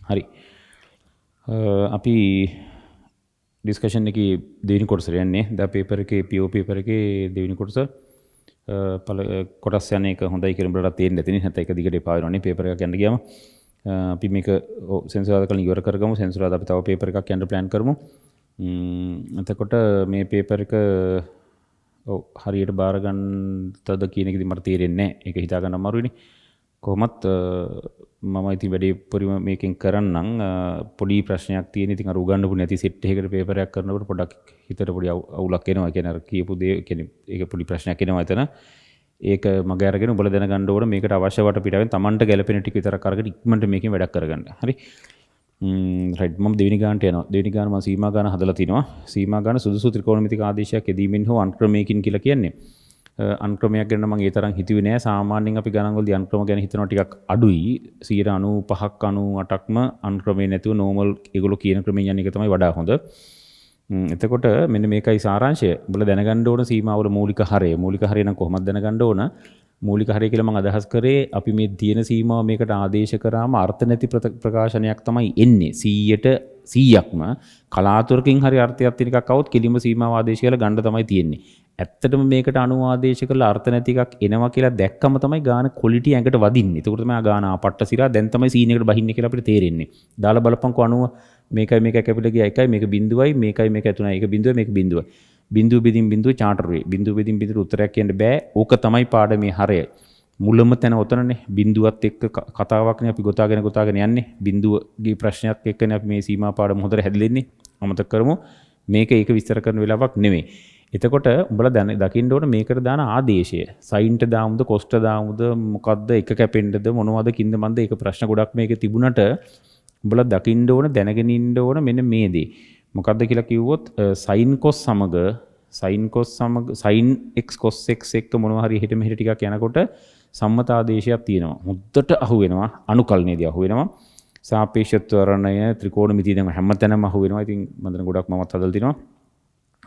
හරි. අපි ඩිස්කෂන් එකේ දෙවෙනි කොටසට යන්නේ. දැන් පේපර් එකේ PO පේපර් එකේ දෙවෙනි කොටස කොටස් යන එක හොඳයි කියලා උඹලට තේරෙන්න ඇතිනේ. නැත්නම් එක දිගට එපා වෙනවනේ පේපර් එකක් යන්න ගියාම. අපි මේක සෙන්සුරාදා කලින් ඉවර කරගමු. සෙන්සුරාදා අපි තව පේපර් එකක් යන්න ප්ලෑන් කරමු. එතකොට මේ පේපර් එක හරියට බාර ගන්නද කියන එකදී මට තේරෙන්නේ නැහැ. ඒක හිතා ගන්න අමාරුයිනේ. කොහොමත් මම ඉතින් වැඩේ පරිම මේකෙන් කරන්නම්. පොඩි ප්‍රශ්නයක් තියෙන. ඉතින් අර උගන්නපු නැති සෙට් එකකට පේපර් එකක් කරනකොට පොඩක් හිතට පොඩි අවුලක් එනවා. ඒ කියන්නේ අර කියපු දේ කියන්නේ ඒක පොඩි ප්‍රශ්නයක් එනවා එතන. ඒක මගේ අරගෙන උඹලා දැනගන්න ඕන මේකට අවශ්‍ය වට පිටවෙන් Tamanට ගැලපෙන ටික විතරක් අරගෙන ඉක්මනට මේකෙන් වැඩක් කරගන්න. හරි. රයිට් මම දෙවෙනි ගානට යනවා. දෙවෙනි ගාන මම සීමා ගාන හදලා තිනවා. සීමා ගාන සුදුසු ත්‍රිකෝණමිතික ආදේශයක් යෙදීමෙන් හෝ අන්ක්‍රමයකින් කියලා කියන්නේ. අන්ක්‍රමයක් ගැන මම ඒ තරම් හිතුවේ නෑ. සාමාන්‍යයෙන් අපි ගණන් වලදී අන්ක්‍රම ගැන හිතනවා ටිකක් අඩුයි. 95ක් 98ක්ම අන්ක්‍රමේ නැතුව නෝමල් ඒගොල්ලෝ කියන ක්‍රමයෙන් යන එක තමයි වඩා හොඳ. එතකොට මෙන්න මේකයි සාරාංශය. උඹලා දැනගන්න ඕන සීමාවල මූලික හරය. මූලික හරය නම් කොහොමද දැනගන්න ඕන? මූලික හරය කියලා මම අදහස් කරේ අපි මේ තියෙන සීමාව මේකට ආදේශ කරාම අර්ථ නැති ප්‍රකාශනයක් තමයි එන්නේ. 100%ක්ම කලාතුරකින් හරි අර්ථයක් තියෙන එකක් આવොත් කෙලිම සීමාව ආදේශ කියලා ගන්න තමයි තියෙන්නේ. ඇත්තටම මේකට අනුආදේශ කරලා අර්ථ නැති එකක් එනවා කියලා දැක්කම තමයි ගාන ක්වොලිටි ඇඟට වදින්නේ. ඒකට තමයි ගාන ආපට්ට සිරා දැන් තමයි සීන් එකට බහින්නේ කියලා අපිට තේරෙන්නේ. දාලා බලපන්කෝ 90 මේකයි මේක කැපිලා ගියා එකයි මේක බිඳුවයි මේකයි මේක තුනයි ඒක බිඳුවයි මේක බිඳුවයි. බිඳුව බෙදින් බිඳුව චාටර් වේ. බිඳුව බෙදින් බිඳුවට උත්තරයක් කියන්න බෑ. ඕක තමයි පාඩමේ හරය. මුලම තැන ඔතනනේ. බිඳුවත් එක්ක කතාවක්නේ අපි ගොතාගෙන යන්නේ. බිඳුවගේ ප්‍රශ්නයක් එක්කනේ අපි මේ සීමා පාඩම හොඳට හැදෙන්නේ. අමතක කරමු. මේක ඒක විස්තර කරන වෙලාවක් නෙමෙයි. එතකොට උඹලා දකින්න ඕන මේකට දාන ආදේශය. සයින්ට දාමුද කොස්ට දාමුද මොකද්ද එක කැපෙන්නද මොනවද කින්ද මන්ද ඒක ප්‍රශ්න ගොඩක් මේකේ තිබුණට උඹලා දකින්න ඕන දැනගෙන ඉන්න ඕන මෙන්න මේ දේ. මොකද්ද කියලා කිව්වොත් sin cos සමග sin x cos x එක්ක මොනවා හරි එහෙට මෙහෙට ටිකක් යනකොට සම්මත ආදේශයක් තියෙනවා. මුද්දට අහු වෙනවා. අනුකල්නයේදී අහු වෙනවා. සාපේක්ෂත්වරණය ත්‍රිකෝණමිතිය දැන් හැමතැනම අහු වෙනවා. ඉතින් මම දැන් ගොඩක් මමත් හදලා තිනවා.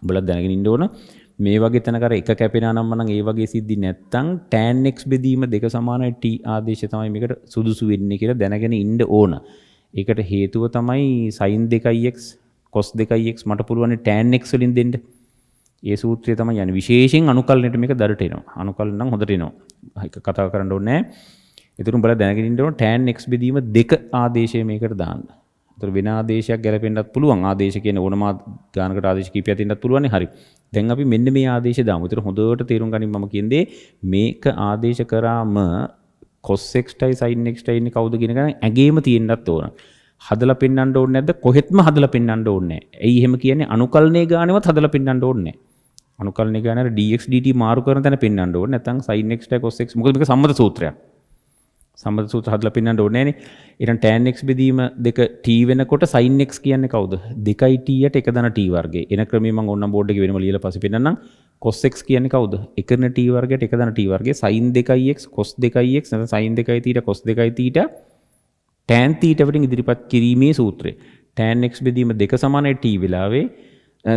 උඹලා දැනගෙන ඉන්න ඕන මේ වගේ තැනක අර එක කැපෙනා නම් මනම් ඒ වගේ සිද්ධි නැත්තම් tan x බෙදීම දෙක සමානයි t ආදේශය තමයි මේකට සුදුසු වෙන්නේ කියලා දැනගෙන ඉන්න ඕන. ඒකට හේතුව තමයි sin 2x cos 2x මට පුළුවන් tan x වලින් දෙන්න. ඒ සූත්‍රය තමයි යන්නේ. විශේෂයෙන් අනුකල්නයට මේක දරට එනවා. අනුකල්න නම් හොඳට එනවා. ඒක කතා කරන්න ඕනේ නැහැ. ඒතර උඹලා දැනගෙන ඉන්න ඕන tan x බෙදීම දෙක ආදේශය මේකට දාන්න. ඒතර වෙන ආදේශයක් ගැලපෙන්නත් පුළුවන්. ආදේශ කියන්නේ ඕනම ගානකට ආදේශ කීපයක් දෙන්නත් පුළුවන් නේ. හරි. දැන් අපි මෙන්න මේ ආදේශය දාමු. ඒතර හොඳට තේරුම් ගනින් මම කියන්නේ මේක ආදේශ කරාම cos x ටයි sin x ටයි ඉන්නේ කවුද කියන ගණන් ඇගේම තියෙන්නත් ඕන. හදලා පෙන්වන්න ඕනේ නැද්ද? කොහෙත්ම හදලා පෙන්වන්න ඕනේ නැහැ. ඇයි එහෙම කියන්නේ? අනුකල්නේ ගානෙවත් හදලා පෙන්වන්න ඕනේ නැහැ. අනුකල්නේ ගානේ අර dx dt මාරු කරන තැන පෙන්වන්න ඕනේ. නැත්නම් sin x ටයි cos x මොකද මේක සම්මත සූත්‍රයක්. සම්මත සූත්‍ර හදලා පෙන්වන්න ඕනේ නැහනේ. ඊට tan x බෙදීම දෙක t වෙනකොට sin x කියන්නේ කවුද? 2t යට එක දන t වර්ගය. එන ක්‍රමයේ මම ඕනම් බෝඩ් එකේ වෙනම ලියලා පස්සේ පෙන්නන්නම්. cos x කියන්නේ කවුද? එකන t වර්ගයට එක දන t වර්ගය. sin 2x cos 2x නැත්නම් sin 2 θ cos 2 θ tan θ වලින් ඉදිරිපත් කිරීමේ සූත්‍රය. tan x බෙදීම දෙක සමානයි t වෙලාවේ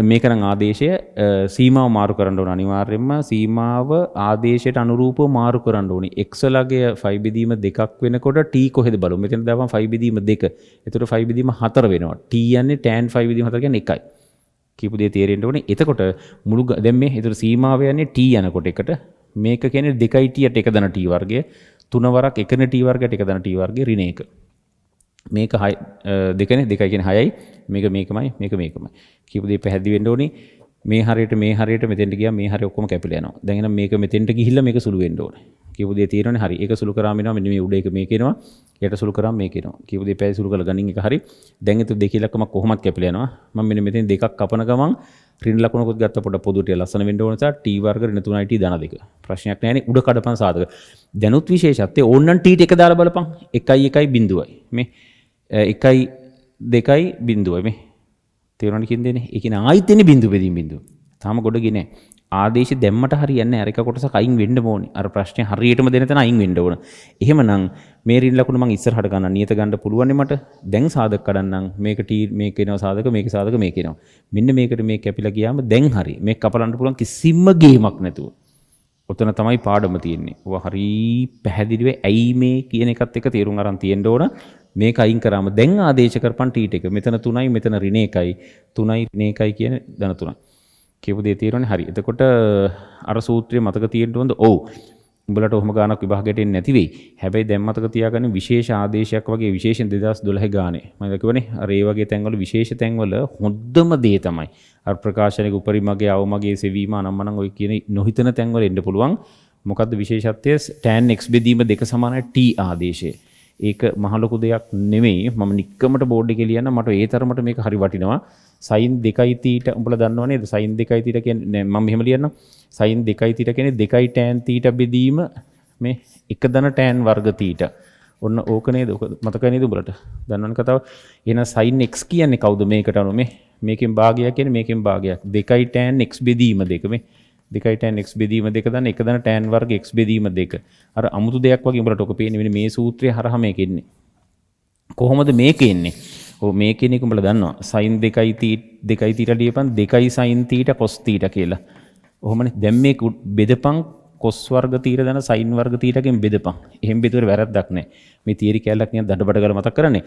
මේක නම් ආදේශය සීමාව මාරු කරන්න ඕන අනිවාර්යයෙන්ම සීමාව ආදේශයට අනුරූපව මාරු කරන්න ඕනේ. x ලගේ 5 බෙදීම දෙකක් වෙනකොට t කොහෙද බලමු. මෙතන දාපන් 5 බෙදීම 2. එතකොට 5 බෙදීම 4 වෙනවා. t යන්නේ tan 5 බෙදීම 4 කියන්නේ 1යි. කීප දේ තේරෙන්න ඕනේ. එතකොට මුළු දැන් මේ එතකොට සීමාව යන්නේ t යනකොට එකට මේක කියන්නේ 2t යට එක දන t වර්ගය 3 වරක් එකන t වර්ගයට එක දන t වර්ගය ඍණ 1. මේක 6 දෙකනේ 2 කියන්නේ 6යි මේක මේකමයි කීප දේ පැහැදිලි වෙන්න ඕනේ. මේ හරියට මෙතෙන්ට ගියා මේ හරිය ඔක්කොම කැපිලා යනවා. දැන් එහෙනම් මේක මෙතෙන්ට ගිහිල්ලා මේක සුළු වෙන්න ඕනේ. කීප දේ තේරෙනවනේ. හරි. ඒක සුළු කරාම එනවා මෙන්න මේ උඩ එක මේක එනවා. යට සුළු කරාම මේක එනවා. කීප දේ පැය සුළු කරලා ගනින් එක හරි. දැන් ඒක දෙක ඉලක්කමක් කොහොමද කැපිලා යනවා. මම මෙන්න මෙතෙන් දෙකක් කපන ගමන් ඍණ ලකුණකුත් ගත්ත පොඩ පොදුට ලස්සන වෙන්න ඕන නිසා t වර්ග ඍණ 3යි t ධන 2. ප්‍රශ්නයක් නැහැනේ. උඩ කඩපන් සාධක. දැනුත් විශේෂත්වය ඕන්නම් t එක දාලා බලපන්. 1යි බිඳුවයි. මේ 1යි 2යි බිඳුවයි මේ තේරුණාද කියන්නේ? ඒ කියන්නේ ආයිත් එන්නේ බිඳුව බෙදීම බිඳුව. තාම ගොඩ ගියේ නැහැ. ආදේශ දැම්මට හරියන්නේ නැහැ. අර එක කොටසක් අයින් වෙන්න ඕනේ. අර ප්‍රශ්නේ හරියටම දෙන තැන අයින් වෙන්න ඕන. එහෙමනම් මේ ඍණ ලකුණ මම ඉස්සරහට ගන්න නියත ගන්න පුළුවන් නේ මට. දැන් සාධක කඩන්නම්. මේක t මේක එනවා සාධක මේක සාධක මේක එනවා. මෙන්න මේකට මේ කැපිලා ගියාම දැන් හරි. මේක කපලන්න පුළුවන් කිසිම ගේමක් නැතුව. ඔතන තමයි පාඩම තියෙන්නේ. ඔවා හරි පැහැදිලිව ඇයි මේ කියන එකත් එක තේරුම් අරන් තියෙන්න ඕන. මේක අයින් කරාම දැන් ආදේශ කරපන් ටීට් එක. මෙතන 3යි මෙතන ඍණ 1යි 3යි ඍණ 1යි කියන ධන 3. කියපු දේ තේරෙන්නේ හරි. එතකොට අර සූත්‍රය මතක තියෙන්න ඕනද? ඔව්. උඹලට ඔහොම ගානක් විභාගයට එන්නේ නැති වෙයි. හැබැයි දැන් මතක තියාගන්න විශේෂ ආදේශයක් වගේ විශේෂයෙන් 2012 ගානේ. මම කියවනේ අර ඒ වගේ තැන්වල විශේෂ තැන්වල හොඳම දේ තමයි අර ප්‍රකාශනයේ උපරිමගේ අවමගේ සෙවීම අනම්මනම් ඔය කියන නොහිතන තැන්වල එන්න පුළුවන්. මොකද්ද විශේෂත්වය? tan x බෙදීම 2 සමානයි t ආදේශය. ඒක මහ ලොකු දෙයක් නෙමෙයි. මම නික්කමට බෝඩ් එකේ ලියන්න මට ඒ තරමට මේක හරි වටිනවා. sin 2යි θ උඹලා දන්නව නේද? sin 2යි θ කියන්නේ මම මෙහෙම ලියන්නම්. sin 2යි θ කියන්නේ 2යි tan θ බෙදීම මේ 1 ධන tan වර්ග θ. ඔන්න ඕක නේද? ඔක මතකයි නේද උඹලට? දන්නවනේ කතාව. එහෙනම් sin x කියන්නේ කවුද මේකට අනුව මේකෙන් භාගයක් කියන්නේ මේකෙන් භාගයක්. 2යි tan x බෙදීම 2 මේ 2යි tan x බෙදීම 2 දන්න 1 ධන tan වර්ග x බෙදීම 2. අර අමුතු දෙයක් වගේ උඹලට ඔක පේන්නේ මෙන්න මේ සූත්‍රය හරහා මේක එන්නේ. කොහොමද මේක එන්නේ? ඔව් මේ කියන එක උඹලා දන්නවා. sin 2යි θ ලියපන් 2යි sin θ cos θ කියලා. ඔහොමනේ. දැන් මේක බෙදපන් cos වර්ග θ දන sin වර්ග θ කින් බෙදපන්. එහෙම බෙදුවර වැරද්දක් නැහැ. මේ තියරි කැලලක් නිකන් දඩබඩ කරලා මතක් කරන්නේ.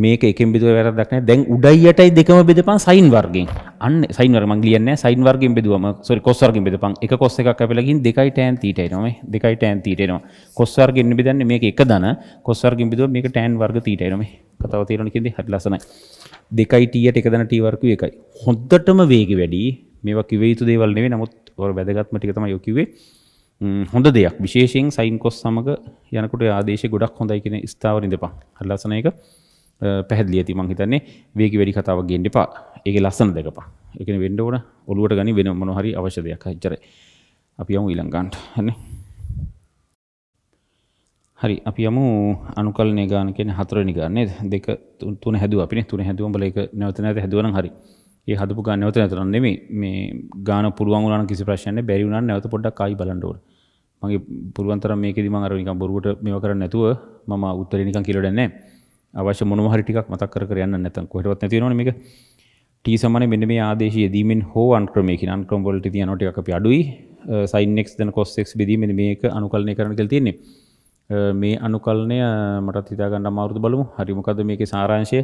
මේක එකෙන් බෙදුවර වැරද්දක් නැහැ. දැන් උඩයි යටයි දෙකම බෙදපන් sin වර්ගෙන්. අන්න sin වර්ග මං ලියන්නේ නැහැ. sin වර්ගෙන් බෙදුවම cos වර්ගෙන් බෙදපන්. එක cos එකක් අපිලා ගින් 2යි tan θ එනවා මේ. 2යි tan θ එනවා. cos වර්ගෙන් බෙදන්නේ මේක එක ධන cos වර්ගෙන් බෙදුවම මේක tan වර්ග θ එනවා මේ. කතාව තේරෙන්නේ කින්ද? හරි ලස්සනයි. 2යි t යට එක ධන t වර්ග එකයි. හොඳටම වේගෙ වැඩි. මේවා කිව යුතු දේවල් නෙවෙයි. නමුත් ඔය වැදගත්ම ටික තමයි ඔය කිව්වේ. හොඳ දෙයක්. විශේෂයෙන් sin cos සමග යනකොට ආදේශය ගොඩක් හොඳයි කියන ස්ථාවර ඉඳපන්. හරි ලස්සන එක. පැහැදිලි ඇති මං හිතන්නේ වේගි වැඩි කතාවක් ගේන්න එපා. ඒකේ ලස්සන දෙකපන්. ඒ කියන්නේ වෙන්න ඕන ඔලුවට ගනි වෙන මොන හරි අවශ්‍ය දෙයක්. එච්චරයි. අපි යමු ඊළඟ ගන්නට. හරිනේ. හරි අපි යමු අනුකලනය ගාන කියන්නේ 4 වෙනි ගාන නේද? 2 3 හැදුවා අපිනේ. 3 හැදුවම බල ඒක නැවත නැවත හැදුවා නම් හරි. ඒ හදපු ගාන නැවත නැවත නෙමෙයි. මේ ගාන පුළුවන් වුණා නම් කිසි ප්‍රශ්නයක් නැහැ. බැරි වුණා නම් නැවත පොඩ්ඩක් ආයි බලන්න ඕන. මගේ පුරුවන් තරම් මේකෙදි මම අර නිකන් බොරුවට මේවා කරන්නේ නැතුව මම උත්තරේ නිකන් කියලා දෙන්නේ නැහැ. අවශ්‍ය මොනම හරි ටිකක් මතක් කර යන්න නැත්නම් කොහෙටවත් නැති වෙනවනේ මේක. t සමානයි මෙන්න මේ ආදේශය යෙදීමෙන් හෝ අනුක්‍රමයකින් අනුක්‍රම වලට තියනවා ටිකක් අපි අඩුයි. sin x then cos x බෙදීම මෙන්න මේක අනුකලනය කරන්න කියලා තියෙන්නේ. මේ අනුකලනය මටත් හිතා ගන්න අමාරුද බලමු. හරි මොකද්ද මේකේ සාරාංශය?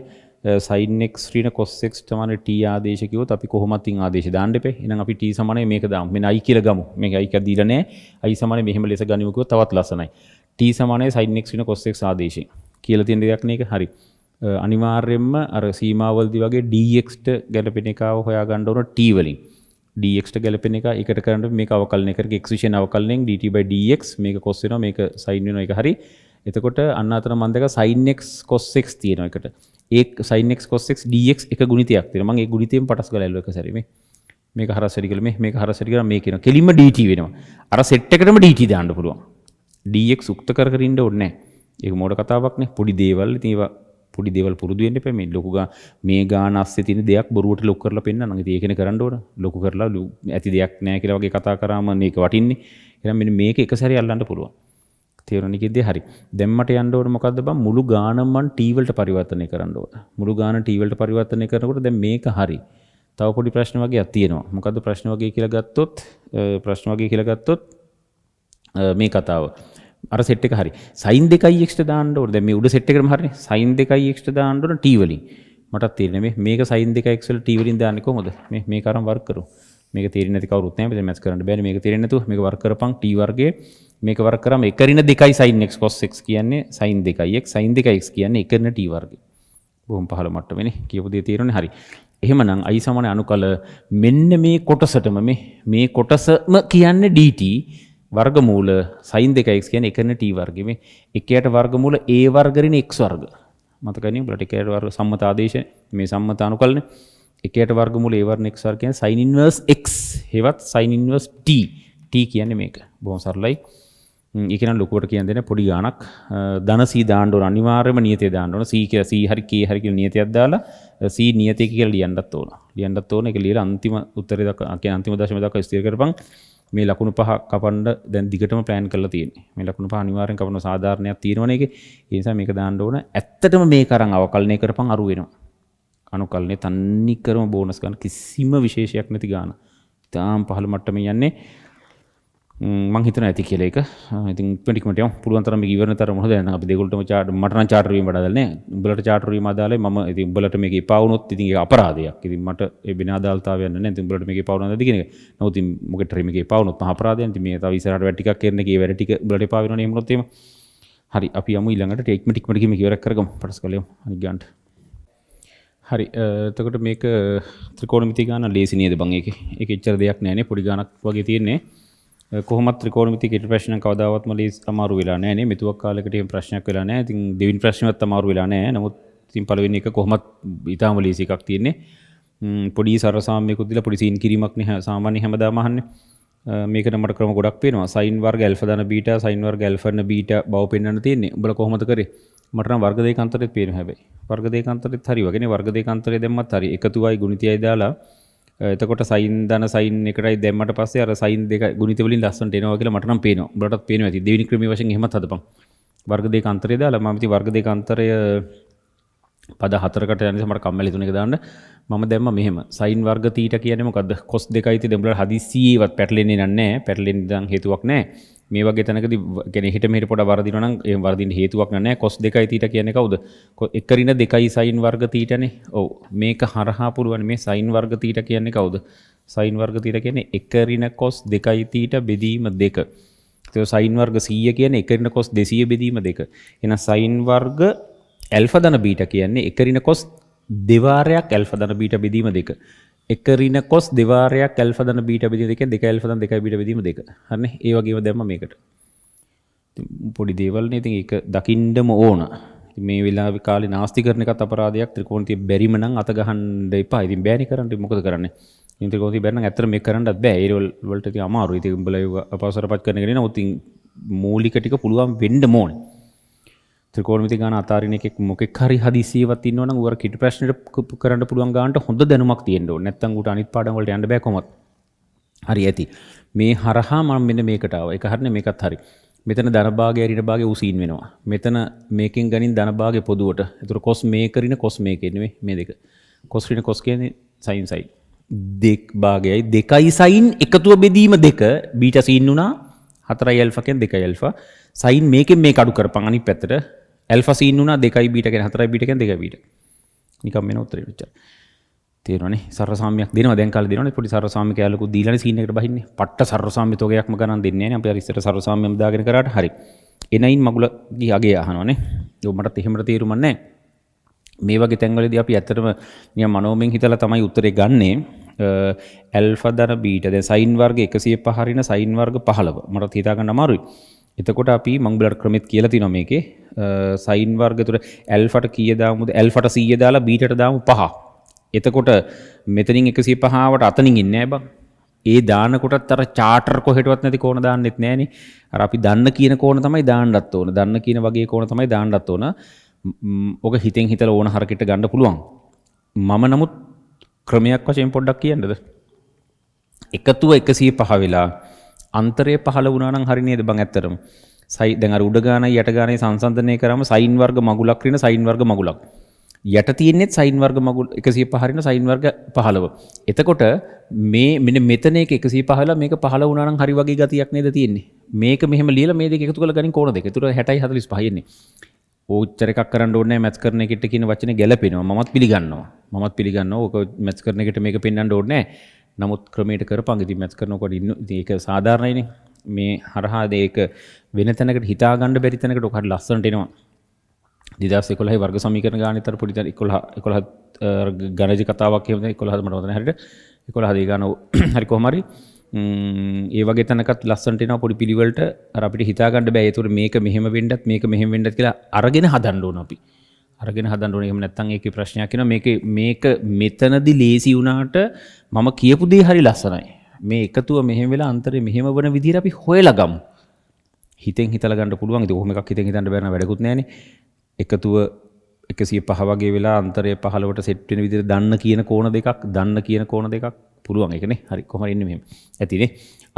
sin x ඍණ cos x සමාන t ආදේශ කිව්වොත් අපි කොහොමත් තින් ආදේශ දාන්න එපේ. එහෙනම් අපි t සමානයි මේක දාමු. මෙන්න i කියලා ගමු. මේක i කියලා දීලා නැහැ. i සමානයි මෙහෙම ලෙස ගනිමු කිව්වොත් තවත් ලස්සනයි. t සමානයි sin x ඍණ cos x ආදේශයෙන්. කියලා තියෙන දෙයක් නේක. හරි. අනිවාර්යයෙන්ම අර සීමාවලදී වගේ dx ට ගැලපෙන එකව හොයා ගන්න ඕන t වලින්. dx ට ගැලපෙන එක එකට කරන්න මේක අවකලනය කරගේ x විශේෂණ අවකලනයෙන් dt/dx මේක cos වෙනවා මේක sin වෙනවා ඒක හරි. එතකොට අන්න අතර මම දැක sin x cos x තියෙනවා එකට. ඒ sin x cos x dx එක ගුණිතයක් තියෙනවා. මම ඒ ගුණිතයෙන් පටස් ගාලා ඇල්ලුවා එක සැරේ මේ. මේක හරස් වැඩි කළා මේක හරස් වැඩි කරා මේ කියනවා. කෙලින්ම dt වෙනවා. අර සෙට් එකටම dt දාන්න පුළුවන්. dx උක්ත කර කර ඉන්න ඕනේ නැහැ. ඒක මෝඩ කතාවක් නේ. පොඩි දේවල් ඉතින් ඒවා පොඩි දේවල් පුරුදු වෙන්න එපා. මේ ලොකු මේ ගාන ASCII තියෙන දෙයක් බොරුවට ලොකු කරලා පෙන්නන්න. ඉතින් ඒකනේ කරන්න ඕන. ලොකු කරලා ඇති දෙයක් නැහැ කියලා වගේ කතා කරාම මේක වටින්නේ. එහෙනම් මෙන්න මේක එක සැරේ අල්ලන්න පුළුවන්. තේරුණා කිව්ද? හරි. දැන් මට යන්න ඕන මොකද්ද බං? මුළු ගානම මන් t වලට පරිවර්තනය කරන්න ඕන. මුළු ගාන t වලට පරිවර්තනය කරනකොට දැන් මේක හරි. තව පොඩි ප්‍රශ්න වගේක් තියෙනවා. මොකද්ද ප්‍රශ්න වගේ කියලා ගත්තොත් මේ කතාව අර සෙට් එක හරි. sin 2x ට දාන්න ඕනේ. දැන් මේ උඩ සෙට් එකටම හරිනේ. sin 2x ට දාන්න ඕනේ t වලින්. මටත් තේරෙන්නේ මේක sin 2x වල t වලින් දාන්නේ කොහොමද? මේක අරන් වර්ක් කරමු. මේක තේරෙන්නේ නැති කවුරුත් නැහැ. දැන් මැච් කරන්න බෑනේ. මේක තේරෙන්නේ නැතුව මේක වර්ක් කරපන් t වර්ගයේ. මේක වර්ක් කරාම 1 ඍණ 2යි sin x cos x කියන්නේ sin 2x sin 2x කියන්නේ 1 ඍණ t වර්ගය. බොහොම පහළ මට්ටමේනේ. කියපු දේ තේරෙන්නේ හරි. එහෙමනම් i සමාන අනුකල මෙන්න මේ කොටසටම මේ කොටසම කියන්නේ dt वर्गमूल sin 2x කියන්නේ 1 න t වර්ගෙ මේ 1ට वर्गमूल a वर्ग ඍණ x වර්ග මතකයි නේ බලට 1ට वर्ग සම්මත ආදේශ මේ සම්මත අනුකලනේ 1ට वर्गमूल a वर्ग x වර්ග කියන්නේ sin inverse x හේවත් sin inverse t කියන්නේ මේක බොහොම සරලයි. ඒක නම් ලොකුවට කියන්න දෙන පොඩි ගාණක් ධන c දාන්න ඕන අනිවාර්යයෙන්ම නියතය දාන්න ඕන c කියලා c හරි k හරි කියලා නියතයක් දාලා c නියතය කියලා ලියන්නත් ඕන ඒක ලියලා අන්තිම උත්තරේ දක්වා කියන්නේ අන්තිම දශම දක්වා ස්ථිර කරපන්. මේ ලකුණු පහ කපන්න දැන් දිගටම ප්ලෑන් කරලා තියෙන්නේ. මේ ලකුණු පහ අනිවාර්යෙන් කපන සාධාරණයක් තියෙනවනේ ඒකේ. ඒ නිසා මේක දාන්න ඕන. ඇත්තටම මේක අරන් අවකලනය කරපන් අරු වෙනවා. අනුකලනේ තන්නිකරම බෝනස් ගන්න කිසිම විශේෂයක් නැති ගාන. තාම පහළ මට්ටමේ යන්නේ. මං හිතන ඇති කියලා එක. ඉතින් ටිකමට යමු. පුළුවන් තරම් මේක ඉවරන තරම හොඳයි. නැත්නම් අපි දෙගොල්ලටම මට නම් චාටර් වීම වඩා නැහැ. උඹලට චාටර් වීම අදාළයි. මම ඉතින් උඹලට මේක එපා වුණොත් ඉතින් ඒක අපරාධයක්. ඉතින් මට ඒ බින අදාළතාවයක් නැහැ. ඉතින් උඹලට මේක එපා වුණාද කියන එක. නමුත් ඉතින් මොකටද මේක එපා වුණොත් මහා අපරාධයක්. ඉතින් මේ තව ඉස්සරහට වැඩ ටිකක් කරන එකේ වැඩ ටික උඹලට එපා වෙනවනේ එහෙම වුණොත් එහෙම. හරි අපි යමු ඊළඟට ටිකමට මේක ඉවර කරගමු. පටස් කළේමු. අනිත් ගන්නට. හරි එතකොට මේක ත්‍රිකෝණමිතිය ගන්න ලේසි නේද බං ඒකේ. ඒක එච්චර දෙයක් නෑ නේ. පොඩි ගානක් වගේ තියෙන්නේ. කොහොමත් ත්‍රිකෝණමිතිය කෙටි ප්‍රශ්න කවදාවත්ම ලේසි අමාරු වෙලා නෑ නේ. මෙතුවක් කාලයකට එහෙම ප්‍රශ්නයක් වෙලා නෑ. ඉතින් දෙවෙනි ප්‍රශ්නෙවත් අමාරු වෙලා නෑ. නමුත් ඉතින් පළවෙනි එක කොහොමත් ඊටාම ලේසි එකක් තියෙන්නේ. පොඩි සරසාම්‍යකුත් දීලා පොඩි සීන් කිරීමක් නේ සාමාන්‍ය හැමදාම අහන්නේ. මේකට මට ක්‍රම ගොඩක් පේනවා. sin වර්ග ඇල්ෆා ධන බීටා sin වර්ග ඇල්ෆා ධන බීටා බව පෙන්වන්න තියෙන්නේ. උඹලා කොහොමද කරේ? මට නම් වර්ග දෙකාන්තරෙත් පේනවා හැබැයි. වර්ග දෙකාන්තරෙත් හරි වගේනේ. වර්ග දෙකාන්තරය දැම්මත් හරි. එකතුවයි ගුණිතයයි දාලා එතකොට sin ධන sin එකටයි දැම්මට පස්සේ අර sin දෙක ගුණිත වලින් ලස්සනට එනවා කියලා මට නම් පේනවා. උඹලටත් පේනවා ඇති. දෙවෙනි ක්‍රමයේ වශයෙන් එහෙමත් හදපන්. වර්ග දෙකාන්තරය දාලා මම ඉතින් වර්ග දෙකාන්තරය පද 4කට යන නිසා මට කම්මැලි තුන එක දාන්න මම දැම්ම මෙහෙම sin වර්ග θ කියන්නේ මොකද්ද cos 2යි ති දෙඹලට හදිස්සියේවත් පැටලෙන්නේ නැහැ පැටලෙන්න දැන් හේතුවක් නැහැ මේ වගේ තැනකදී කියන්නේ හිත මෙහෙට පොඩ වර්ධිනවා නම් ඒ වර්ධින්න හේතුවක් නැහැ cos 2යි θ කියන්නේ කවුද 1 රින 2යි sin වර්ග θ නේ ඔව් මේක හරහා පුළුවන් මේ sin වර්ග θ කියන්නේ කවුද sin වර්ග θ කියන්නේ 1 රින cos 2යි θ බෙදීම 2 ඒක sin වර්ග 100 කියන්නේ 1 රින cos 200 බෙදීම 2 එහෙනම් sin වර්ග ඇල්ෆා ධන බීටා කියන්නේ 1 රින cos දෙවාරයක් ඇල්ෆා ධන බීටා බෙදීම 2. 1 රින cos දෙවාරයක් ඇල්ෆා ධන බීටා බෙදීම 2 2 ඇල්ෆා ධන 2 බීටා බෙදීම 2. හරිනේ? ඒ වගේම දැම්ම මේකට. පොඩි දේවල් නේ ඉතින් ඒක දකින්නම ඕන. මේ වෙලාවේ කාලේ නාස්ති කරන එකත් අපරාධයක්. ත්‍රිකෝණිතිය බැරිම නම් අත ගහන්න එපා. ඉතින් බෑනේ කරන්න. මොකද කරන්නේ? ඉතින් ත්‍රිකෝණිතිය බැරි නම් ඇත්තට මේක කරන්නත් බෑ. ඒ වලට ඉතින් අමාරුයි. ඉතින් උඹලා ඒක අපවසරපත් කරන එක නේ. නමුත් මූලික ටික පුළුවන් වෙන්න ඕනේ. ත්‍රිකෝණමිතිය ගාන අතාරින එකෙක් මොකෙක් හරි හදිසියවත් ඉන්නව නම් උවර කිටි ප්‍රශ්නෙට කරන්න පුළුවන් ගානට හොඳ දැනුමක් තියෙන්න ඕනේ. නැත්තම් උට අනිත් පාඩම් වලට යන්න බෑ කොහොමද? හරි ඇති. මේ හරහා මම මෙන්න මේකට ආවා. ඒක හරිනේ මේකත් හරි. මෙතන ධන භාගය ඍණ භාගය උසීන් වෙනවා. මෙතන මේකෙන් ගනින් ධන භාගය පොදුවට. ඒතර cos මේක ඍණ cos මේක නෙමෙයි මේ දෙක. cos ඍණ cos කියන්නේ sin sin. දෙක භාගයයි 2යි sin එකතුව බෙදීම 2 බීටා sin උනා 4යි ඇල්ෆා කියන්නේ 2යි ඇල්ෆා. sin මේකෙන් මේක අඩු කරපන් අනිත් පැත්තට. ඇල්ෆා සීන් උනා 2යි බීටා කියන්නේ 4යි බීටා කියන්නේ 2යි බීටා. නිකම් වෙන උත්තරේ මෙච්චර. තේරෙනවනේ? සරසාම්‍යයක් දෙනවා දැන් කාලේ දෙනවනේ පොඩි සරසාම්‍ය කැලලකුත් දීලානේ සීන් එකට බහින්නේ. පට්ට සරසාම්‍ය තෝගයක්ම ගණන් දෙන්නේ නැහැ නේ. අපි අර ඉස්සර සරසාම්‍යම දාගෙන කරාට හරි. එනයින් මගුල ගියාගේ අහනවනේ. ඒක මටත් එහෙමට තේරුම් නැහැ. මේ වගේ තැන්වලදී අපි ඇත්තටම නිකන් මනෝමයෙන් හිතලා තමයි උත්තරේ ගන්නේ. ඇල්ෆා ධන බීටා දැන් sin වර්ග 105 රින sin වර්ග 15. මටත් හිතා ගන්න අමාරුයි. එතකොට අපි මම බලට ක්‍රමෙත් කියලා තියෙනවා මේකේ sin වර්ග තුර ඇල්ෆාට කීය දාමුද ඇල්ෆාට 100 දාලා බීටාට දාමු 5. එතකොට මෙතනින් 105වට අතනින් ඉන්නේ නැහැ බං. ඒ දාන කොටත් අර චාටර් කොහෙටවත් නැති කෝණ දාන්නෙත් නැහනේ. අර අපි දන්න කියන කෝණ තමයි දාන්නත් ඕන. දන්න කියන වගේ කෝණ තමයි දාන්නත් ඕන. ඔක හිතෙන් හිතලා ඕන හරකට ගන්න පුළුවන්. මම නමුත් ක්‍රමයක් වශයෙන් පොඩ්ඩක් කියන්නද? එකතුව 105 වෙලා අන්තරය පහළ වුණා නම් හරි නේද බං ඇත්තටම. දැන් අර උඩ ගානයි යට ගානයි සංසන්දනය කරාම sin වර්ග මගුලක් රින sin වර්ග මගුලක්. යට තියෙන්නේ sin වර්ග මගුල 105 රින sin වර්ග 15. එතකොට මේ මෙන්න මෙතන එක 105 වෙලා මේක පහළ වුණා නම් හරි වගේ ගතියක් නේද තියෙන්නේ. මේක මෙහෙම ලියලා මේ දෙක එකතු කරලා ගනින් කෝණ දෙක. ඒතර 60යි 45 එන්නේ. ඕච්චර එකක් කරන්න ඕනේ නැහැ මැත්ස් කරන එකට කියන වචනේ ගැලපෙනවා. මමත් පිළිගන්නවා. ඕක මැත්ස් කරන එකට මේක පෙන්වන්න ඕනේ නැහැ. නමුත් ක්‍රමයට කරපන් ඉතින් මැච් කරනකොට ඉතින් ඒක සාධාරණයිනේ මේ හරහා ඒක වෙන තැනකට හිතා ගන්න බැරි තැනකට ඔක හරි ලස්සනට එනවා 2011 වර්ග සමීකරණ ගානෙතර පොඩි 11 ගණජ කතාවක් එහෙම 11 මට මතක නැහැ හරියට 11 දී ගාන හරි කොහොම හරි ඒ වගේ තැනකත් ලස්සනට එනවා පොඩි පිළිවෙලට අර අපිට හිතා ගන්න බෑ ඒතර මේක මෙහෙම වෙන්නත් මේක මෙහෙම වෙන්නත් කියලා අරගෙන හදන්න ඕන අපි අරගෙන හදන්න ඕනේ එහෙම නැත්නම් ඒකේ ප්‍රශ්නයක් එනවා මේක මෙතනදී ලේසි වුණාට මම කියපු දේ හරි ලස්සනයි මේ එකතුව මෙහෙම වෙලා අන්තරේ මෙහෙම වන විදිහට අපි හොයලා ගමු හිතෙන් හිතලා ගන්න පුළුවන් ඒක කොහොම එකක් හිතෙන් හිතන්න බැරි නම් වැඩකුත් නැහැනේ එකතුව 105 වගේ වෙලා අන්තරය 15ට සෙට් වෙන විදිහට දන්න කියන කෝණ දෙකක් පුළුවන් ඒකනේ හරි කොහොම ඉන්නේ මෙහෙම ඇතිනේ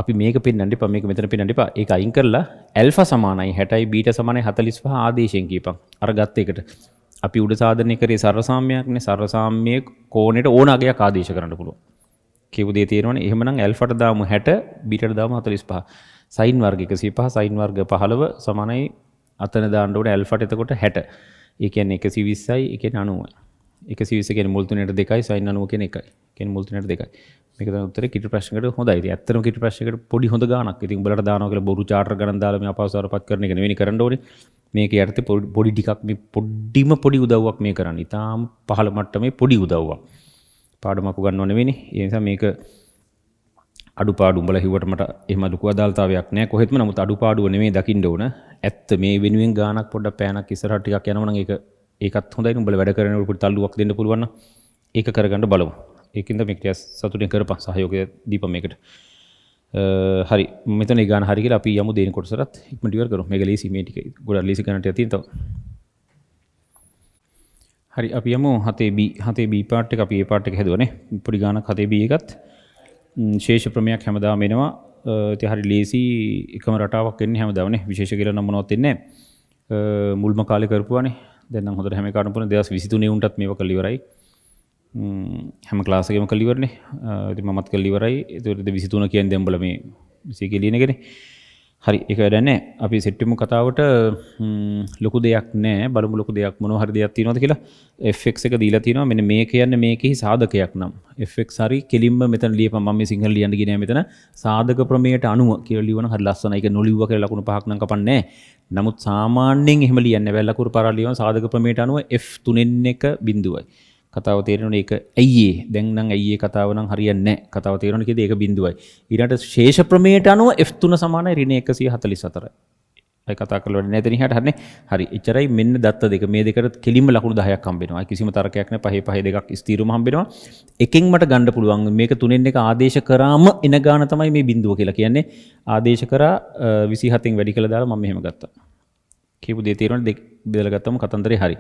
අපි මේක පෙන්වන්න එපා මේක මෙතන පෙන්වන්න එපා ඒක අයින් කරලා ඇල්ෆා සමානයි 60යි බීටා සමානයි 45 ආදේශයෙන් කියපන් අර ගත්ත එකට අපි උඩ සාධනය කරේ සරසාම්‍යයක්නේ සරසාම්‍යයේ කෝණයට ඕන අගයක් ආදේශ කරන්න පුළුවන් කියපු දේ තේරෙනවනේ එහෙමනම් ඇල්ෆාට දාමු 60 බීටාට දාමු 45 sin වර්ග 105 sin වර්ග 15 සමානයි අතන දාන්න ඕනේ ඇල්ෆාට එතකොට 60. ඒ කියන්නේ 120යි ඒ කියන්නේ 90යි. 120 කියන්නේ මුල් තුනේට 2යි sin 90 කියන්නේ 1යි. කියන්නේ මුල් තුනේට 2යි. මේක තමයි උත්තරේ කිටි ප්‍රශ්නකට හොඳයි. ඉතින් ඇත්තටම කිටි ප්‍රශ්නකට පොඩි හොඳ ගාණක්. ඉතින් උඹලට දානවා කියලා බොරු චාටර් ගණන් දාලා මේ අපහසුතාවපත් කරන එක නෙවෙයි කරන්න ඕනේ. මේක යටතේ පොඩි ටිකක් මේ පොඩි උදව්වක් මේ කරන්නේ. ඊටාම පහළ මට්ටමේ පොඩි උදව්වක්. පාඩමක් උගන්වන්න නෙවෙයි. ඒ නිසා මේක අඩුපාඩු උඹලා හිව්වට මට එහෙම ලොකු අදාළතාවයක් නැහැ කොහෙත්ම. නමුත් අඩුපාඩුව නෙවෙයි දකින්න ඕන. ඇත්ත මේ වෙනුවෙන් ගාණක් පොඩ්ඩක් පෑනක් ඉස්සරහට ටිකක් යනවා නම් ඒකත් හොඳයි. උඹලා වැඩ කරනකොට තල්ලුවක් දෙන්න පුළුවන් නම් ඒක කරගන්න බලමු. ඒකින්ද මේක ටිකක් සතුටින් කරපන් සහයෝගය දීපන් මේකට. හරි මෙතන ඒ ගාන හරි කියලා අපි යමු දෙන කොටසට ඉක්මනට ඉවර කරමු. මේක ලීසි මේ ටික ගොඩක් ලීසි ගන්නට තියෙන තව. හරි අපි යමු 7B පාර්ට් එක අපි ඒ පාර්ට් එක හැදුවනේ. පොඩි ගානක් 7B එකත් ශේෂ ප්‍රමේයක් හැමදාම එනවා. ඉතින් හරි ලීසි එකම රටාවක් එන්නේ හැමදාමනේ. විශේෂ කියලා නම් මොනවත් එන්නේ නැහැ. මුල්ම කාලේ කරපුවානේ. දැන් නම් හොඳට හැම එකටම පුරන 2023 උන්ටත් මේව කළ ඉවරයි. හැම ක්ලාස් එකෙම කළ ඉවරනේ. ඉතින් මමත් කළ ඉවරයි. ඒකට 23 කියන්නේ දැන් උඹලා මේ 20 කියලා ලියනකනේ. හරි ඒක වැඩක් නැහැ. අපි සෙට් වෙමු කතාවට. ලොකු දෙයක් නැහැ. බලමු ලොකු දෙයක් මොනවා හරි දෙයක් තියෙනවද කියලා. fx එක දීලා තියෙනවා. මෙන්න මේ කියන්නේ මේකෙහි සාධකයක් නම්. fx හරි කෙලින්ම මෙතන ලියපන්. මම මේ සිංහල ලියන්න ගියේ නෑ මෙතන. සාධක ප්‍රමේයට අනුව කියලා ලියවන හරි ලස්සනයි. ඒක නොලිව්වා කියලා ලකුණු පහක් නම් කපන්නේ නැහැ. නමුත් සාමාන්‍යයෙන් එහෙම ලියන්නේ නැහැ. ලකුණු පාරක් ලියවන සාධක ප්‍රමේයට අනුව f 3 බිඳුවයි. කතාව තේරෙන්නේ ඒක ඇයි ඒ දැන් නම් ඇයි ඒ කතාව නම් හරියන්නේ නැහැ. කතාව තේරෙන්නේ කීයද ඒක බිඳුවයි. ඊළඟට ශේෂ ප්‍රමේයට අනුව f3 සමානයි ඍණ 144යි. අය කතා කරලා වැඩි නැහැ එතන ඉහට හරිනේ. හරි එච්චරයි මෙන්න දත්ත දෙක මේ දෙකට කෙලින්ම ලකුණු 10ක් හම්බ වෙනවා. කිසිම තරකයක් නැහැ. 5 දෙකක් ස්ථිරවම හම්බ වෙනවා. එකෙන් මට ගන්න පුළුවන් මේක තුනෙන් එක ආදේශ කරාම එන ගාන තමයි මේ බිඳුව කියලා කියන්නේ. ආදේශ කරා 27න් වැඩි කළා දාලා මම මෙහෙම ගත්තා. කියපු දේ තේරෙන්නේ බෙදලා ගත්තම කතන්දරේ හරි.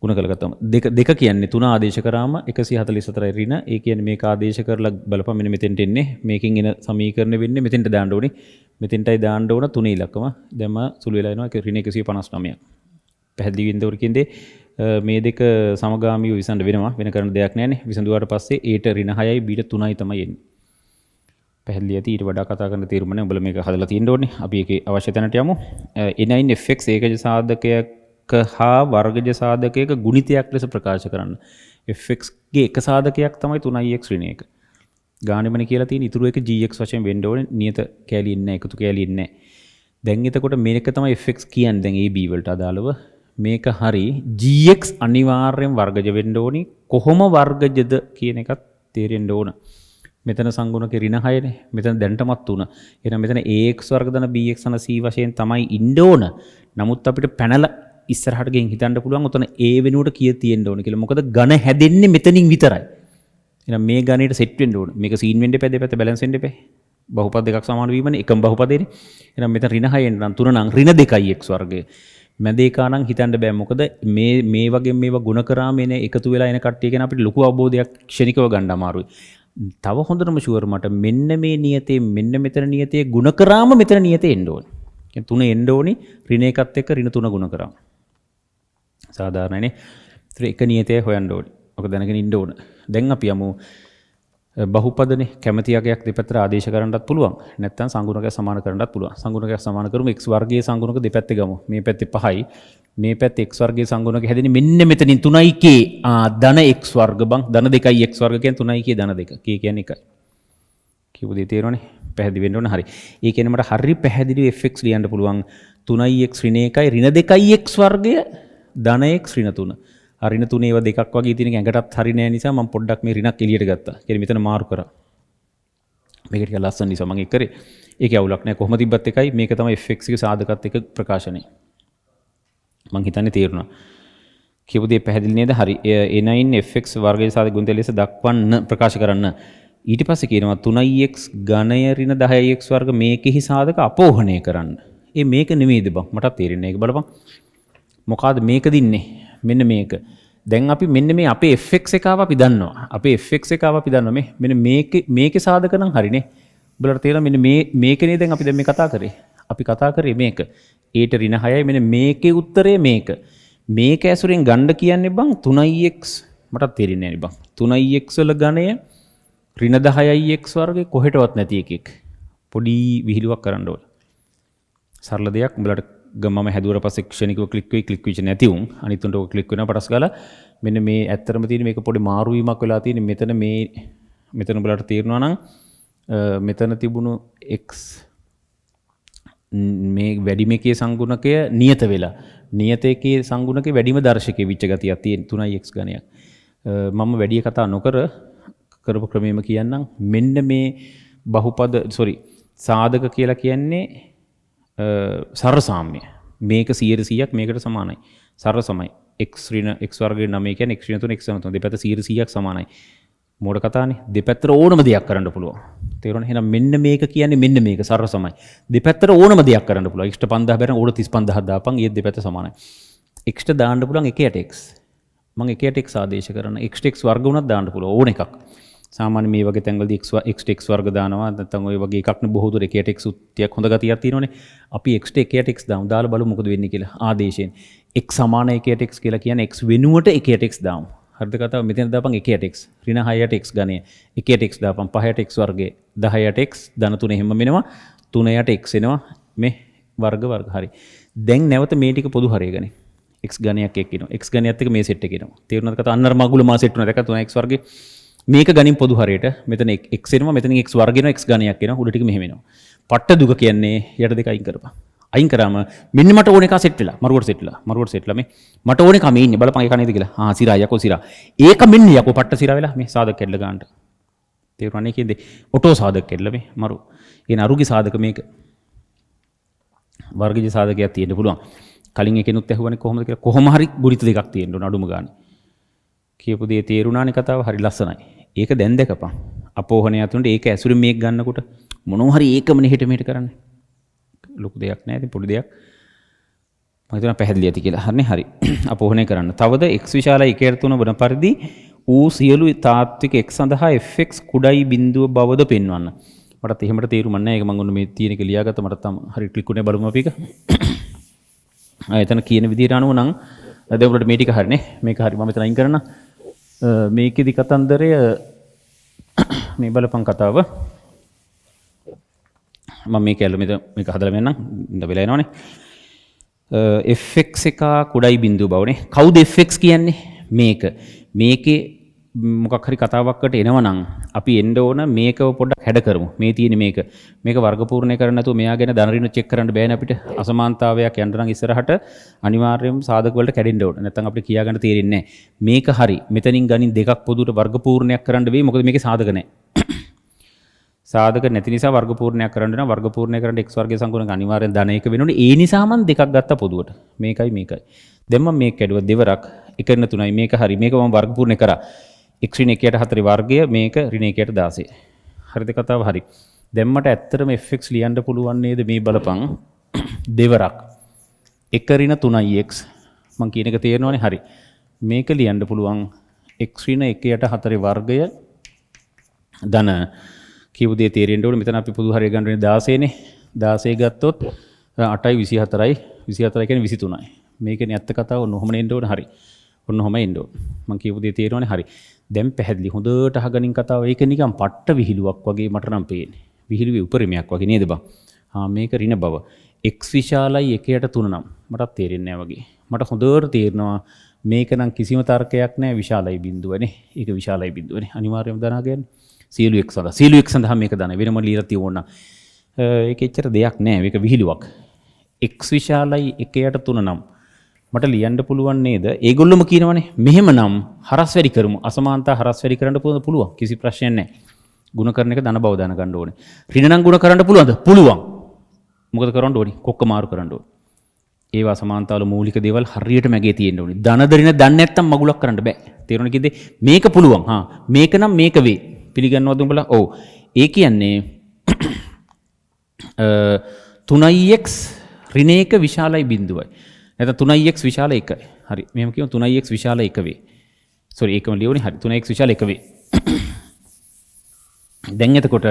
ගුණ කළ ගත්තම දෙක කියන්නේ 3 ආදේශ කරාම 144යි ඍණ. ඒ කියන්නේ මේක ආදේශ කරලා බලපන් මෙන්න මෙතෙන්ට එන්නේ. මේකෙන් එන සමීකරණ වෙන්නේ මෙතෙන්ට දාන්න ඕනේ. මෙතෙන්ටයි දාන්න ඕන 3 ඉලක්කම. දැන්ම සුළු වෙලා එනවා ඍණ 159ක්. පැහැදිලි වෙනද උරකින්දේ මේ දෙක සමගාමීව විසඳ වෙනවා. වෙන කරන්න දෙයක් නැහැ නේ. විසඳුවාට පස්සේ Aට ඍණ 6යි Bට 3යි තමයි එන්නේ. පැහැදිලි ඇති. ඊට වඩා කතා කරන්න තීරම නැහැ. උඹලා මේක හදලා තියෙන්න ඕනේ. අපි ඒකේ අවශ්‍ය තැනට යමු. N9 fx ඒකජ සාධකයක් හා වර්ගජ සාධකයක ගුණිතයක් ලෙස ප්‍රකාශ කරන්න. fx ගේ එක සාධකයක් තමයි 3x ඍණ 1. ගානෙමනේ කියලා තියෙන ඉතුරු එක gx වශයෙන් වෙන්න ඕනේ. නියත කැලි ඉන්නේ එකතු කැලි ඉන්නේ. දැන් එතකොට මේක තමයි fx කියන්නේ. දැන් ab වලට අදාළව මේක හරි gx අනිවාර්යෙන් වර්ගජ වෙන්න ඕනි. කොහොම වර්ගජද කියන එකත් තේරෙන්න ඕන. මෙතන සංගුණක ඍණ 6නේ. මෙතන දැන්ටමත් 3. එහෙනම් මෙතන ax වර්ග දන bx අන c වශයෙන් තමයි ඉන්න ඕන. නමුත් අපිට පැනලා ඉස්සරහට ගෙන් හිතන්න පුළුවන් උතන a වෙනුවට කීය තියෙන්න ඕන කියලා. මොකද ඝන හැදෙන්නේ මෙතනින් විතරයි. එහෙනම් මේ ඝනයට සෙට් වෙන්න ඕන. මේක සීන් වෙන්න එපා දෙපැත්ත බැලන්ස් වෙන්න එපා. බහුපද දෙකක් සමාන වීමනේ එකම බහුපදේනේ. එහෙනම් මෙතන ඍණ 6 නම් 3 නම් ඍණ 2යි x වර්ගය. මැදේකා නම් හිතන්න බෑ. මොකද මේ වගේ මේවා ගුණ කරාම එන එකතු වෙලා එන කට්ටිය ගැන අපිට ලොකු අවබෝධයක් ක්ෂණිකව ගන්න අමාරුයි. තව හොඳටම ෂුවර් මට මෙන්න මේ නියතේ මෙන්න මෙතන නියතේ ගුණ කරාම මෙතන නියතේ එන්න ඕනේ. කියන්නේ 3 එන්න ඕනේ ඍණ 1ත් එක්ක ඍණ 3 ගුණ කරාම. සාධාරණයිනේ. ඒතර එක නියතය හොයන්න ඕනේ. ඔක දැනගෙන ඉන්න ඕන. දැන් අපි යමු බහුපදනේ කැමැති යකයක් දෙපැත්තට ආදේශ කරන්නත් පුළුවන්. නැත්නම් සංගුණකයක් සමාන කරන්නත් පුළුවන්. සංගුණකයක් සමාන කරමු x වර්ගයේ සංගුණක දෙපැත්තේ ගමු. මේ පැත්තේ 5යි. මේ පැත්තේ x වර්ගයේ සංගුණක හැදෙන්නේ මෙන්න මෙතනින් 3k ධන x වර්ග බං ධන 2යි x වර්ග කියන්නේ 3k ධන 2. k කියන්නේ 1යි. කියපු දේ තේරෙනවනේ. පැහැදිලි වෙන්න ඕන හරි. ඒ කියන්නේ මට හරි පැහැදිලිව fx ලියන්න පුළුවන් 3x ඍණ 1යි ඍණ 2යි x වර්ගය ධන x ඍණ 3. ඍණ 3 ඒවා දෙකක් වගේ තියෙන ඇඟටත් හරි නෑ නිසා මම පොඩ්ඩක් මේ ඍණක් එළියට ගත්තා. කියන්නේ මෙතන මාරු කරා. මේක ටික ලස්සන නිසා මම ඒක කරේ. ඒකේ අවුලක් නෑ කොහොම තිබ්බත් එකයි. මේක තමයි fx එක සාධකත් එක ප්‍රකාශනය. මම හිතන්නේ තේරුණා. කියපු දේ පැහැදිලි නේද? හරි. a9 fx වර්ගයේ සාධක ගුණිත ලෙස දක්වන්න ප්‍රකාශ කරන්න. ඊට පස්සේ කියනවා 3x ඝනය ඍණ 10x වර්ග මේකෙහි සාධක අපෝහණය කරන්න. මේක නෙමෙයිද බං? මට තේරෙන්නේ ඒක බලපන්. මොකಾದ මේක දින්නේ? මෙන්න මේක. දැන් අපි මෙන්න මේ අපේ fx එකාව අපි දන්නවා. අපේ fx එකාව අපි දන්නවා මේ. මෙන්න මේකේ සාධක නම් හරිනේ. උඹලට තේරෙනවා මෙන්න මේකනේ දැන් අපි දැන් මේ කතා කරේ. අපි කතා කරේ මේක. ඒට ඍණ 6යි මෙන්න මේකේ උත්තරේ මේක. මේක ඇසුරෙන් ගන්න කියන්නේ බං 3x මට තේරෙන්නේ නැහැ බං. 3x වල ඝනය ඍණ 10යි x වර්ගේ කොහෙටවත් නැති එකෙක්. පොඩි විහිළුවක් කරන්න ඕනේ. සරල දෙයක්. උඹලට මම හැදුවට පස්සේ ක්ෂණිකව ක්ලික් වෙච්ච නැති උන් අනිත් උන්ට ඔක ක්ලික් වෙනවා පටස් ගාලා මෙන්න මේ ඇත්තටම තියෙන මේක පොඩි මාරු වීමක් වෙලා තියෙන මෙතන උඹලට තේරෙනවා නම් මෙතන තිබුණු x මේ වැඩිම එකේ සංගුණකය නියත වෙලා නියත එකේ සංගුණකේ වැඩිම දර්ශකයේ විච්ච ගතියක් තියෙන 3x ගණයක්. මම වැඩි කතා නොකර කරපු ක්‍රමෙම කියන්නම්. මෙන්න මේ බහුපද සාධක කියලා කියන්නේ සරසාම්‍ය. මේක 100%ක් මේකට සමානයි. සරසමයි. x ඍණ x වර්ගයේ 9 කියන්නේ x ඍණ 3 x ඍණ 3 දෙපැත්ත 100%ක් සමානයි. මෝඩ කතානේ. දෙපැත්තට ඕනම දෙයක් කරන්න පුළුවන්. තේරුණා? එහෙනම් මෙන්න මේක කියන්නේ මෙන්න මේක සරසමයි. දෙපැත්තට ඕනම දෙයක් කරන්න පුළුවන්. x ට 5000 බැරන ඕන 35000 දාපන්. ඊයේ දෙපැත්ත සමානයි. x ට දාන්න පුළුවන් 1ට x. මම 1ට x ආදේශ කරන x ට x වර්ග උනත් දාන්න පුළුවන් ඕන එකක්. සාමාන්‍ය මේ වගේ තැන්වලදී x ට x වර්ග දානවා. නැත්නම් ওই වගේ එකක් නේ බොහෝ දුර 1ට x උත්තියක් හොඳ ගතියක් තියෙනවනේ. අපි x ට 1ට x දාමු. දාලා බලමු මොකද වෙන්නේ කියලා ආදේශයෙන්. x සමාන 1ට x කියලා කියන්නේ x වෙනුවට 1ට x දාමු. හරිද කතාව? මෙතන දාපන් 1ට x ඍණ 6ට x ගණය 1ට x දාපන් 5ට x වර්ගය 10ට x ධන 3 එහෙම වෙනවා 3ට x එනවා මේ වර්ග හරි. දැන් නැවත මේ ටික පොදු හරය ගනි. x ගණයක් එක්ක එනවා. x ගණයත් එක්ක මේ සෙට් එක එනවා. තේරුණාද කතාව? අන්නර මගුල මා සෙට් වුණා. දැක්කද 3x වර්ගය මේක ගණින් පොදු හරයට මෙතන x එනවා මෙතනින් x වර්ග එනවා x ගණයක් එනවා උඩ ටික මෙහෙම එනවා. පට්ට දුක කියන්නේ යට දෙක අයින් කරපන්. අයින් කරාම මෙන්න මට ඕන එක සෙට් වෙලා මරුවට සෙට්ලා මේ මට ඕන එක මේ ඉන්නේ බලපන් ඒක නේද කියලා. සිරා යකෝ සිරා. ඒක මෙන්න යකෝ පට්ට සිරා වෙලා මේ සාධක කැඩලා ගන්නට. තේරුණානේ කියන්නේ ඔටෝ සාධක කැඩලා මේ මරු. ඒ නරුගේ සාධක මේක. වර්ගජ සාධකයක් තියෙන්න පුළුවන්. කලින් එකෙනුත් ඇහුවනේ කොහොමද කියලා. කොහොම හරි ගුණිත දෙකක් තියෙන්න ඕන අඩුම ගානේ. කියපු දේ තේරුණානේ කතාව හරි ලස්සනයි. ඒක දැන් දැකපන්. අපෝහණය අතුනට ඒක ඇසුරින් මේක ගන්නකොට මොනවා හරි ඒකමනේ හිට මෙහෙට කරන්නේ. ලොකු දෙයක් නෑ. ඉතින් පොඩි දෙයක්. මම හිතනවා පැහැදිලි ඇති කියලා. හරිනේ හරි. අපෝහණය කරන්න. තවද x විශාලයි 1/3 වන පරිදි ඌ සියලු තාත්වික x සඳහා fx කුඩයි බිඳුව බවද පෙන්වන්න. මටත් එහෙමට තේරුම් නැහැ. ඒක මම ඔන්න මේ තියෙන එක ලියාගත්ත මට තම හරි ක්ලික් උනේ බලමු අපි එක. එතන කියන විදිහට අනුව නම් දැන් උඹලට මේ ටික හරිනේ. මේක හරි මම මෙතන අයින් කරන්න. මේකෙදි කතන්දරය මේ බලපන් කතාව. මම මේක ඇල්ල මේක හදලා මෙන්නම් ඉඳ වෙලා එනවනේ. fx එක කුඩයි බිඳුව බවනේ. කවුද fx කියන්නේ? මේකේ මොකක් හරි කතාවක්කට එනවනම් අපි එන්න ඕන මේකව පොඩ්ඩක් හැඩ කරමු. මේ තියෙන මේක වර්ග පූර්ණය කරන්න නැතුව මෙයා ගැන ධන ඍණ චෙක් කරන්න බෑනේ අපිට. අසමානතාවයක් යන්න නම් ඉස්සරහට අනිවාර්යයෙන්ම සාධක වලට කැඩෙන්න ඕන. නැත්නම් අපිට කියා ගන්න තේරෙන්නේ නැහැ. මේක හරි. මෙතනින් ගනින් දෙකක් පොදුට වර්ග පූර්ණයක් කරන්න වෙයි. මොකද මේකේ සාධක නැහැ. සාධක නැති නිසා වර්ග පූර්ණයක් කරන්න නම් වර්ග පූර්ණය කරන්න x වර්ගයේ සංකුලනක අනිවාර්යෙන් ධන 1 වෙනෝනේ. ඒ නිසා මම දෙකක් ගත්තා පොදුවට. මේකයි. දැන් මම මේක කැඩුවා දෙවරක් 1 ඍණ 3යි මේක හරි. මේක මම වර්ග පූර්ණය කරා. x ඍණ 1ට 4 වර්ගය මේක ඍණ 1ට 16. හරිද කතාව? හරි. දැන් මට ඇත්තටම fx ලියන්න පුළුවන් නේද මේ බලපං දෙවරක් 1 ඍණ 3යි x මම කියන එක තේරෙනවනේ. හරි. මේක ලියන්න පුළුවන් x ඍණ 1ට 4 වර්ගය ධන කියපු දේ තේරෙන්න ඕනේ. මෙතන අපි පොදු හරිය ගන්න ඕනේ 16 නේ. 16 ගත්තොත් 8යි 24යි 24 කියන්නේ 23යි. මේකනේ ඇත්ත කතාව. ඔන්න ඔහම එන්න ඕනේ. හරි. ඔන්න ඔහම එන්න ඕනේ. මම කියපු දේ තේරෙනවනේ. හරි. දැන් පැහැදිලි හොඳට අහගනින් කතාව. ඒක නිකන් පට්ට විහිළුවක් වගේ මට නම් පේන්නේ. විහිළුවේ උපරිමයක් වගේ නේද බං? මේක ඍණ බව. x විශාලයි 1ට 3 නම් මටත් තේරෙන්නේ නැහැ වගේ. මට හොඳට තේරෙනවා මේක නම් කිසිම තර්කයක් නැහැ විශාලයි බිඳුවනේ. ඒක විශාලයි බිඳුවනේ. අනිවාර්යයෙන්ම දනා ගන්න. සියලු x සඳහා මේක දාන වෙනම ලියලා තියවන්න. ඒක එච්චර දෙයක් නෑ. මේක විහිළුවක්. x විශාලයි 1ට 3 නම් මට ලියන්න පුළුවන් නේද? ඒගොල්ලොම කියනවනේ මෙහෙමනම් හරස් වැඩි කරමු. අසමානතා හරස් වැඩි කරන්න පුළුවන්. කිසි ප්‍රශ්නයක් නෑ. ಗುಣ කරන එක ධන බව දාන ගන්න ඕනේ. ඍණ නම් ಗುಣ කරන්න පුළුවන්ද? පුළුවන්. මොකද කරන්න ඕනේ? කොක්ක මාරු කරන්න ඕනේ. ඒවා සමානතාවල මූලික දේවල් හරියට මැගේ තියෙන්න ඕනේ. ධන දරින දන්නේ නැත්තම් මගුලක් කරන්න බෑ. තේරුණා කිව්දේ? මේක පුළුවන්. මේක නම් මේක වේ. පිළිගන්නවද උඹලා? ඔව්. ඒ කියන්නේ 3x ඍණ 1 විශාලයි බිඳුවයි. නැත්නම් 3x විශාල 1යි. හරි. මෙහෙම කියමු 3x විශාල 1 වේ. සෝරි ඒකම ලියෝනේ. හරි. 3x විශාල 1 වේ. දැන් එතකොට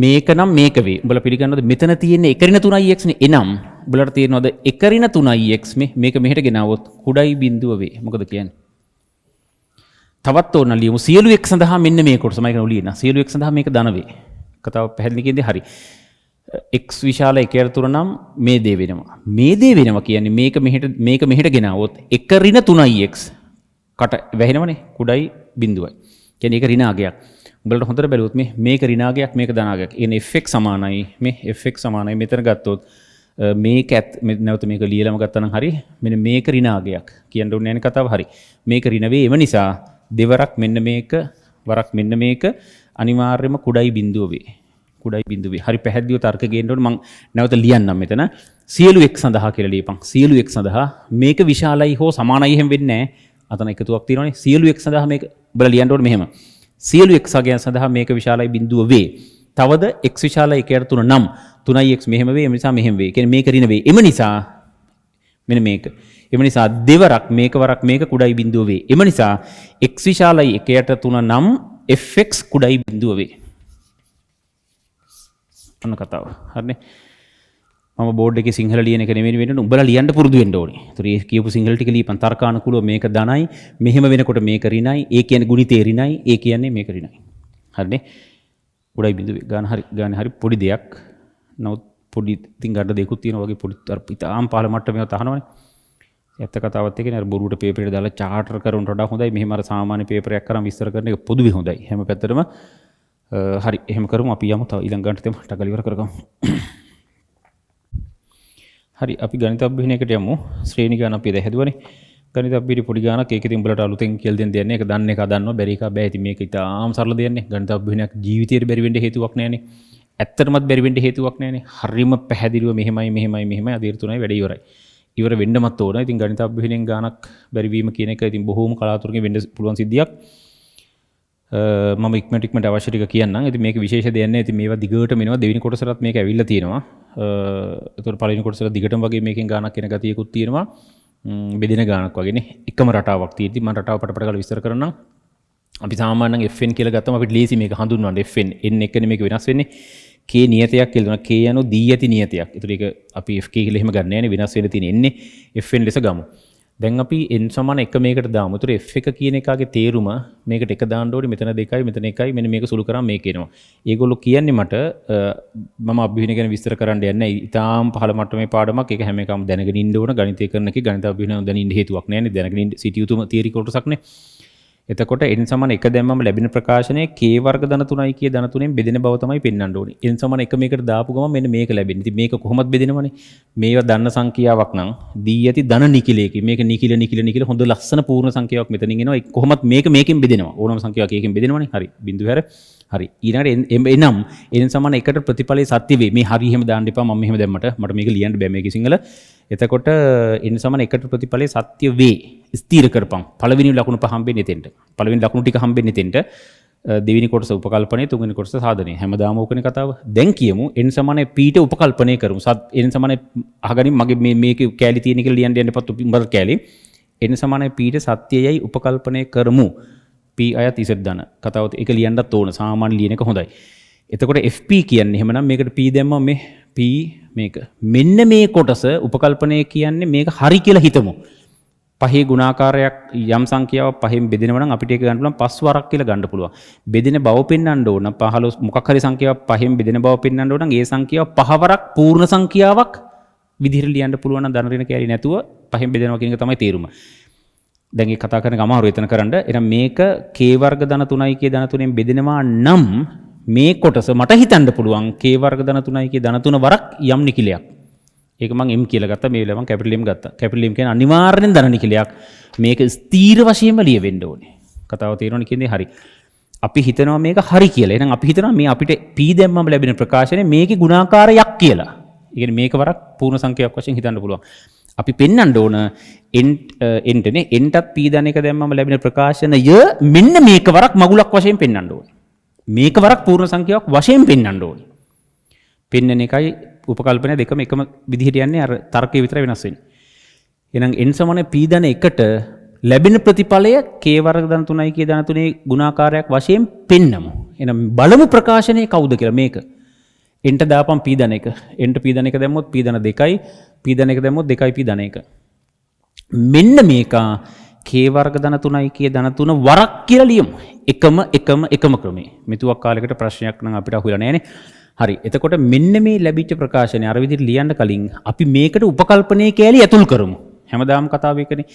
මේක නම් මේක වේ. උඹලා පිළිගන්නවද? මෙතන තියෙන 1 ඍණ 3x නේ. එනම් උඹලට තේරෙනවද 1 ඍණ 3x මේක මෙහෙට ගෙනාවොත් කුඩයි බිඳුව වේ. මොකද කියන්නේ? තවත් ඕන ලියමු සියලු x සඳහා මෙන්න මේ කොටස මම කියන ලියන සියලු x සඳහා මේක ධන වේ. කතාව පැහැදිලි කියන්නේ හරි. x විශාල එකයට තුන නම් මේ දේ වෙනවා. මේ දේ වෙනවා කියන්නේ මේක මෙහෙට ගෙනාවොත් 1 ඍණ 3x කට වැහෙනවනේ කුඩයි බිඳුවයි. කියන්නේ ඒක ඍණාගයක්. උඹලට හොඳට බැලුවොත් මේක ඍණාගයක් මේක ධනාගයක්. කියන්නේ fx සමානයි මේ fx සමානයි මෙතන ගත්තොත් මේක නැවත මේක ලියලම ගත්තා නම් හරි මෙන්න මේක ඍණාගයක්. කියන්න ඕනේ නැහැ කතාව හරි. මේක ඍණ වේ එම නිසා දෙවරක් මෙන්න මේක වරක් මෙන්න මේක අනිවාර්යයෙන්ම කුඩයි බිඳුව වේ. කුඩයි බිඳුවේ. හරි පැහැදිලිව තර්ක ගේන්න ඕනේ. මම නැවත ලියන්නම් මෙතන. සියලු x සඳහා කියලා ලියපන්. සියලු x සඳහා මේක විශාලයි හෝ සමානයි එහෙම වෙන්නේ නැහැ. අතන එකතුවක් තියෙනවානේ. සියලු x සඳහා මේක බලලා ලියන්න ඕනේ මෙහෙම. සියලු x අගයන් සඳහා මේක විශාලයි බිඳුව වේ. තවද x විශාලයි එකයට 3 නම් 3x මෙහෙම වේ. ඒ නිසා මෙහෙම වේ. කියන්නේ මේක ඍණ වේ. එම නිසා මෙන්න මේක. එම නිසා දෙවරක් මේක වරක් මේක කුඩයි බිඳුව වේ. එම නිසා x විශාලයි එකයට 3 නම් fx කුඩයි බිඳුව වේ. අන්න කතාව. හරිනේ. මම බෝඩ් එකේ සිංහල ලියන එක නෙමෙයි වෙන්නේ. උඹලා ලියන්න පුරුදු වෙන්න ඕනේ. ඒතර ඒ කියපු සිංහල ටික ලියපන් තර්කානුකූලව මේක ධනයි, මෙහෙම වෙනකොට මේක ඍණයි, ඒ කියන්නේ ගුණිතේ ර්ණයි, ඒ කියන්නේ මේක ඍණයි. හරිනේ. උඩයි බිඳුවේ ගාන හරි පොඩි දෙයක්. නමුත් පොඩි ඉතින් ගන්න දෙයක්ත් තියෙනවා වගේ පොඩි අර ඉතාලම පහළ මට්ටමේව තහනවනේ. ඇත්ත කතාවත් එකනේ අර බොරුවට පේපර් එකට දාලා චාටර් කරනට වඩා හොඳයි. මෙහෙම අර සාමාන්‍ය පේපර් එකක් කරන් විස්තර කරන එක පොදුවේ හොඳයි. හැම පැත්තටම හරි එහෙම කරමු අපි යමු තව ඊළඟ ගණිතෙට ටකල් ඉවර කරගමු. හරි අපි ගණිත අභ්‍යයනයකට යමු. ශ්‍රේණි ගාන අපි දැන් හැදුවනේ. ගණිත අභ්‍යයනයේ පොඩි ගානක් ඒකෙන් උඹලට අලුතෙන් කියලා දෙන්න දෙන්නේ. ඒක දන්න එක දන්නවා බැරි එක බෑ. ඉතින් මේක ඉතාලම සරල දෙයක්නේ. ගණිත අභ්‍යයනයක් ජීවිතේට බැරි වෙන්න හේතුවක් නැහැනේ. ඇත්තටමත් බැරි වෙන්න හේතුවක් නැහැනේ. හරිම පැහැදිලිව මෙහෙමයි අදීර තුනයි වැඩ ඉවරයි. ඉවර වෙන්නමත් ඕන. ඉතින් ගණිත අභ්‍යයනයෙන් ගානක් බැරි වීම කියන එක ඉතින් බොහෝම කලාතුරකින් වෙන්න පුළුවන් සිද්ධියක්. මම ඉක්මනට අවශ්‍ය ටික කියන්නම්. ඉතින් මේක විශේෂ දෙයක් නෑ. ඉතින් මේවා දිගටම එනවා. දෙවෙනි කොටසටත් මේක ඇවිල්ලා තියෙනවා. ඒතකොට පළවෙනි කොටසට දිගටම වගේ මේකෙන් ගානක් එන ගතියකුත් තියෙනවා. බෙදෙන ගානක් වගේනේ. එකම රටාවක් තියෙද්දි මම රටාව පටපට කරලා විස්තර කරන්නම්. අපි සාමාන්‍යයෙන් fn කියලා ගත්තම අපිට ලේසි මේක හඳුන්වන්න. fn n එකනේ මේක වෙනස් වෙන්නේ. k නියතයක් කියලා දෙනවා. k යනු දී ඇති නියතයක්. ඒතර ඒක අපි fk කියලා එහෙම ගන්න නෑනේ. වෙනස් වෙන්න තියෙන එන්නේ fn ලෙස ගමු. දැන් අපි n සමාන 1 මේකට දාමු. ඒතර f එක කියන එකාගේ තේරුම මේකට 1 දාන්න ඕනේ. මෙතන 2යි මෙතන 1යි. මෙන්න මේක සුළු කරාම මේක එනවා. ඒගොල්ලෝ කියන්නේ මට මම අභ්‍යයන ගැන විස්තර කරන්න යන්නේ නැහැ. ඊටාම් පහළ මට්ටමේ පාඩමක්. ඒක හැම එකම දැනගෙන ඉන්න ඕන. ගණිතය කරන එකේ ගණිත අභ්‍යයන දැන ඉන්න හේතුවක් නැහැ නේ. දැනගෙන ඉන්න සිටිය යුතුම තියරි කොටසක් නේ. එතකොට n සමාන 1 දැම්මම ලැබෙන ප්‍රකාශනයේ k වර්ග ධන 3යි කිය ධන 3ෙන් බෙදෙන බව තමයි පෙන්වන්න ඕනේ. n සමාන 1 මේකට දාපු ගමන් මෙන්න මේක ලැබෙන්නේ. ඉතින් මේක කොහොමද බෙදෙනවනේ? මේවා දන්න සංඛ්‍යාවක් නම් දී ඇති ධන නිකිලයකින් මේක නිකිල හොඳ ලස්සන පූර්ණ සංඛ්‍යාවක් මෙතනින් එනවා. කොහොමත් මේකෙන් බෙදෙනවා. ඕනම සංඛ්‍යාවක් එකකින් බෙදෙනවනේ. හරි. බිඳුව හැර. හරි. ඊළඟට එනම් n සමාන 1ට ප්‍රතිඵලයේ සත්‍ය වේ. මේ හරි එහෙම දාන්න එපා. මම මෙහෙම දැම්මට මට මේක ලියන්න බෑ මේකේ සිංහල. එතකොට n සමාන 1ට ප්‍රතිඵලයේ සත්‍ය වේ. ස්ථීර කරපන්. පළවෙනි ලකුණ පහ හම්බෙන්නේ එතෙන්ට. පළවෙනි ලකුණු ටික හම්බෙන්නේ එතෙන්ට. දෙවෙනි කොටස උපකල්පනයේ, තුන්වෙනි කොටස සාධනයේ. හැමදාම ඕකනේ කතාව. දැන් කියමු n සමාන p ට උපකල්පනය කරමු. n සමාන අහගනින් මගේ මේකේ කැලි තියෙන කියලා ලියන්න යන්න එපා. උඹට කැලි. n සමාන p ට සත්‍යයයි උපකල්පනය කරමු. p අයත් z ධන. කතාවත් ඒක ලියන්නත් ඕන. සාමාන්‍ය ලියන එක හොඳයි. එතකොට fp කියන්නේ එහෙමනම් මේකට p දැම්මම මේ p මේක. මෙන්න මේ කොටස උපකල්පනය කියන්නේ මේක හරි කියලා හිතමු. පහේ ගුණාකාරයක් යම් සංඛ්‍යාවක් පහෙන් බෙදෙනවා නම් අපිට ඒක ගන්න පුළුවන් 5 වරක් කියලා ගන්න පුළුවන්. බෙදෙන බව පෙන්වන්න ඕන 15 මොකක් හරි සංඛ්‍යාවක් පහෙන් බෙදෙන බව පෙන්වන්න ඕන නම් ඒ සංඛ්‍යාව 5 වරක් පූර්ණ සංඛ්‍යාවක් විදිහට ලියන්න පුළුවන් නම් ධන ඍණ කැලේ නැතුව පහෙන් බෙදෙනවා කියන එක තමයි තේරුම. දැන් මේ කතා කරන අමාරු එතන කරන්න. එහෙනම් මේක k වර්ග ධන 3යි කිය ධන 3ෙන් බෙදෙනවා නම් මේ කොටස මට හිතන්න පුළුවන් k වර්ග ධන 3යි කිය ධන 3 වරක් යම් නිකිලයක්. ඒක මම m කියලා ගත්තා. මේ වෙලාව මම කැපිටල් m ගත්තා. කැපිටල් m කියන්නේ අනිවාර්යෙන් ධන නිකිලයක්. මේක ස්ථීර වශයෙන්ම ලියවෙන්න ඕනේ. කතාව තේරෙනවනේ කියන්නේ හරි. අපි හිතනවා මේක හරි කියලා. එහෙනම් අපි හිතනවා මේ අපිට p දැම්මම ලැබෙන ප්‍රකාශනය මේකේ ගුණාකාරයක් කියලා. ඒ කියන්නේ මේක වරක් පූර්ණ සංඛ්‍යාවක් වශයෙන් හිතන්න පුළුවන්. අපි පෙන්වන්න ඕන n ටත් p ධන එක දැම්මම ලැබෙන ප්‍රකාශනය මෙන්න මේක වරක් මගුලක් වශයෙන් පෙන්වන්න ඕනේ. මේක වරක් පූර්ණ සංඛ්‍යාවක් වශයෙන් පෙන්වන්න ඕනේ. පෙන්වන එකයි උපකල්පනය දෙකම එකම විදිහට යන්නේ අර තර්කයේ විතරයි වෙනස් වෙන්නේ. එහෙනම් n සමාන p ධන 1ට ලැබෙන ප්‍රතිඵලය k වර්ග ධන 3යි කිය ධන 3ේ ගුණාකාරයක් වශයෙන් පෙන්නමු. එහෙනම් බලමු ප්‍රකාශනය කවුද කියලා මේක. n ට දාපම් p ධන 1. n ට p ධන 1 දැම්මොත් p ධන 2යි p ධන 1 දැම්මොත් 2යි p ධන 1. මෙන්න මේක k වර්ග ධන 3යි කිය ධන 3 වරක් කියලා ලියමු. එකම ක්‍රමේ. මෙතුවක් කාලයකට ප්‍රශ්නයක් නම් අපිට අහුවෙලා නැහැනේ. හරි. එතකොට මෙන්න මේ ලැබිච්ච ප්‍රකාශනය අර විදිහට ලියන්න කලින් අපි මේකට උපකල්පනයේ කැලි ඇතුල් කරමු. හැමදාම කතාව එකනේ.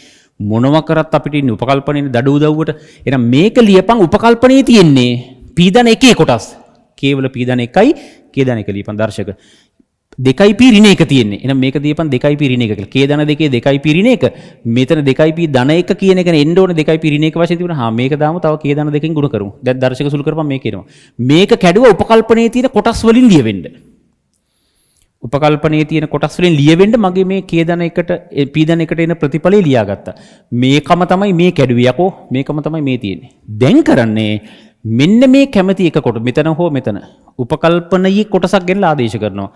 මොනව කරත් අපිට ඉන්නේ උපකල්පනයේ දඩ උදව්වට. එහෙනම් මේක ලියපන් උපකල්පනයේ තියෙන්නේ පීඩන එකේ කොටස්. කේවල පීඩන එකයි කේදන එක ලියපන් දර්ශක. 2p ඍණ 1 තියෙන්නේ. එහෙනම් මේක දීපන් 2p ඍණ 1 කියලා. කේදන දෙකේ 2p ඍණ 1. මෙතන 2p ධන 1 කියන එකනේ එන්න ඕනේ 2p ඍණ 1 වශයෙන් තිබුණා. හා මේක දාමු තව කේදන දෙකෙන් ගුණ කරමු. දැන් දර්ශක සුළු කරපන් මේක එනවා. මේක කැඩුව උපකල්පනයේ තියෙන කොටස් වලින් ලියවෙන්න. උපකල්පනයේ තියෙන කොටස් වලින් ලියවෙන්න මගේ මේ කේදන එකට පීඩන එකට එන ප්‍රතිඵලය ලියාගත්තා. මේකම තමයි මේ කැඩුවේ යකෝ. මේකම තමයි මේ තියෙන්නේ. දැන් කරන්නේ මෙන්න මේ කැමැති එක කොට මෙතන හෝ මෙතන උපකල්පනයේ කොටසක් ගෙනලා ආදේශ කරනවා.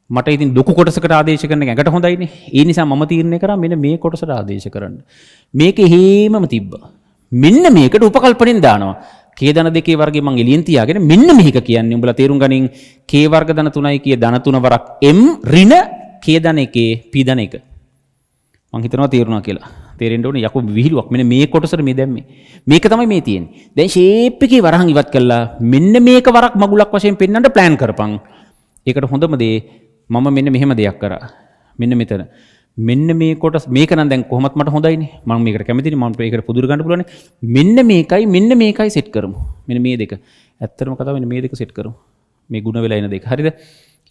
මට ඉතින් ලොකු කොටසකට ආදේශ කරන එක ඇඟට හොඳයිනේ. ඒ නිසා මම තීරණය කරා මෙන්න මේ කොටසට ආදේශ කරන්න. මේක හේමම තිබ්බා. මෙන්න මේකට උපකල්පනෙන් දානවා. k ධන දෙකේ වර්ගය මං එළියෙන් තියාගෙන මෙන්න මේක කියන්නේ උඹලා තේරුම් ගනින් k වර්ග ධන 3යි කිය ධන 3 වරක් m ඍණ k ධන එකේ p ධන 1. මං හිතනවා තේරුණා කියලා. තේරෙන්න ඕනේ යකෝ විහිළුවක්. මෙන්න මේ කොටසට මේ දැම්මේ. මේක තමයි මේ තියෙන්නේ. දැන් ෂේප් එකේ වරහන් ඉවත් කළා. මෙන්න මේක වරක් මගුලක් වශයෙන් පෙන්වන්න ප්ලෑන් කරපන්. ඒකට හොඳම දේ මම මෙන්න මෙහෙම දෙයක් කරා. මෙන්න මෙතන. මෙන්න මේ කොටස මේක නම් දැන් කොහොමත් මට හොඳයිනේ. මම මේකට කැමතිනේ. මම මේකට පුදුර ගන්න පුළුවන්නේ. මෙන්න මේකයි සෙට් කරමු. මෙන්න මේ දෙක. ඇත්තටම කතාව මෙන්න මේ දෙක සෙට් කරමු. මේ ಗುಣ වෙලා එන දෙක. හරිද?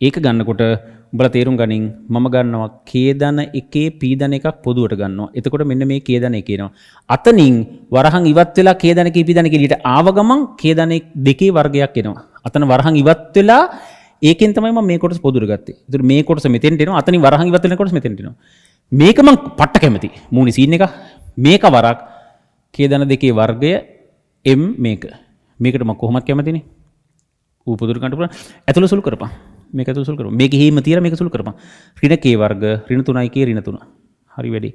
ඒක ගන්නකොට උඹලා තේරුම් ගනින් මම ගන්නවා k ධන එකේ p ධන එකක් පොදුවට ගන්නවා. එතකොට මෙන්න මේ k ධන එක එනවා. අතනින් වරහන් ඉවත් වෙලා k ධන එකේ p ධන එකේ එළියට ආව ගමන් k ධන දෙකේ වර්ගයක් එනවා. අතන වරහන් ඉවත් වෙලා ඒකෙන් තමයි මම මේ කොටස පොදුර ගත්තේ. ඒතර මේ කොටස මෙතෙන්ට එනවා. අතනින් වරහන් ඉවත් වෙන කොටස මෙතෙන්ට එනවා. මේක මම පට්ට කැමති. මූණේ සීන් එක. මේක වරක් k ධන දෙකේ වර්ගය m මේක. මේකට මම කොහොමද කැමතිනේ? ඌ පොදුර ගන්න පුළුවන්. ඇතුළ සුළු කරපන්. මේක ඇතුළ සුළු කරපන්. මේක හේම තියලා මේක සුළු කරපන්. ඍණ k වර්ග ඍණ 3යි k ඍණ 3. හරි වැඩි.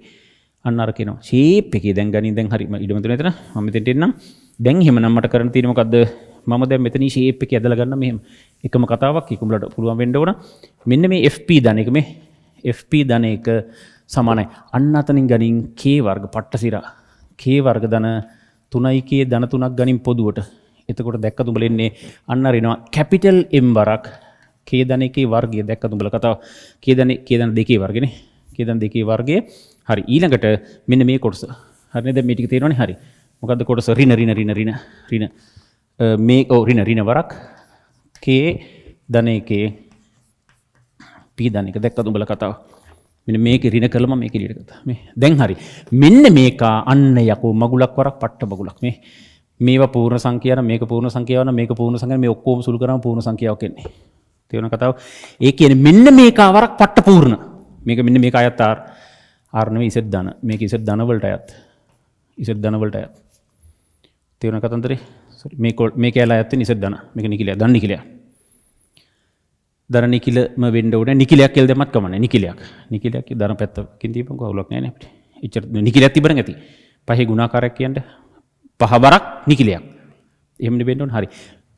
අන්න අර කියනවා. ෂේප් එකේ දැන් ගනින් දැන් හරි. ඉඩම තුන එතන. මම මෙතෙන්ට එන්නම්. දැන් එහෙමනම් මට කරන්න තියෙන්නේ මොකද්ද? මම දැන් මෙතන ෂේප් එකේ ඇදලා ගන්න මෙහෙම. එකම කතාවක් ඉක්මලට පුළුවන් වෙන්න ඕන. මෙන්න මේ fp ධන එක මේ fp ධන එක සමානයි. අන්න අතනින් ගනින් k වර්ග පට්ට සිරා. k වර්ග ධන 3යි k ධන 3ක් ගනින් පොදුවට. එතකොට දැක්කද උඹලා එන්නේ අන්න අරිනවා කැපිටල් m වරක් k ධන එකේ වර්ගය දැක්කද උඹලා කතාව k ධන දෙකේ වර්ගනේ. k ධන දෙකේ වර්ගය. හරි ඊළඟට මෙන්න මේ කොටස. හරිනේ දැන් මේ ටික තේරෙනවනේ හරි. මොකද්ද කොටස ඍණ මේ ඍණ වරක් k ධන එකේ p ධන එක දැක්කද උඹලා කතාව. මෙන්න මේක ඍණ කළම මේක එළියට ගත්තා. මේ දැන් හරි. මෙන්න මේක අන්න යකෝ මගුලක් වරක් පට්ට මගුලක් මේ. මේවා පූර්ණ සංඛ්‍යාව නම් මේක පූර්ණ සංඛ්‍යාව නම් මේක පූර්ණ සංඛ්‍යාව මේ ඔක්කොම සුළු කරාම පූර්ණ සංඛ්‍යාවක් එන්නේ. තේරුණා කතාව? ඒ කියන්නේ මෙන්න මේක වරක් පට්ට පූර්ණ. මේක මෙන්න මේක අයත් r නෙවෙයි z ධන. මේක z ධන වලට අයත්. z ධන වලට අයත්. තේරුණා කතන්දරේ? sorry මේක ඇල අයත් වෙන z ධන. මේක නිකිලයක්. ධන නිකිලයක්. ධන නිකිලම වෙන්න ඕනේ. නිකිලයක් කියලා දැම්මත් කමන්නේ. නිකිලයක් ධන පැත්තකින් දීපන් කවුලක් නැහැ නේ අපිට. එච්චර නිකිලයක් තිබරන් ඇති. පහේ ගුණාකාරයක් කියන්නේ පහ වරක් නිකිලයක්. එහෙම නෙවෙන්න ඕන. හරි.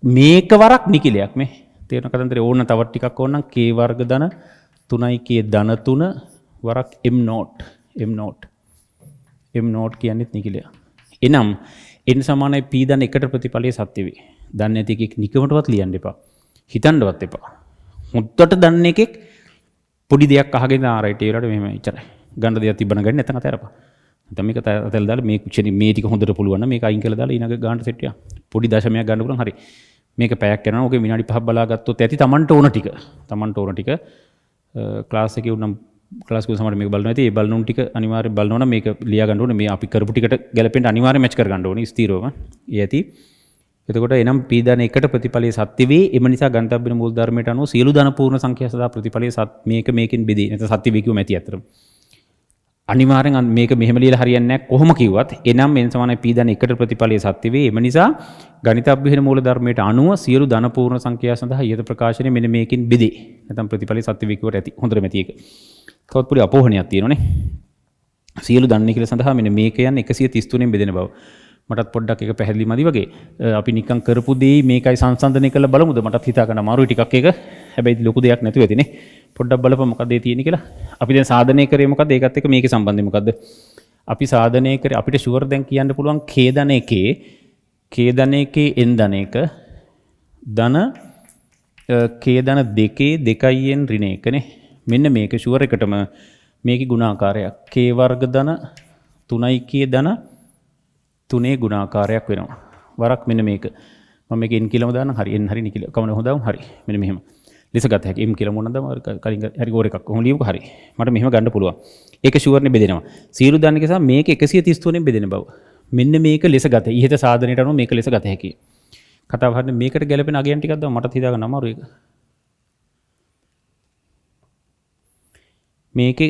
මේක වරක් නිකිලයක් මේ. තේරෙන කතන්දරේ ඕන තව ටිකක් ඕන නම් k වර්ග ධන 3යි k ධන 3 වරක් m නෝට් කියන්නේත් නිකිලයක්. එනම් n සමානයි p ධන එකට ප්‍රතිඵලයේ සත්‍ය වේ. දන්නේ නැති එකෙක් නිකමටවත් ලියන්න එපා. හිතන්නවත් එපා. මුත්තට දන්නේ එකෙක් පොඩි දෙයක් අහගෙන ආරයිට් ඒ වෙලාවට මෙහෙම ඉච්චරයි. ගන්න දෙයක් තිබ්බන ගන්න නැත්නම් අතහැරපන්. නැත්නම් මේක අතහැරලා දාලා මේ ටික හොඳට පුළුවන් නම් මේක අයින් කරලා දාලා ඊළඟ ගානට සෙට් එක. පොඩි දශමයක් ගන්න පුළුවන් හරි. මේක පැයක් යනවා. ඔකේ විනාඩි 5ක් බලා ගත්තොත් ඇති Tamanට ඕන ටික. ක්ලාස් එකේ උනම් ක්ලාස් එකේ සමහර මේක බලනවා ඇති. ඒ බලන උන් ටික අනිවාර්යයෙන් බලනවා නම් මේක ලියා ගන්න ඕනේ. මේ අපි කරපු ටිකට ගැලපෙන්න අනිවාර්යයෙන් මැච් කර ගන්න ඕනේ ස්ථිරවම. ඒ ඇති. එතකොට එනම් p ධන එකට ප්‍රතිඵලයේ සත්‍ය වේ. එම නිසා ගණිතබ්බින මූල ධර්මයට අනුව සියලු ධන පූර්ණ සංඛ්‍යා සදා ප්‍රතිඵලයේ මේකෙන් බෙදී. නැත්නම් සත්‍ය වේ කියුම ඇති අතරම. අනිවාර්යෙන් මේක මෙහෙම ලියලා හරියන්නේ නැහැ කොහොම කිව්වත්. එනම් n සමානයි p ධන එකට ප්‍රතිඵලයේ සත්‍ය වේ. එම නිසා ගණිතබ්බින මූල ධර්මයට අනුව සියලු ධන පූර්ණ සංඛ්‍යා සඳහා ඊට ප්‍රකාශනය මෙන්න මේකෙන් බෙදී. නැත්නම් ප්‍රතිඵලයේ සත්‍ය වේ කියවට ඇති. හොඳටම ඇති ඒක. තවත් පොඩි අපෝහණයක් තියෙනවානේ. සියලු ධන නිකිල සඳහා මෙන්න මේක යන 133න් බෙදෙන බව. මටත් පොඩ්ඩක් එක පැහැදිලි මදි වගේ. අපි නිකන් කරපු දේ මේකයි සංසන්දනය කරලා බලමුද? මටත් හිතා ගන්න අමාරුයි ටිකක් ඒක. හැබැයි ලොකු දෙයක් නැතුව ඇතිනේ. පොඩ්ඩක් බලපන් මොකද ඒ තියෙන්නේ කියලා. අපි දැන් සාධනය කරේ මොකද්ද? ඒකත් එක්ක මේකේ සම්බන්ධය මොකද්ද? අපි සාධනය කරේ අපිට ෂුවර් දැන් කියන්න පුළුවන් k ධන එකේ n ධන එක ධන K ධන 2 න් ඍණ 1 නේ. මෙන්න මේක ෂුවර් එකටම මේකේ ගුණාකාරයක් K වර්ග ධන 3 K ධන 3 ගුණාකාරයක් වෙනවා. වරක් මෙන්න මේක. මම මේක n කියලා දාන්න හරි n හරි n කියලා. කවුන හොදාවම් හරි. මෙන්න මෙහෙම. ලිස ගත හැකි m කියලා මොනවද කලින් හරි ඕර එකක්. කොහොම ලියමුකෝ හරි. මට මෙහෙම ගන්න පුළුවන්. ඒක ෂුවර් නේ බෙදෙනවා. සියලු ධන නිසා මේක 133 න් බෙදෙන බව. මෙන්න මේක ලෙස ගත. ඉහත සාධනයට අනුව මේක ලෙස ගත හැකියි. කතාව හරියට මේකට ගැලපෙන අගයන් ටිකක් දාමු මටත් හිතා ගන්න අමාරු ඒක. මේකේ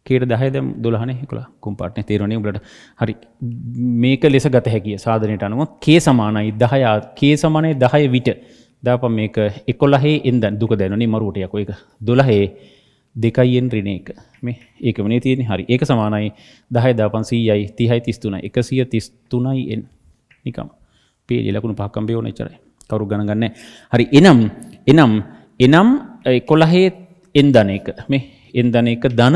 කේට 10 දැන් 12 නේ 11 කුම්පාටනේ තේරෙන්නේ උඹලට. හරි. මේක ලෙස ගත හැකියි සාධනයට අනුව k සමානයි 10 k සමානයි 10 විට දාපම් මේක 11 එන්දන් දුක දැනුනේ මරුවට යකෝ ඒක 12 2n ඍණ 1 මේ ඒකම නේ තියෙන්නේ. හරි. ඒක සමානයි 10 දාපම් 100යි 30යි 33යි 133යි n නිකම් පේලි ලකුණු පහක්ම බේ ඕන එච්චරයි. කවුරු ගණන් ගන්නෑ. හරි. එනම් 11 n ධන 1 මේ n ධන 1 ධන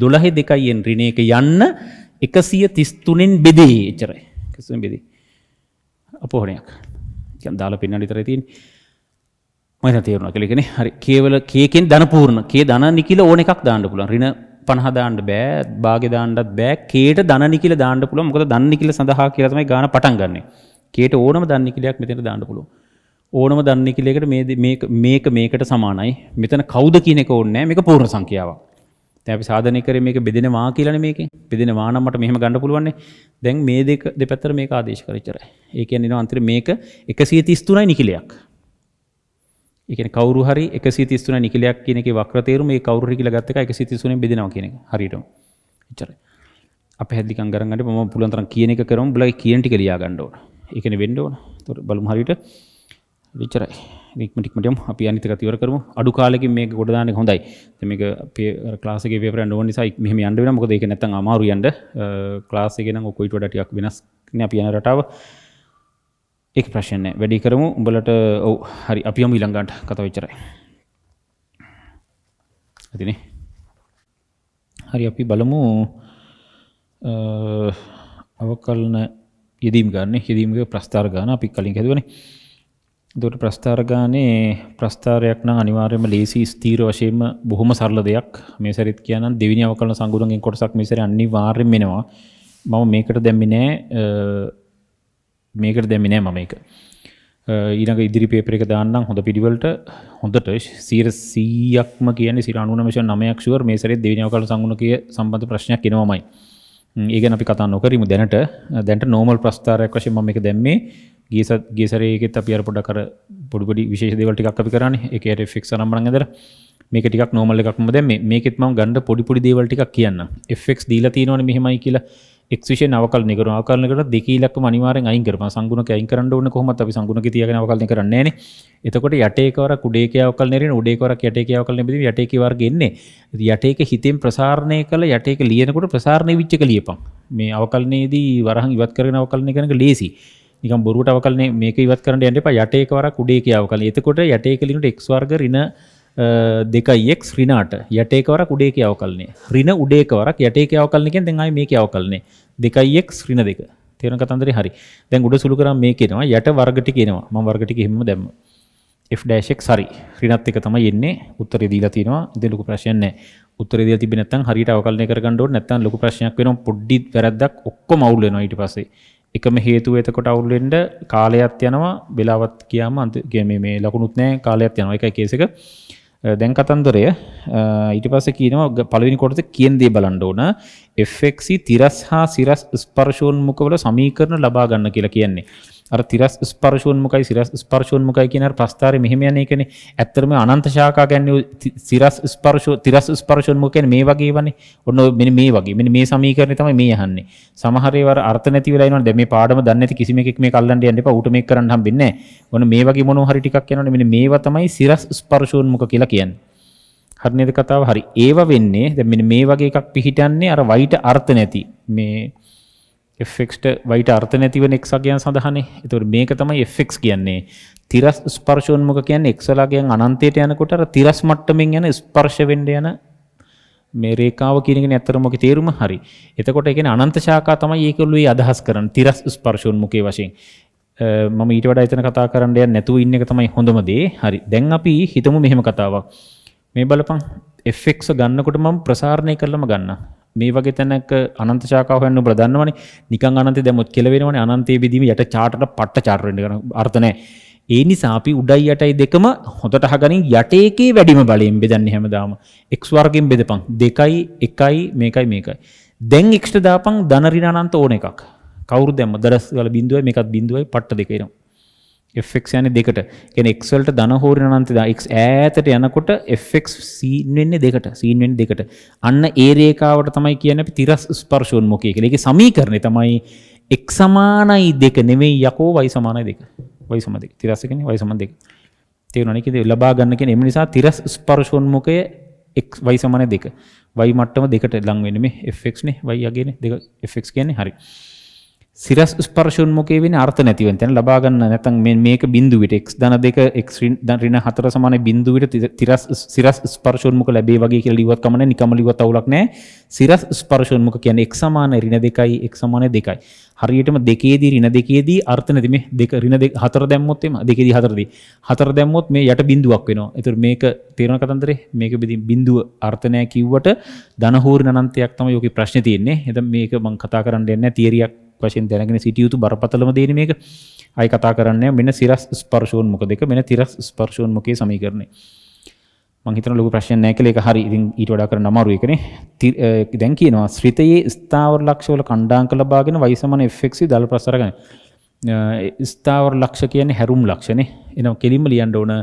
12 2n ඍණ 1 යන්න 133 න් බෙදේ එච්චරයි. 133 බෙදේ. අපෝහණයක්. දැන් දාලා පෙන්නන්න විතරයි තියෙන්නේ. මම හිතා තේරුණා කියලා කියන්නේ. හරි. කේවල k කින් ධන පූර්ණ. k ධන නිකිල ඕන එකක් දාන්න පුළුවන්. ඍණ 50 දාන්න බෑ. භාගේ දාන්නත් බෑ. k ට ධන නිකිල දාන්න පුළුවන්. මොකද ධන නිකිල සඳහා කියලා තමයි ගාන පටන් ගන්නෙ. k ට ඕනම ධන නිකිලයක් මෙතන දාන්න පුළුවන්. ඕනම ධන නිකිලයකට මේකට සමානයි. මෙතන කවුද කියන එක ඕනේ නෑ. මේක පූර්ණ සංඛ්‍යාවක්. දැන් අපි සාධනය කරේ මේක බෙදෙනවා කියලානේ මේකේ. බෙදෙනවා නම් මට මෙහෙම ගන්න පුළුවන් නේ. දැන් මේ දෙපැත්තට මේක ආදේශ කර ඉච්චරයි. ඒ කියන්නේ නෝ අන්තිමේ මේක 133යි නිකිලයක්. ඒ කියන්නේ කවුරු හරි 133 නිකිලයක් කියන එකේ වක්‍ර තේරුම මේ කවුරු හරි කියලා ගත්ත එක 133 න් බෙදෙනවා කියන එක. හරියටම. එච්චරයි. අපි හැදලිකම් ගරන් ගන්න මම පුළුවන් තරම් කියන එක කරමු. බුලයි කියන ටික ලියා ගන්න ඕන. ඒ කියන්නේ වෙන්න ඕන. ඒතකොට බලමු හරියට. එච්චරයි. ටිකමට යමු. අපි අනිත් එක ඉවර කරමු. අඩු කාලෙකින් මේක ගොඩ දාන්න එක හොඳයි. දැන් මේක අපේ ක්ලාස් එකේ පේපර් යන්න ඕන නිසා මෙහෙම යන්න වෙනවා. මොකද ඒක නැත්තම් අමාරු යන්න. ක්ලාස් එකේ නම් ඔක ඊට වඩා ටිකක් වෙනස් නේ අපි යන රටාව. ඒක ප්‍රශ්න නැහැ. වැඩි කරමු. උඹලට ඔව් හරි අපි යමු ඊළඟට කතාව ඉච්චරයි. හරිනේ. හරි අපි බලමු අවකලන යෙදීම් ගන්න. යෙදීමක ප්‍රස්ථාර ගන්න අපි කලින් හදුවනේ. එතකොට ප්‍රස්ථාර ගානේ ප්‍රස්ථාරයක් නම් අනිවාර්යයෙන්ම ලේසි ස්ථීර වශයෙන්ම බොහොම සරල දෙයක්. මේ සැරේත් කියනනම් දෙවෙනි අවකලන සංගුණගෙන් කොටසක් මේ සැරේ අනිවාර්යෙන්ම එනවා. මම මේකට දැම්මේ නැහැ. මම මේක. ඊළඟ ඉදිරි පේපර් එක දාන්නම් හොඳ පිළිවෙලට හොඳට 100%ක්ම කියන්නේ 99.9ක් ෂුවර් මේ සැරේ දෙවෙනි අවකලන සංගුණකයේ සම්බන්ධ ප්‍රශ්නයක් එනවමයි. ඒ ගැන අපි කතා නොකරමු දැනට නෝමල් ප්‍රස්ථාරයක් වශයෙන් මම මේක දැම්මේ. ගිය සැරේ එකෙත් අපි අර පොඩක් අර පොඩි විශේෂ දේවල් ටිකක් අපි කරානේ. ඒකේ අර fx අනම්මනම් ඇදලා මේක ටිකක් නෝමල් එකක් මම දැම්මේ. මේකෙත් මම ගන්න පොඩි දේවල් ටිකක් කියන්නම්. fx දීලා තියෙනවනේ මෙහෙමයි කියලා. x විශේෂයෙන් අවකලනය කරනවා. අවකලනය කරලා දෙකේ ඉලක්කම අනිවාර්යෙන් අයින් කරපන්. සංගුණක අයින් කරන්න ඕනේ කොහොමද අපි සංගුණකේ තියාගෙන අවකලනය කරන්නේ නැහනේ. එතකොට යට එකවරක් උඩ එකේ අවකලනය කරන උඩ එකවරක් යට එකේ අවකලනය බෙදීම යට එකේ වර්ගය එන්නේ. යට එක හිතෙන් ප්‍රසාරණය කළ යට එක ලියනකොට ප්‍රසාරණය විච් එක ලියපන්. මේ අවකලනයේදී වරහන් ඉවත් කරගෙන අවකලනය කරන එක ලේසි. නිකන් බොරුවට අවකලනය මේක ඉවත් කරන්න යන්න එපා. යට එකවරක් උඩ එකේ අවකලනය. එතකොට යට එක ලියනකොට x වර්ග ඍණ 2x ඍණ 8 යට එකවරක් උඩ එකේ අවකලනය. ඍණ උඩ එකවරක් යට එකේ අවකලනය කියන්නේ දැන් ආයේ මේකේ අවකලනය. 2x ඍණ 2. තේරෙන කතන්දරේ හරි. දැන් උඩ සුළු කරාම මේක එනවා. යට වර්ග ටික එනවා. මම වර්ග ටික එහෙමම දැම්මා. f-x හරි. ඍණත් එක තමයි එන්නේ. උත්තරේ දීලා තියෙනවා. ඉතින් ලොකු ප්‍රශ්නයක් නැහැ. උත්තරේ දීලා තිබෙන්නේ නැත්නම් හරියට අවකලනය කරගන්න ඕනේ. නැත්නම් ලොකු ප්‍රශ්නයක් වෙනවා. පොඩ්ඩි වැරද්දක් ඔක්කොම අවුල් වෙනවා ඊට පස්සේ. එකම හේතුව එතකොට අවුල් වෙන්න කාලයක් යනවා. වෙලාවත් ගියාම මේ ලකුණුත් නැහැ. කාලයක් යනවා. ඒකයි කේස් එක. දැන් කතන්දරය ඊට පස්සේ කියනවා පළවෙනි කොටසේ කියන දේ බලන්න ඕන. fx තිරස් හා සිරස් ස්පර්ශෝන්මුඛවල සමීකරණ ලබා ගන්න කියලා කියන්නේ. අර තිරස් ස්පර්ශෝන්මුඛයි සිරස් ස්පර්ශෝන්මුඛයි කියන අර ප්‍රස්ථාරේ මෙහෙම යන එකනේ. ඇත්තටම අනන්ත ශාඛා කියන්නේ තිරස් ස්පර්ශෝන්මුඛ කියන්නේ මේ වගේ වනේ. ඔන්න මෙන්න මේ වගේ. මෙන්න මේ සමීකරණය තමයි මේ අහන්නේ. සමහර ඒවා අර්ථ නැති වෙලා ඉනවනේ. දැන් මේ පාඩම දන්නේ නැති කිසිම එකෙක් මේක අල්ලන්න යන්න එපා. ඌට මේක කරන්න හම්බෙන්නේ නැහැ. ඔන්න මේ වගේ මොනවා හරි ටිකක් යනවනේ. මෙන්න මේවා තමයි සිරස් ස්පර්ශෝන්මුඛ කියලා කියන්නේ. හරි නේද කතාව? හරි. ඒවා වෙන්නේ දැන් මෙන්න මේ වගේ එකක් පිහිටන්නේ අර වයිට අර්ථ නැති මේ fx වයිට අර්ථ නැතිවන x අගයන් සඳහනේ. ඒතකොට මේක තමයි fx කියන්නේ. තිරස් ස්පර්ශෝන්මුඛ කියන්නේ x ලාගයන් අනන්තයට යනකොට අර තිරස් මට්ටමින් යන ස්පර්ශ වෙන්න යන මේ රේඛාව කියන එකනේ අතරම ඔකේ තේරුම හරි. එතකොට ඒ කියන්නේ අනන්ත ශාඛා තමයි ඒකළු අදහස් කරන්නේ තිරස් ස්පර්ශෝන්මුඛයේ වශයෙන්. මම ඊට වඩා එතන කතා කරන්න යන්නේ නැතුව ඉන්න එක තමයි හොඳම දේ. හරි. දැන් අපි හිතමු මෙහෙම කතාවක්. මේ බලපන් fx ගන්නකොට මම ප්‍රසාරණය කරලම ගන්නවා. මේ වගේ තැනක අනන්ත ශාඛාව හොයන්න ඔබලා දන්නවනේ. නිකන් අනන්තේ දැම්මොත් කියලා වෙනවනේ. අනන්තයේ බෙදීම යට චාටට පට්ට චාට වෙන්න ගන්න අර්ථ නැහැ. ඒ නිසා අපි උඩයි යටයි දෙකම හොඳට අහගනින් යට එකේ වැඩිම බලයෙන් බෙදන්නේ හැමදාම. x වර්ගයෙන් බෙදපන්. 2යි 1යි මේකයි. දැන් x ට දාපන් ධන ඍණ අනන්ත ඕන එකක්. කවුරු දැම්ම දරස් වල බිඳුවයි මේකත් බිඳුවයි පට්ට දෙක එනවා. fx යන්නේ දෙකට. කියන්නේ x වලට ධන හෝ ඍණ අනන්ත දා x ඈතට යනකොට fx සීන් වෙන්නේ දෙකට. අන්න ඒ රේඛාවට තමයි කියන්නේ අපි තිරස් ස්පර්ශෝන්මුඛය කියලා. ඒකේ සමීකරණය තමයි x සමානයි 2 නෙවෙයි යකෝ y සමානයි 2. y සම 2. තිරස් කියන්නේ y සම 2. තේරුණා නේද? ලබා ගන්න කියන්නේ එම නිසා තිරස් ස්පර්ශෝන්මුඛය x y සමානයි 2. y මට්ටම දෙකට ලං වෙන්නේ මේ fx නේ y යගේනේ 2 fx කියන්නේ හරි. සිරස් ස්පර්ශෝන්මුඛයේ වෙන්නේ අර්ථ නැති වෙන තැන ලබා ගන්න නැත්නම් මේක බිඳුවට x ධන 2 x ඍණ 4 සමාන බිඳුවට සිරස් ස්පර්ශෝන්මුඛ ලැබේ වගේ කියලා ලිව්වත් කම නැහැ නිකම්ම ලිව්වත් අවුලක් නැහැ. සිරස් ස්පර්ශෝන්මුඛ කියන්නේ x සමාන ඍණ 2යි x සමාන 2යි. හරියටම දෙකේදී ඍණ දෙකේදී අර්ථ නැති මේ දෙක ඍණ 4 දැම්මොත් එම දෙකේදී 4 දැම්මොත් මේ යට බිඳුවක් වෙනවා. ඒතර මේක තේරෙන කතන්දරේ මේක බිඳුව අර්ථ නැහැ කිව්වට ධන හෝ ඍණ අනන්තයක් තමයි ඔකේ ප්‍රශ්නේ තියෙන්නේ. එතන මේක මම කතා කරන්න යන්නේ නැහැ තියරියක් වශයෙන් දැනගෙන සිටිය යුතු බරපතලම දෙන්නේ මේක. ආයි කතා කරන්නේ මෙන්න සිරස් ස්පර්ශෝන්මුඛ දෙක මෙන්න තිරස් ස්පර්ශෝන්මුඛයේ සමීකරණය. මම හිතන ලොකු ප්‍රශ්නයක් නැහැ කියලා ඒක හරි. ඉතින් ඊට වඩා කරන්න අමාරු එකනේ. දැන් කියනවා ශ්‍රිතයේ ස්ථාවර ලක්ෂ වල කණ්ඩාංක ලබාගෙන y සමාන fx දල ප්‍රස්තර ගන්න. ස්ථාවර ලක්ෂ කියන්නේ හැරුම් ලක්ෂනේ. එනවා කෙලින්ම ලියන්න ඕන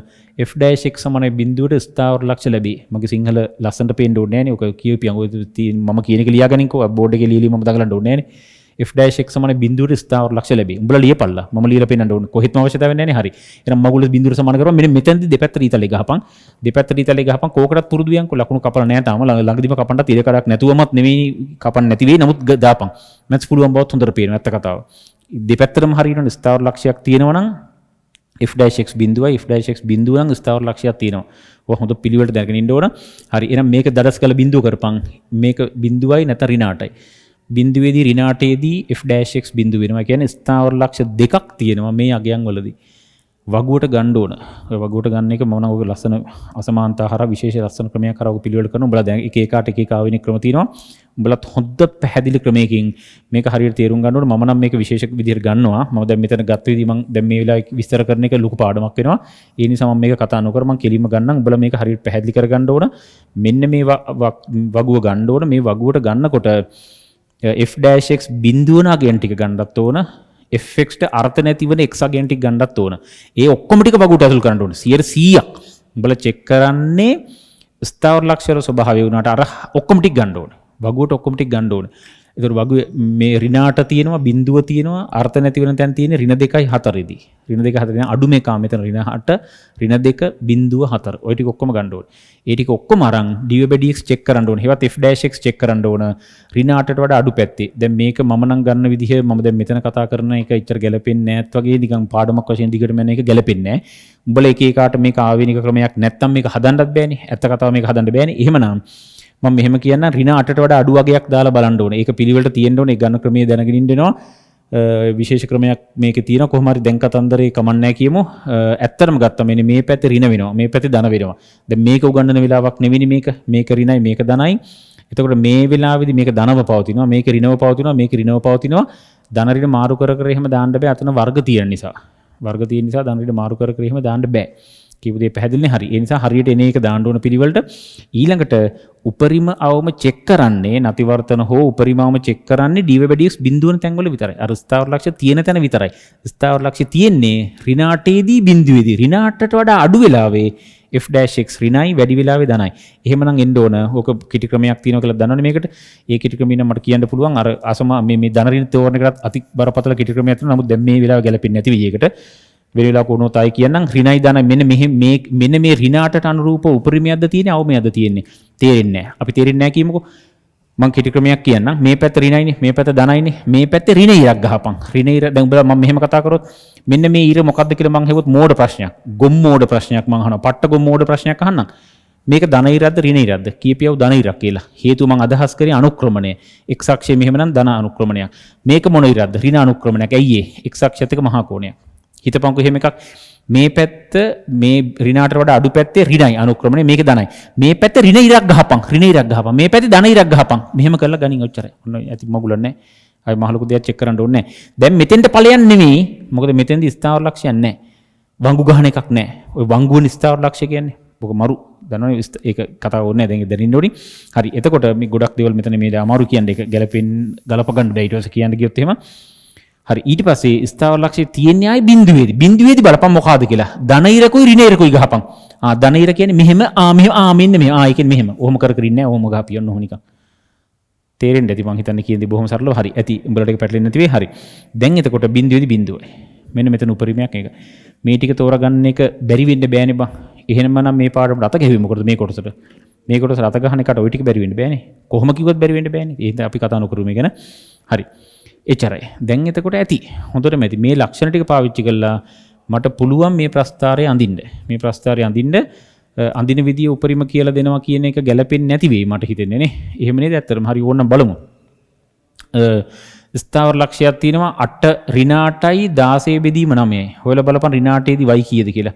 f'(x) සමාන බිඳුවට ස්ථාවර ලක්ෂ ලැබේ. මගේ සිංහල ලස්සනට පේන්න ඕනේ නැහැ නේ. ඔක කියපියන් ඔය මම කියන එක ලියාගනින්කෝ බෝඩ් එකේ ලියලි මම දගලන්න ඕනේ නැහැ නේ. f'(x) සමාන බිඳුවට ස්ථාවර ලක්ෂ ලැබේ. උඹලා ලියපල්ලා. මම ලියලා පෙන්නන්න ඕනේ. කොහෙත්ම අවශ්‍යතාවයක් නැහැ නේ. හරි. එහෙනම් මගුල බිඳුවට සමාන කරපන්. මෙන්න මෙතනදී දෙපැත්තට ඊතලේ ගහපන්. දෙපැත්තට ඊතලේ ගහපන්. කෝකටත් පුරුදු යන්කෝ. ලකුණු කපලා නැහැ තාම. ළඟදිම කපන්නත් ඉර කඩක් නැතුවමත් නෙවෙයි කපන්න නැති වෙයි. නමුත් දාපන්. මැත්ස් පුළුවන් බවත් හොඳට පේනවා. ඇත්ත කතාව. දෙපැත්තටම හරියන ස්ථාවර ලක්ෂයක් තියෙනවා නම් f'(x) බිඳුවයි f'(x) බිඳුව නම් ස්ථාවර ලක්ෂයක් තියෙනවා. ඔය හොඳ පිළිවෙලට දැනගෙන ඉන්න ඕන. හරි. එහෙනම් මේක දඩස් කරලා බිඳුව කරපන්. මේක බිඳුවයි නැත්නම් ඍණ 8යි. බිඳුවේදී ඍණ 8ේදී f'(x) බිඳුව වෙනවා. කියන්නේ ස්ථාවර ලක්ෂ දෙකක් තියෙනවා මේ අගයන් වලදී. වගුවට ගන්න ඕන. ඔය වගුවට ගන්න එක මම නම් ඔය ලස්සන අසමානතාහාර විශේෂ ලස්සන ක්‍රමයක් කරා ඔය පිළිවෙල කරනවා. උඹලා දැන් එක එකට එක එක ආවෙන ක්‍රම තියෙනවා. උඹලත් හොඳ පැහැදිලි ක්‍රමයකින් මේක හරියට තේරුම් ගන්න ඕන. මම නම් මේක විශේෂ විදිහට ගන්නවා. මම දැන් මෙතන ගත්ත විදිහ මම දැන් මේ වෙලාවේ විස්තර කරන එක ලොකු පාඩමක් වෙනවා. ඒ නිසා මම මේක කතා නොකර මම කෙලින්ම ගන්නම්. උඹලා මේක හරියට පැහැදිලි කරගන්න ඕන. මෙන්න මේ වගුව ගන්න ඕන. මේ වගුවට ගන්නකොට f'(x) බිඳුවන අගයන් ටික ගන්නත් ඕන. fx ට අර්ථ නැති වෙන x අගයන් ටික ගන්නත් ඕන. ඒ ඔක්කොම ටික වගුවට ඇතුල් කරන්න ඕන. 100%ක්. උඹලා චෙක් කරන්නේ ස්ථාවර ලක්ෂ වල ස්වභාවය වුණාට අර ඔක්කොම ටික ගන්න ඕන. වගුවට ඔක්කොම ටික ගන්න ඕන. ඒතර වගුවේ මේ ඍණ 8 තියෙනවා බිඳුව තියෙනවා අර්ථ නැති වෙන තැන තියෙන්නේ ඍණ 2යි 4ෙදි. ඍණ 2 4 අඩු මේකා මෙතන ඍණ 8 ඍණ 2 බිඳුව 4. ඔය ටික ඔක්කොම ගන්න ඕනේ. ඒ ටික ඔක්කොම අරන් dv/dx චෙක් කරන්න ඕනේ. ඒවත් f'(x) චෙක් කරන්න ඕන. ඍණ 8ට වඩා අඩු පැත්තේ. දැන් මේක මම නම් ගන්න විදිහ මම දැන් මෙතන කතා කරන එක ඉච්චර ගැලපෙන්නේ නැත් වගේ නිකන් පාඩමක් වශයෙන් දිගටම යන එක ගැලපෙන්නේ නැහැ. උඹලා එක එකාට මේක ආවේනික ක්‍රමයක් නැත්තම් මේක හදන්නත් බෑනේ. ඇත්ත කතාව මේක හදන්න බෑනේ. එහෙමනම් මම මෙහෙම කියන්න ඍණ 8ට වඩා අඩු වගයක් දාලා බලන්න ඕනේ. ඒක පිළිවෙලට තියෙන්න ඕනේ. ඒ ගන්න ක්‍රමයේ දැනගෙන ඉන්න වෙනවා. විශේෂ ක්‍රමයක් මේකේ තියෙනවා. කොහොම හරි දැන් කතන්දරේ කමන්නේ නැහැ කියමු. ඇත්තටම ගත්තා මෙන්න මේ පැත්තේ ඍණ වෙනවා. මේ පැත්තේ ධන වෙනවා. දැන් මේක උගන්නන වෙලාවක් නෙවෙයි මේක. මේක ඍණයි මේක ධනයි. එතකොට මේ වෙලාවේදී මේක ධනව පවතිනවා. මේක ඍණව පවතිනවා. මේක ඍණව පවතිනවා. ධන ඍණ මාරු කර කර එහෙම දාන්න බෑ. අතන වර්ග තියෙන නිසා. වර්ග තියෙන නිසා ධන ඍණ මාරු කර කර එහෙම දාන්න බෑ. කියපු දේ පැහැදිලිනේ හරි. ඒ නිසා හරියට එන එක දාන්න ඕන පිළිවෙලට ඊළඟට උපරිම අවම චෙක් කරන්නේ නැතිවර්තන හෝ උපරිම අවම චෙක් කරන්නේ dv/dx බිඳුවන තැන් වල විතරයි. අර ස්ථාවර ලක්ෂ තියෙන තැන විතරයි. ස්ථාවර ලක්ෂ තියෙන්නේ ඍණ 8ේදී බිඳුවේදී. ඍණ 8ට වඩා අඩු වෙලාවේ f'(x) ඍණයි වැඩි වෙලාවේ ධනයි. එහෙමනම් එන්න ඕන. ඕක කිටි ක්‍රමයක් තියෙනවා කියලා දන්නවනේ මේකට. ඒ කිටි ක්‍රමය නම් මට කියන්න පුළුවන්. අර අසම මේ ධන ඍණ තෝරන එකටත් අති බරපතල කිටි ක්‍රමයක් තියෙනවා. නමුත් දැන් මේ වෙලාව ගැලපෙන්නේ නැති වෙයි ඒකට. වෙන වෙලාවක වුණොත් ආයි කියන්නම් ඍණයි ධනයි මෙන්න මේ ඍණ 8ට අනුරූප උපරිමයක්ද තියෙන්නේ අවමයක්ද තියෙන්නේ තේරෙන්නේ නැහැ. අපි තේරෙන්නේ නැහැ කියමුකෝ. මම කිටි ක්‍රමයක් කියන්නම්. මේ පැත්ත ඍණයිනේ මේ පැත්ත ධනයිනේ. මේ පැත්තේ ඍණ ඉරක් ගහපන්. ඍණ ඉර දැන් උඹලා මම මෙහෙම කතා කරොත් මෙන්න මේ ඉර මොකක්ද කියලා මම හෙවොත් මෝඩ ප්‍රශ්නයක්. ගොම් මෝඩ ප්‍රශ්නයක් මම අහනවා. පට්ට ගොම් මෝඩ ප්‍රශ්නයක් අහන්නම්. මේක ධන ඉරක්ද ඍණ ඉරක්ද කීපියව ධන ඉරක් කියලා. හේතුව මම අදහස් කරේ අනුක්‍රමණය. x අක්ෂය මෙහෙම නම් ධන අනුක්‍රමණයක්. මේක මොන ඉරක්ද? ඍණ අනුක්‍රමණයක්. ඇයි ඒ? x අක්ෂයත් එක්ක මහා කෝණයක්. හිතපන්කෝ එහෙම එකක්. මේ පැත්ත මේ ඍණාට වඩා අඩු පැත්තේ ඍණයි අනුක්‍රමණය මේක ධනයි. මේ පැත්තේ ඍණ ඉරක් ගහපන්. ඍණ ඉරක් ගහපන්. මේ පැත්තේ ධන ඉරක් ගහපන්. මෙහෙම කරලා ගනින් ඔච්චරයි. ඔන්න ඇති මගුලක් නැහැ. අය මහලුකු දෙයක් චෙක් කරන්න ඕනේ නැහැ. දැන් මෙතෙන්ට ඵලයන් නෙමෙයි. මොකද මෙතෙන්දී ස්ථාවර ලක්ෂයක් නැහැ. වංගු ගහන එකක් නැහැ. ඔය වංගුවනේ ස්ථාවර ලක්ෂය කියන්නේ. ඔක මරු දන්නවනේ ඒක කතාව ඕනේ නැහැ. දැන් දැනින්න ඕනි. හරි. එතකොට මේ ගොඩක් දේවල් මෙතන මේ අමාරු කියන්නේ ඒක ගලප ගන්න බෑ ඊට පස්සේ කියන්න ගියොත් එහෙම. හරි. ඊට පස්සේ ස්ථාවර ලක්ෂය තියෙන්නේ ආයි බිඳුවේදී. බිඳුවේදී බලපන් මොකಾದ කියලා. ධන ඉරකුයි ඍණ ඉරකුයි ගහපන්. ධන ඉර කියන්නේ මෙහෙම මෙහෙම මෙන්න මෙහෙම. ඒ කියන්නේ මෙහෙම. ඔහොම කර කර ඉන්නේ නැහැ. ඔහොම ගහපියන්න ඕන නිකන්. තේරෙන්නේ නැති මං හිතන්නේ කියන්නේ බොහොම සරලව. හරි. ඇති උඹලට ඒක පැටලෙන්නේ නැති වෙයි. හරි. දැන් එතකොට බිඳුවේදී බිඳුවයි. මෙන්න මෙතන උපරිමයක් ඒක. මේ ටික තෝරගන්න එක බැරි වෙන්න බෑනේ බං. එහෙනම් නම් මේ පාඩමට අත ගැහුවේ මොකටද මේ කොටසට? මේ කොටසට අත ගහන එකට ওই ටික බැරි වෙන්න බෑනේ. කොහොම කිව්වත් බැරි වෙන්න බෑනේ. එහෙනම් අපි කතා නොකරු මේ ගැන. හරි. එච්චරයි. දැන් එතකොට ඇති. හොඳටම ඇති. මේ ලක්ෂණ ටික පාවිච්චි කළා මට පුළුවන් මේ ප්‍රස්තාරය අඳින්න. මේ ප්‍රස්තාරය අඳින්න අඳින විදිය උපරිම කියලා දෙනවා කියන එක ගැලපෙන්නේ නැති වෙයි මට හිතෙන්නේ නේ. එහෙම නේද? ඇත්තටම හරි ඕනනම් බලමු. ස්ථාවර ලක්ෂයක් තියෙනවා 8 ඍණ 8යි 16 බෙදීම 9යි. හොයලා බලපන් ඍණ 8ේදී y කීයද කියලා.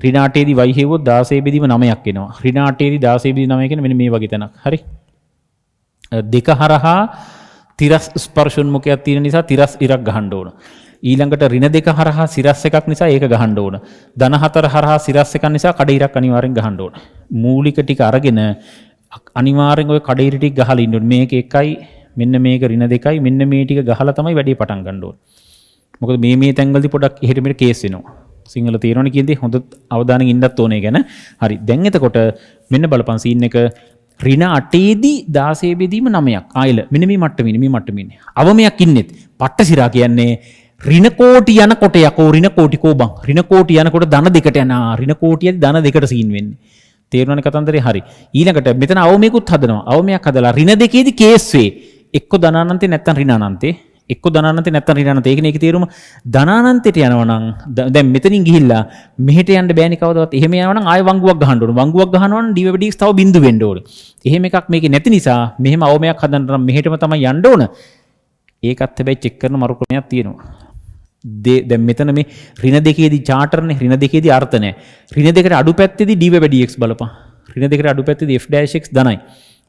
ඍණ 8ේදී y හෙව්වොත් 16 බෙදීම 9ක් එනවා. ඍණ 8ේදී 16 බෙදීම 9 කියන්නේ මෙන්න මේ වගේ තැනක්. හරි. දෙක හරහා තිරස් ස්පර්ශුන්මුඛයක් තියෙන නිසා තිරස් ඉරක් ගහන්න ඕන. ඊළඟට ඍණ දෙක හරහා සිරස් එකක් නිසා ඒක ගහන්න ඕන. ධන හතර හරහා සිරස් එකක් නිසා කඩ ඉරක් අනිවාර්යෙන් ගහන්න ඕන. මූලික ටික අරගෙන අනිවාර්යෙන් ওই කඩ ඉර ටික ගහලා ඉන්න ඕනේ. මේක එකයි මෙන්න මේක ඍණ දෙකයි මෙන්න මේ ටික ගහලා තමයි වැඩේ පටන් ගන්න ඕන. මොකද මේ තැන්වලදී පොඩක් එහෙට මෙහෙට කේස් වෙනවා. සිංහල තේරෙනවනේ කියන්නේ හොඳ අවධානයෙන් ඉන්නත් ඕනේ ගැන. හරි. දැන් එතකොට මෙන්න බලපන් සීන් එක ඍණ 8ේදී 16 බෙදීම 9ක්. ආයෙල මෙන්න මේ මට්ටමේ අවමයක් ඉන්නෙත් පට්ට සිරා කියන්නේ ඍණ කෝටි යනකොට යකෝ ඍණ කෝටි කෝබන් ඍණ කෝටි යනකොට ධන දෙකට යනවා ඍණ කෝටියදී ධන දෙකට සීන් වෙන්නේ. තේරුණානේ කතන්දරේ? හරි. ඊළඟට මෙතන අවමයකුත් හදනවා. අවමයක් හදලා ඍණ දෙකේදී කේස් වේ. එක්ක ධනානන්තේ නැත්නම් ඍණානන්තේ. එක්ක ධනානන්තේ නැත්නම් ඍණානන්තේ. ඒකනේ ඒකේ තේරුම. ධනානන්තයට යනවා නම් දැන් මෙතනින් ගිහිල්ලා මෙහෙට යන්න බෑනේ කවදාවත්. එහෙම යනවා නම් ආයෙ වංගුවක් ගහන්න ඕන. වංගුවක් ගහනවා නම් dx තව බිඳු වෙන්න ඕන. එහෙම එකක් මේකේ නැති නිසා මෙහෙම අවමයක් හදන්න නම් මෙහෙටම තමයි යන්න ඕන. ඒකත් හැබැයි චෙක් කරන මරු ක්‍රමයක් තියෙනවා. දැන් මෙතන මේ ඍණ දෙකේදී චාටර්නේ ඍණ දෙකේදී අර්ථ නැහැ. ඍණ දෙකට අඩු පැත්තේදී dx බලපන්. ඍණ දෙකට අඩු පැත්තේදී f'(x) ධනයි.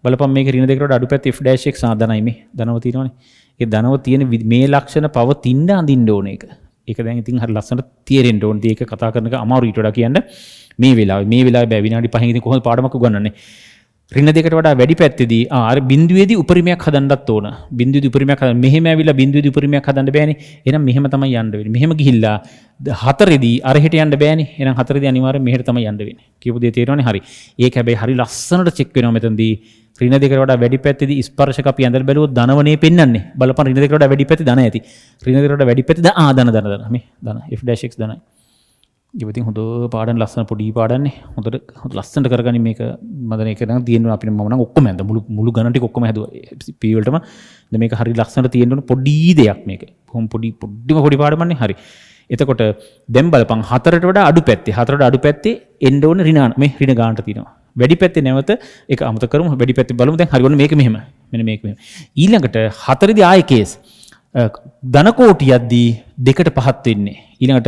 බලපන් මේක ඍණ දෙකට අඩු පැත්තේ f'(x) ධනයි මේ. ධනව තියෙනවනේ. ඒ ධනව තියෙන මේ ලක්ෂණ පවතින්න අඳින්න ඕන එක. ඒක දැන් ඉතින් හරි ලස්සනට තේරෙන්න ඕන. ඒක කතා කරන එක අමාරු ඊට වඩා කියන්න මේ වෙලාවේ බෑ විනාඩි 5කින් ඉතින් කොහොමද පාඩමක් උගන්වන්නේ? ඍණ දෙකට වඩා වැඩි පැත්තේදී අර බිඳුවේදී උපරිමයක් හදන්නත් ඕන. බිඳුවේදී උපරිමයක් හදන්න මෙහෙම ඇවිල්ලා බිඳුවේදී උපරිමයක් හදන්න බෑනේ. එහෙනම් මෙහෙම තමයි යන්න වෙන්නේ. මෙහෙම ගිහිල්ලා 4ේදී අර හෙට යන්න බෑනේ. එහෙනම් 4ේදී අනිවාර්යෙන් මෙහෙට තමයි යන්න වෙන්නේ. කියපු දේ තේරෙනවනේ? හරි. ඒක හැබැයි හරි ලස්සනට චෙක් වෙනවා මෙතනදී. ඍණ දෙකට වඩා වැඩි පැත්තේදී ස්පර්ශක අපි ඇඳලා බැලුවොත් ධනවනේ පෙන්වන්නේ. බලපන් ඍණ දෙකට වඩා වැඩි පැත්තේ ධන ඇති. ඍණ දෙකට වඩා වැඩි පැත්තේ ධන මේ ධන f'(x) ධනයි. ඉතින් හොඳ පාඩම් ලස්සන පොඩි පාඩම්නේ. හොඳ ලස්සනට කරගනි මේක මදන එක නම් තියෙනවා අපිට මම නම් ඔක්කොම ඇඳ මුළු ගණන් ටික ඔක්කොම හැදුවා P වලටම. දැන් මේක හරි ලස්සනට තියෙන්න පොඩි දෙයක් මේක. කොහොම පොඩි පාඩමන්නේ. හරි. එතකොට දැන් බලපන් 4ට වඩා අඩු පැත්තේ එන්න ඕනේ ඍණ මේ ඍණ ගානට තියෙනවා. වැඩි පැත්තේ නැවත ඒක අමතක කරමු. වැඩි පැත්තේ බලමු. දැන් හරි ඔන්න මේක මෙහෙම. මෙන්න මේක මෙහෙම. ඊළඟට 4ේදී ආයෙ කේස්. ධන කෝටියක්දී 2ට පහත් වෙන්නේ. ඊළඟට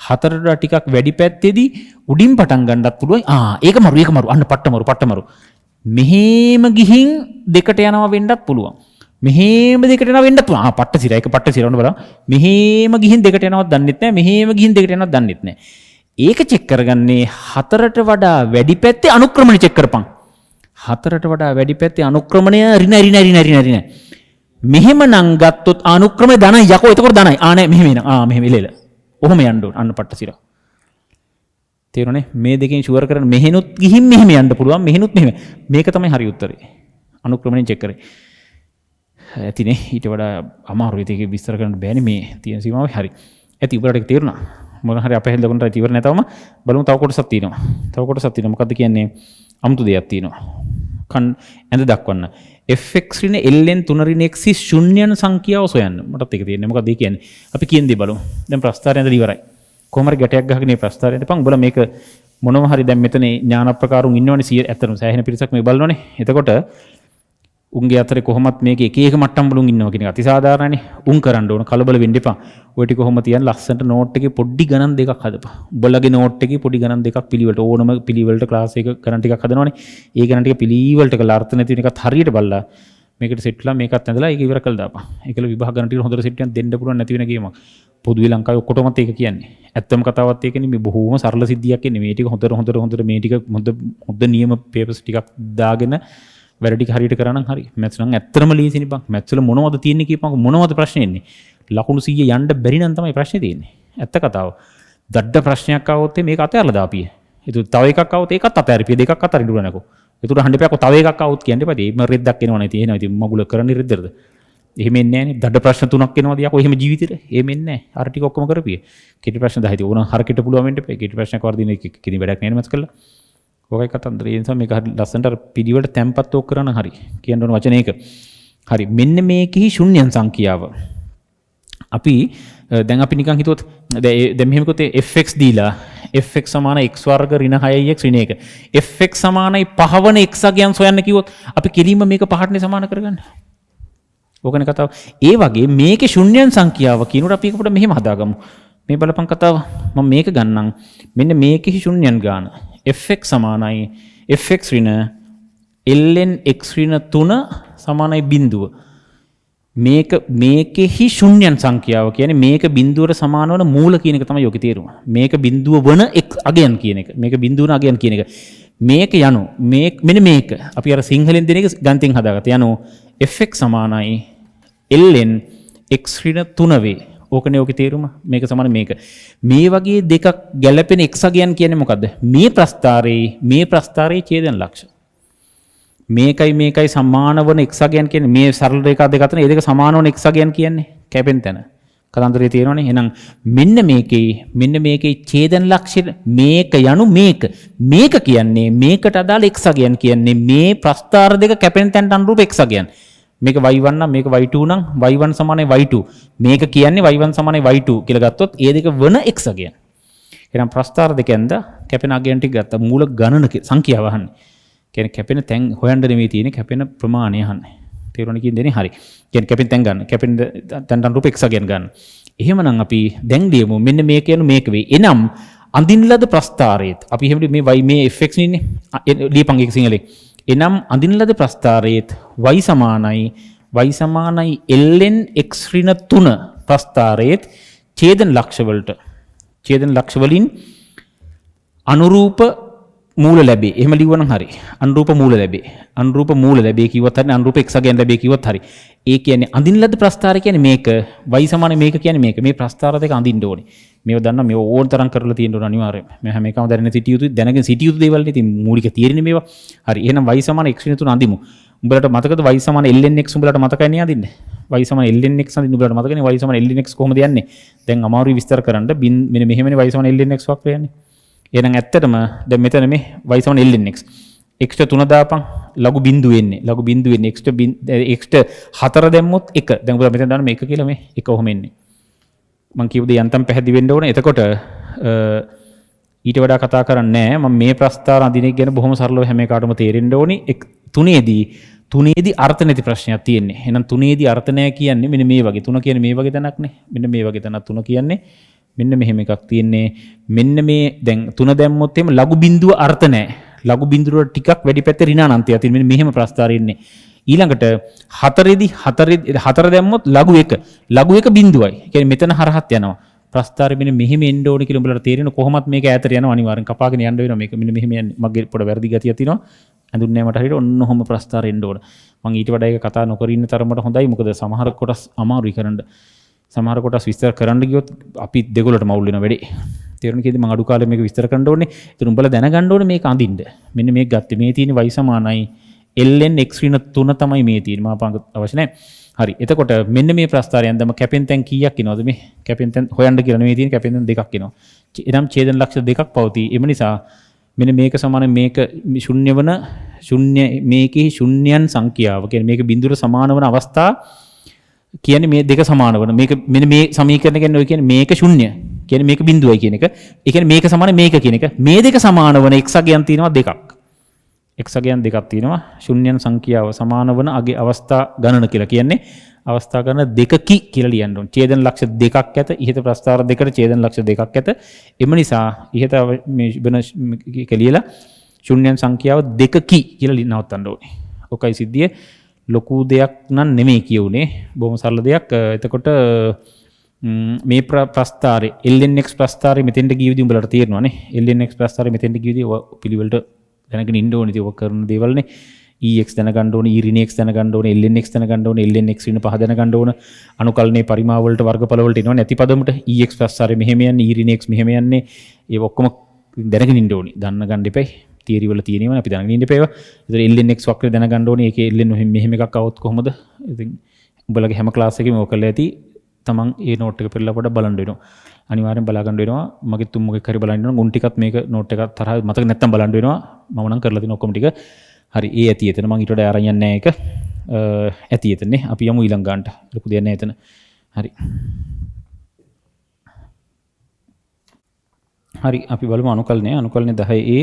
4ට වඩා ටිකක් වැඩි පැත්තේදී උඩින් පටන් ගන්නත් පුළුවන්. ඒක මරු. අන්න පට්ටමරු. මෙහෙම ගිහින් 2ට යනවා වෙන්නත් පුළුවන්. මෙහෙම 2ට යනවා වෙන්නත් පුළුවන්. පට්ට සිර. ඒක පට්ට සිරවන්න බලන්න. මෙහෙම ගිහින් 2ට යනවත් දන්නෙත් නැහැ. මෙහෙම ගිහින් 2ට යනවත් දන්නෙත් නැහැ. ඒක චෙක් කරගන්නේ 4ට වඩා වැඩි පැත්තේ අනුක්‍රමණය චෙක් කරපන්. 4ට වඩා වැඩි පැත්තේ අනුක්‍රමණය ඍණ. මෙහෙම නම් ගත්තොත් අනුක්‍රමය ධනයි යකෝ. එතකොට ධනයි. නෑ මෙහෙම එන. මෙහෙම එලෙල. ඔහොම යන්න ඕන. අන්න පට්ට සිර. තේරුණේ? මේ දෙකෙන් ෂුවර් කරන්න මෙහෙනුත් ගිහින් මෙහෙම යන්න පුළුවන්. මෙහෙනුත් මෙහෙම. මේක තමයි හරි උත්තරේ. අනුක්‍රමණයෙන් චෙක් කරේ. ඇතිනේ ඊට වඩා අමාරුයි. ඒක විස්තර කරන්න බෑනේ මේ තියෙන සීමාවේ. හරි. ඇති උඹලට ඒක තේරුණා? මොන හරි අපේ හෙල්ල ගන්නට ඉවර නැතවම බලමු තව කොටසක් තියෙනවා. මොකද්ද කියන්නේ? අමුතු දෙයක් තියෙනවා. ඇඳ දක්වන්න. fx ඍණ ln 3 ඍණ x ශුන්‍යන සංඛ්‍යාව සොයන්න. මටත් ඒක තියෙන්නේ. මොකක්ද ඒ කියන්නේ? අපි කියන දේ බලමු. දැන් ප්‍රස්තාරය ඇඳලා ඉවරයි. කොහොම හරි ගැටයක් ගහගෙන මේ ප්‍රස්තාරය ඇඳපන්. උඹලා මේක මොනවා හරි දැන් මෙතන ඥාන ප්‍රකාරුන් ඉන්නවනේ 100 ඇත්තටම සෑහෙන පිරිසක් මේ බලනෝනේ. එතකොට උන්ගේ අතරේ කොහොමත් මේක එක එක මට්ටම් වලින් ඉන්නවා කියන එක අතිසාධාරණනේ. උන් කරන්න ඕන කලබල වෙන්න එපා. ඔය ටික කොහොම තියන් ලස්සනට නෝට් එකේ පොඩි ගණන් දෙකක් හදපන්. උඹලගේ නෝට් එකේ පොඩි ගණන් දෙකක් පිළිවෙලට ඕනම පිළිවෙලට ක්ලාස් එක ගණන් ටිකක් හදනවනේ. ඒ ගණන් ටික පිළිවෙලට කරලා අර්ථ නැති වෙන එකත් හරියට බලලා මේකට සෙට්ලා මේකත් ඇඳලා ඒක ඉවර කළා දාපන්. ඒකල විභාග ගණන් ටික හොඳට සෙට් එකක් දෙන්න පුළුවන් නැති වෙන ගේමක්. පොදුවේ ලංකාවේ ඔක්කොටමත් ඒක කියන්නේ. ඇත්තම කතාවත් ඒකනේ මේ බොහෝම සරල සිද්ධියක් එන්නේ. මේ ටික හොඳට මේ ටික හොඳ නියම පේපර්ස් ටිකක් දාගෙන වැඩ ටික හරියට කරා නම් හරි. මැත්ස් නම් ඇත්තම ලීසිනේ බං. මැත්ස් වල මොනවද තියෙන්නේ කියපන්කො මොනවද ප්‍රශ්නේ එන්නේ. ලකුණු 100 යන්න බැරි නම් තමයි ප්‍රශ්නේ තියෙන්නේ. ඇත්ත කතාව. දඩ ප්‍රශ්නයක් ආවොත් මේක අතහැරලා දාපිය. ඒක තව එකක් ආවොත් ඒකත් අතහැරපිය. දෙකක් අතරින් දුරනකෝ. ඒකට අහන්න එපාකෝ තව එකක් ආවොත් කියන්න එපා. මේ රෙද්දක් එනවනේ තියෙනවා. ඉතින් මගුල කරන්නේ රෙද්දද? එහෙම එන්නේ නැහනේ. දඩ ප්‍රශ්න 3ක් එනවාද යකෝ එහෙම ජීවිතේට. එහෙම එන්නේ නැහැ. අර ටික ඔක්කොම කරපිය. කෙටි ප්‍රශ්න 10 තියෙනවා. ඕන හරකට පුළුවන් වෙන්න එපා. කෙටි ප්‍රශ්නයක් වර්ධින එක කිසි වැඩක් නැහැ මැස් කළා. ඔකයි කතන්දරය. ඒ නිසා මේක හරි ලස්සනට අර පිළිවෙලට තැම්පත් ඕක කරන හරි. කියන්න ඕන වචන එක. හරි. මෙන්න මේකෙහි ශුන්‍යයන් සංඛ්‍යාව. අපි දැන් අපි නිකන් හිතුවොත් දැන් මෙහෙම කිව්වොත් fx දීලා fx සමාන x වර්ග ඍණ 6x ඍණ 1. fx සමානයි 5 වන x අගයන් සොයන්න කිව්වොත් අපි කෙලින්ම මේක 5ටනේ සමාන කරගන්න. ඕකනේ කතාව. ඒ වගේ මේකේ ශුන්‍යයන් සංඛ්‍යාව කියනකොට අපි ඒක පොඩ්ඩක් මෙහෙම හදාගමු. මේ බලපන් කතාව. මම මේක ගන්නම්. මෙන්න මේකෙහි ශුන්‍යයන් ගාන. fx සමානයි fx ඍණ ln x ඍණ 3 සමානයි බිඳුව. මේකෙහි ශුන්‍යයන් සංඛ්‍යාව කියන්නේ මේක බිඳුවට සමාන වන මූල කියන එක තමයි යෝගී තේරුම. මේක බිඳුව වන x අගයන් කියන එක. මේක බිඳුව වන අගයන් කියන එක. මේක යනු මෙන්න මේක අපි අර සිංහලෙන් දෙන එක ගන්තෙන් හදාගත්තා. යනු fx සමානයි ln x ඍණ 3 වේ. ඕකනේ ඔකේ තේරුම. මේක සමාන මේක. මේ වගේ දෙකක් ගැළපෙන x අගයන් කියන්නේ මොකද්ද? මේ ප්‍රස්ථාරයේ ඡේදන ලක්ෂ. මේකයි සමාන වන x අගයන් කියන්නේ මේ සරල රේඛා දෙක අතර මේ දෙක සමාන වන x අගයන් කියන්නේ කැපෙන තැන. කතන්දරේ තියෙනවනේ. එහෙනම් මෙන්න මේකේ ඡේදන ලක්ෂය මේක යනු මේක කියන්නේ මේකට අදාළ x අගයන් කියන්නේ මේ ප්‍රස්ථාර දෙක කැපෙන තැනට අනුරූප x අගයන්. මේක y1 නම් මේක y2 නම් y1 සමානයි y2. මේක කියන්නේ y1 සමානයි y2 කියලා ගත්තොත් ඒ දෙක වන x අගයන්. එහෙනම් ප්‍රස්ථාර දෙකෙන්ද කැපෙන අගයන් ටික ගත්තා. මූල ගණන සංඛ්‍යාව අහන්නේ. කියන්නේ කැපෙන තැන් හොයන්න නෙමෙයි තියෙන්නේ කැපෙන ප්‍රමාණය අහන්නේ. තේරුණා කියන්නේ හරි. කියන්නේ කැපෙන තැන් ගන්න. කැපෙන තැන් අනුරූප x අගයන් ගන්න. එහෙමනම් අපි දැන් ලියමු මෙන්න මේක යනු මේක වේ. එනම් අඳින ලද ප්‍රස්ථාරයේත් අපි එහෙම මේ fx ඉන්නේ ලියපන් එක සිංහලෙන්. එනම් අඳින ලද ප්‍රස්ථාරයේත් y සමානයි ln x ඍණ 3 ප්‍රස්ථාරයේත් ඡේදන ලක්ෂ වලින් අනුරූප මූල ලැබේ. එහෙම ලියවනම් හරි. අනුරූප මූල ලැබේ කිව්වත් හරි අනුරූප x අගයන් ලැබේ කිව්වත් හරි. ඒ කියන්නේ අඳින ලද ප්‍රස්ථාරය කියන්නේ මේක y සමාන මේක කියන්නේ මේක. මේ ප්‍රස්ථාර දෙක අඳින්න ඕනේ. මේව දන්නා මේව ඕන තරම් කරලා තියෙන්න ඕන අනිවාර්යයෙන්. මේ හැම එකම දැනගෙන සිටිය යුතු දේවල් නේ. ඉතින් මූලික තියෙන්නේ මේවා. හරි. එහෙනම් y සමාන x ඍණ 3 අඳිමු. උඹලට මතකද y සමාන ln x උඹලට මතකයි නේ අඳින්න. y සමාන ln x අඳින්න උඹලට මතකනේ y සමාන ln x කොහොමද යන්නේ? දැන් අමාරුයි විස්තර කරන්න. මෙන්න මෙහෙමනේ y සමාන ln x වක්‍රය යන්නේ. එහෙනම් ඇත්තටම දැන් මෙතන මේ y සමාන ln x. x ට 3 දාපන් ලඝු බිඳුව එන්නේ. x ට 4 දැම්මොත් 1. දැන් උඹලා මෙතන දාන්න මේ 1 කියලා මේ 1 ඔහොම එන්නේ. මම කියපු දේ යන්තම් පැහැදිලි වෙන්න ඕනේ. එතකොට ඊට වඩා කතා කරන්නේ නැහැ. මම මේ ප්‍රස්තාර අඳින එක ගැන බොහොම සරලව හැම එකටම තේරෙන්න ඕනේ. තුනේදී අර්ථ නැති ප්‍රශ්නයක් තියෙන්නේ. එහෙනම් තුනේදී අර්ථ නැහැ කියන්නේ මෙන්න මේ වගේ. තුන කියන්නේ මේ වගේ තැනක් නේ. මෙන්න මේ වගේ තැනක් තුන කියන්නේ මෙන්න මෙහෙම එකක් තියෙන්නේ. මෙන්න මේ දැන් තුන දැම්මොත් එහෙම ලඝු බිඳුව අර්ථ නැහැ. ලඝු බිඳුව ටිකක් වැඩි පැත්තේ ඍණානන්තය තියෙන. මෙන්න මෙහෙම ප්‍රස්තාරය ඉන්නේ. ඊළඟට 4 දැම්මොත් ලඝු 1 බිඳුවයි. කියන්නේ මෙතන හරහත් යනවා. ප්‍රස්ථාරය මෙන්න මෙහෙම එන්න ඕනේ කියලා උඹලට තේරෙන කොහොමත් මේක ඈතට යනවා අනිවාර්යෙන් කපාගෙන යන්න වෙනවා මේක මෙන්න මෙහෙම යන්නේ. මගේ පොඩ වැරදි ගතියක් තියෙනවා. අඳුන්නේ මට හරියට ඔන්න ඔහොම ප්‍රස්ථාරය එන්න ඕන. මම ඊට වඩා ඒක කතා නොකර ඉන්න තරමට හොඳයි. මොකද සමහර කොටස් අමාරුයි කරන්න. සමහර කොටස් විස්තර කරන්න ගියොත් අපි දෙගොල්ලට මවුල් වෙන වැඩේ. තේරුණා කියද? මම අඩු කාලේ මේක විස්තර කරන්න ඕනේ. ඒතර උඹලා දැනගන්න ඕනේ මේක අඳින්න. මෙන්න මේක ගත්තේ. මේ තියෙන y සමානයි ln x ඍණ 3 තමයි මේ තියෙන්නේ. මාපාංග අවශ්‍ය නැහැ. හරි. එතකොට මෙන්න මේ ප්‍රස්ථාරයෙන් දැන් කැපෙන තැන් කීයක් එනවද මේ? කැපෙන තැන් හොයන්න කියලා නෙමෙයි තියෙන්නේ. කැපෙන තැන් දෙකක් එනවා. එනම් ඡේදන ලක්ෂ දෙකක් පවතී. එම නිසා මෙන්න මේක සමාන මේක මේකේ ශුන්‍යයන් සංඛ්‍යාව. කියන්නේ මේක බිඳුවට සමාන වන අවස්ථා කියන්නේ මේ දෙක සමාන වන. මේක මෙන්න මේ සමීකරණ කියන්නේ ඔය කියන්නේ මේක ශුන්‍ය කියන්නේ මේක බිඳුවයි කියන එක. ඒ කියන්නේ මේක සමාන මේක කියන එක. මේ දෙක සමාන වන x අගයන් තියෙනවා දෙකක්. x අගයන් දෙකක් තියෙනවා. ශුන්‍යයන් සංඛ්‍යාව සමාන වන අගේ අවස්ථා ගණන කියලා කියන්නේ අවස්ථා ගණන දෙකකි කියලා ලියන්න ඕනේ. ඡේදන ලක්ෂ දෙකක් ඇත. ඉහත ප්‍රස්ථාර දෙකට ඡේදන ලක්ෂ දෙකක් ඇත. එම නිසා ඉහත මේ වෙන කියලා ශුන්‍යයන් සංඛ්‍යාව දෙකකි කියලා නවත්තන්න ඕනේ. ඔකයි සිද්ධිය. ලොකු දෙයක් නම් නෙමෙයි කියුනේ. බොහොම සරල දෙයක්. එතකොට මේ ප්‍රස්ථාරේ lnx ප්‍රස්ථාරේ මෙතෙන්ට ගිය විදිහ උඹලට තේරෙනවානේ. lnx ප්‍රස්ථාරේ මෙතෙන්ට ගිය විදිහ පිළිවෙලට දැනගෙන ඉන්න ඕනේ. ඉතින් ඔක කරන දේවල්නේ. ex දැනගන්න ඕනේ, e ඍණ x දැනගන්න ඕනේ, lnx දැනගන්න ඕනේ, lnx ඍණ 5 දැනගන්න ඕන. අනුකලනයේ පරිමාව වලට වර්ගඵල වලට එනවා නැති පදමට ex ප්‍රස්ථාරේ මෙහෙම යන්නේ, e ඍණ x මෙහෙම යන්නේ. ඒක ඔක්කොම දැනගෙන ඉන්න ඕනේ. දන්න ගන්න දෙපයි. තියරි වල තියෙනවා අපි දැනගෙන ඉන්න එපා. ඒතර lnx වක්‍රය දැනගන්න ඕනේ. ඒකේ ln මෙහෙම එකක් આવොත් කොහොමද? ඉතින් උඹලගේ හැම ක්ලාස් එකෙම ඔක කරලා ඇති. තමන් ඒ නෝට් එක පෙරලා පොඩ්ඩක් බලන්න වෙනවා. අනිවාර්යෙන් බලා ගන්න වෙනවා. මගේ තුන් මොකෙක් හරි බලන්න වෙනවා. උන් ටිකත් මේක නෝට් එකක් තරහ මතක නැත්තම් බලන්න වෙනවා. මම නම් කරලා තියෙන ඔක්කොම ටික. හරි ඒ ඇති එතන මම ඊට වඩා අරන් යන්නේ නැහැ ඒක. ඇති එතනනේ. අපි යමු ඊළඟ ගන්නට. ලොකු දෙයක් නැහැ එතන. හරි. හරි අපි බලමු අනුකලනය. අනුකලනය 10A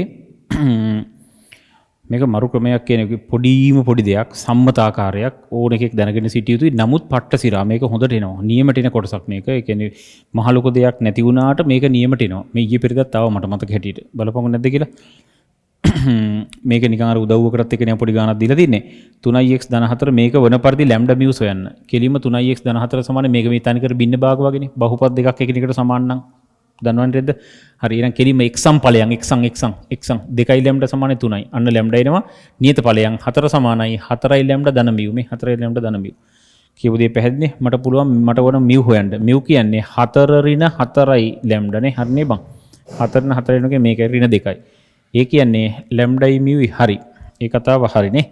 මේක මරු ක්‍රමයක් කියන එක පොඩිම පොඩි දෙයක් සම්මතාකාරයක් ඕන එකෙක් දැනගෙන සිටිය යුතුයි. නමුත් පට්ට සිරා මේක හොඳට එනවා. නියමට එන කොටසක් මේක. ඒ කියන්නේ මහ ලොකු දෙයක් නැති වුණාට මේක නියමට එනවා. මේ ඊයේ පෙරේදත් ආව මට මතක හැටියට. බලපංගු නැද්ද කියලා. මේක නිකන් අර උදව්වකටත් එක නේ පොඩි ගානක් දීලා තින්නේ. 3x ධන 4 මේක වන පරිදි ලැම්ඩා මියු සොයන්න. කෙලින්ම 3x ධන 4 සමාන මේක මේ තනිකර බින්න භාග වගේනේ. බහුපද දෙකක් එකිනෙකට සමාන නම් දන්නවද? හරි එහෙනම් කෙලින්ම එක්සම් ඵලයන් එක්සම් 2යි ලැම්ඩා සමාන 3යි. අන්න ලැම්ඩා එනවා. නියත ඵලයන් 4 සමානයි 4යි ලැම්ඩා ධන මියු. මේ 4යි ලැම්ඩා ධන මියු. කියපු දේ පැහැදිලිනේ. මට පුළුවන් මට ඕන මියු හොයන්න. මියු කියන්නේ 4 ඍණ 4යි ලැම්ඩානේ. හරිනේ බං. 4 ඍණ 4 වෙනකේ මේක ඍණ 2යි. ඒ කියන්නේ ලැම්ඩායි මියුයි හරි. ඒ කතාව හරිනේ.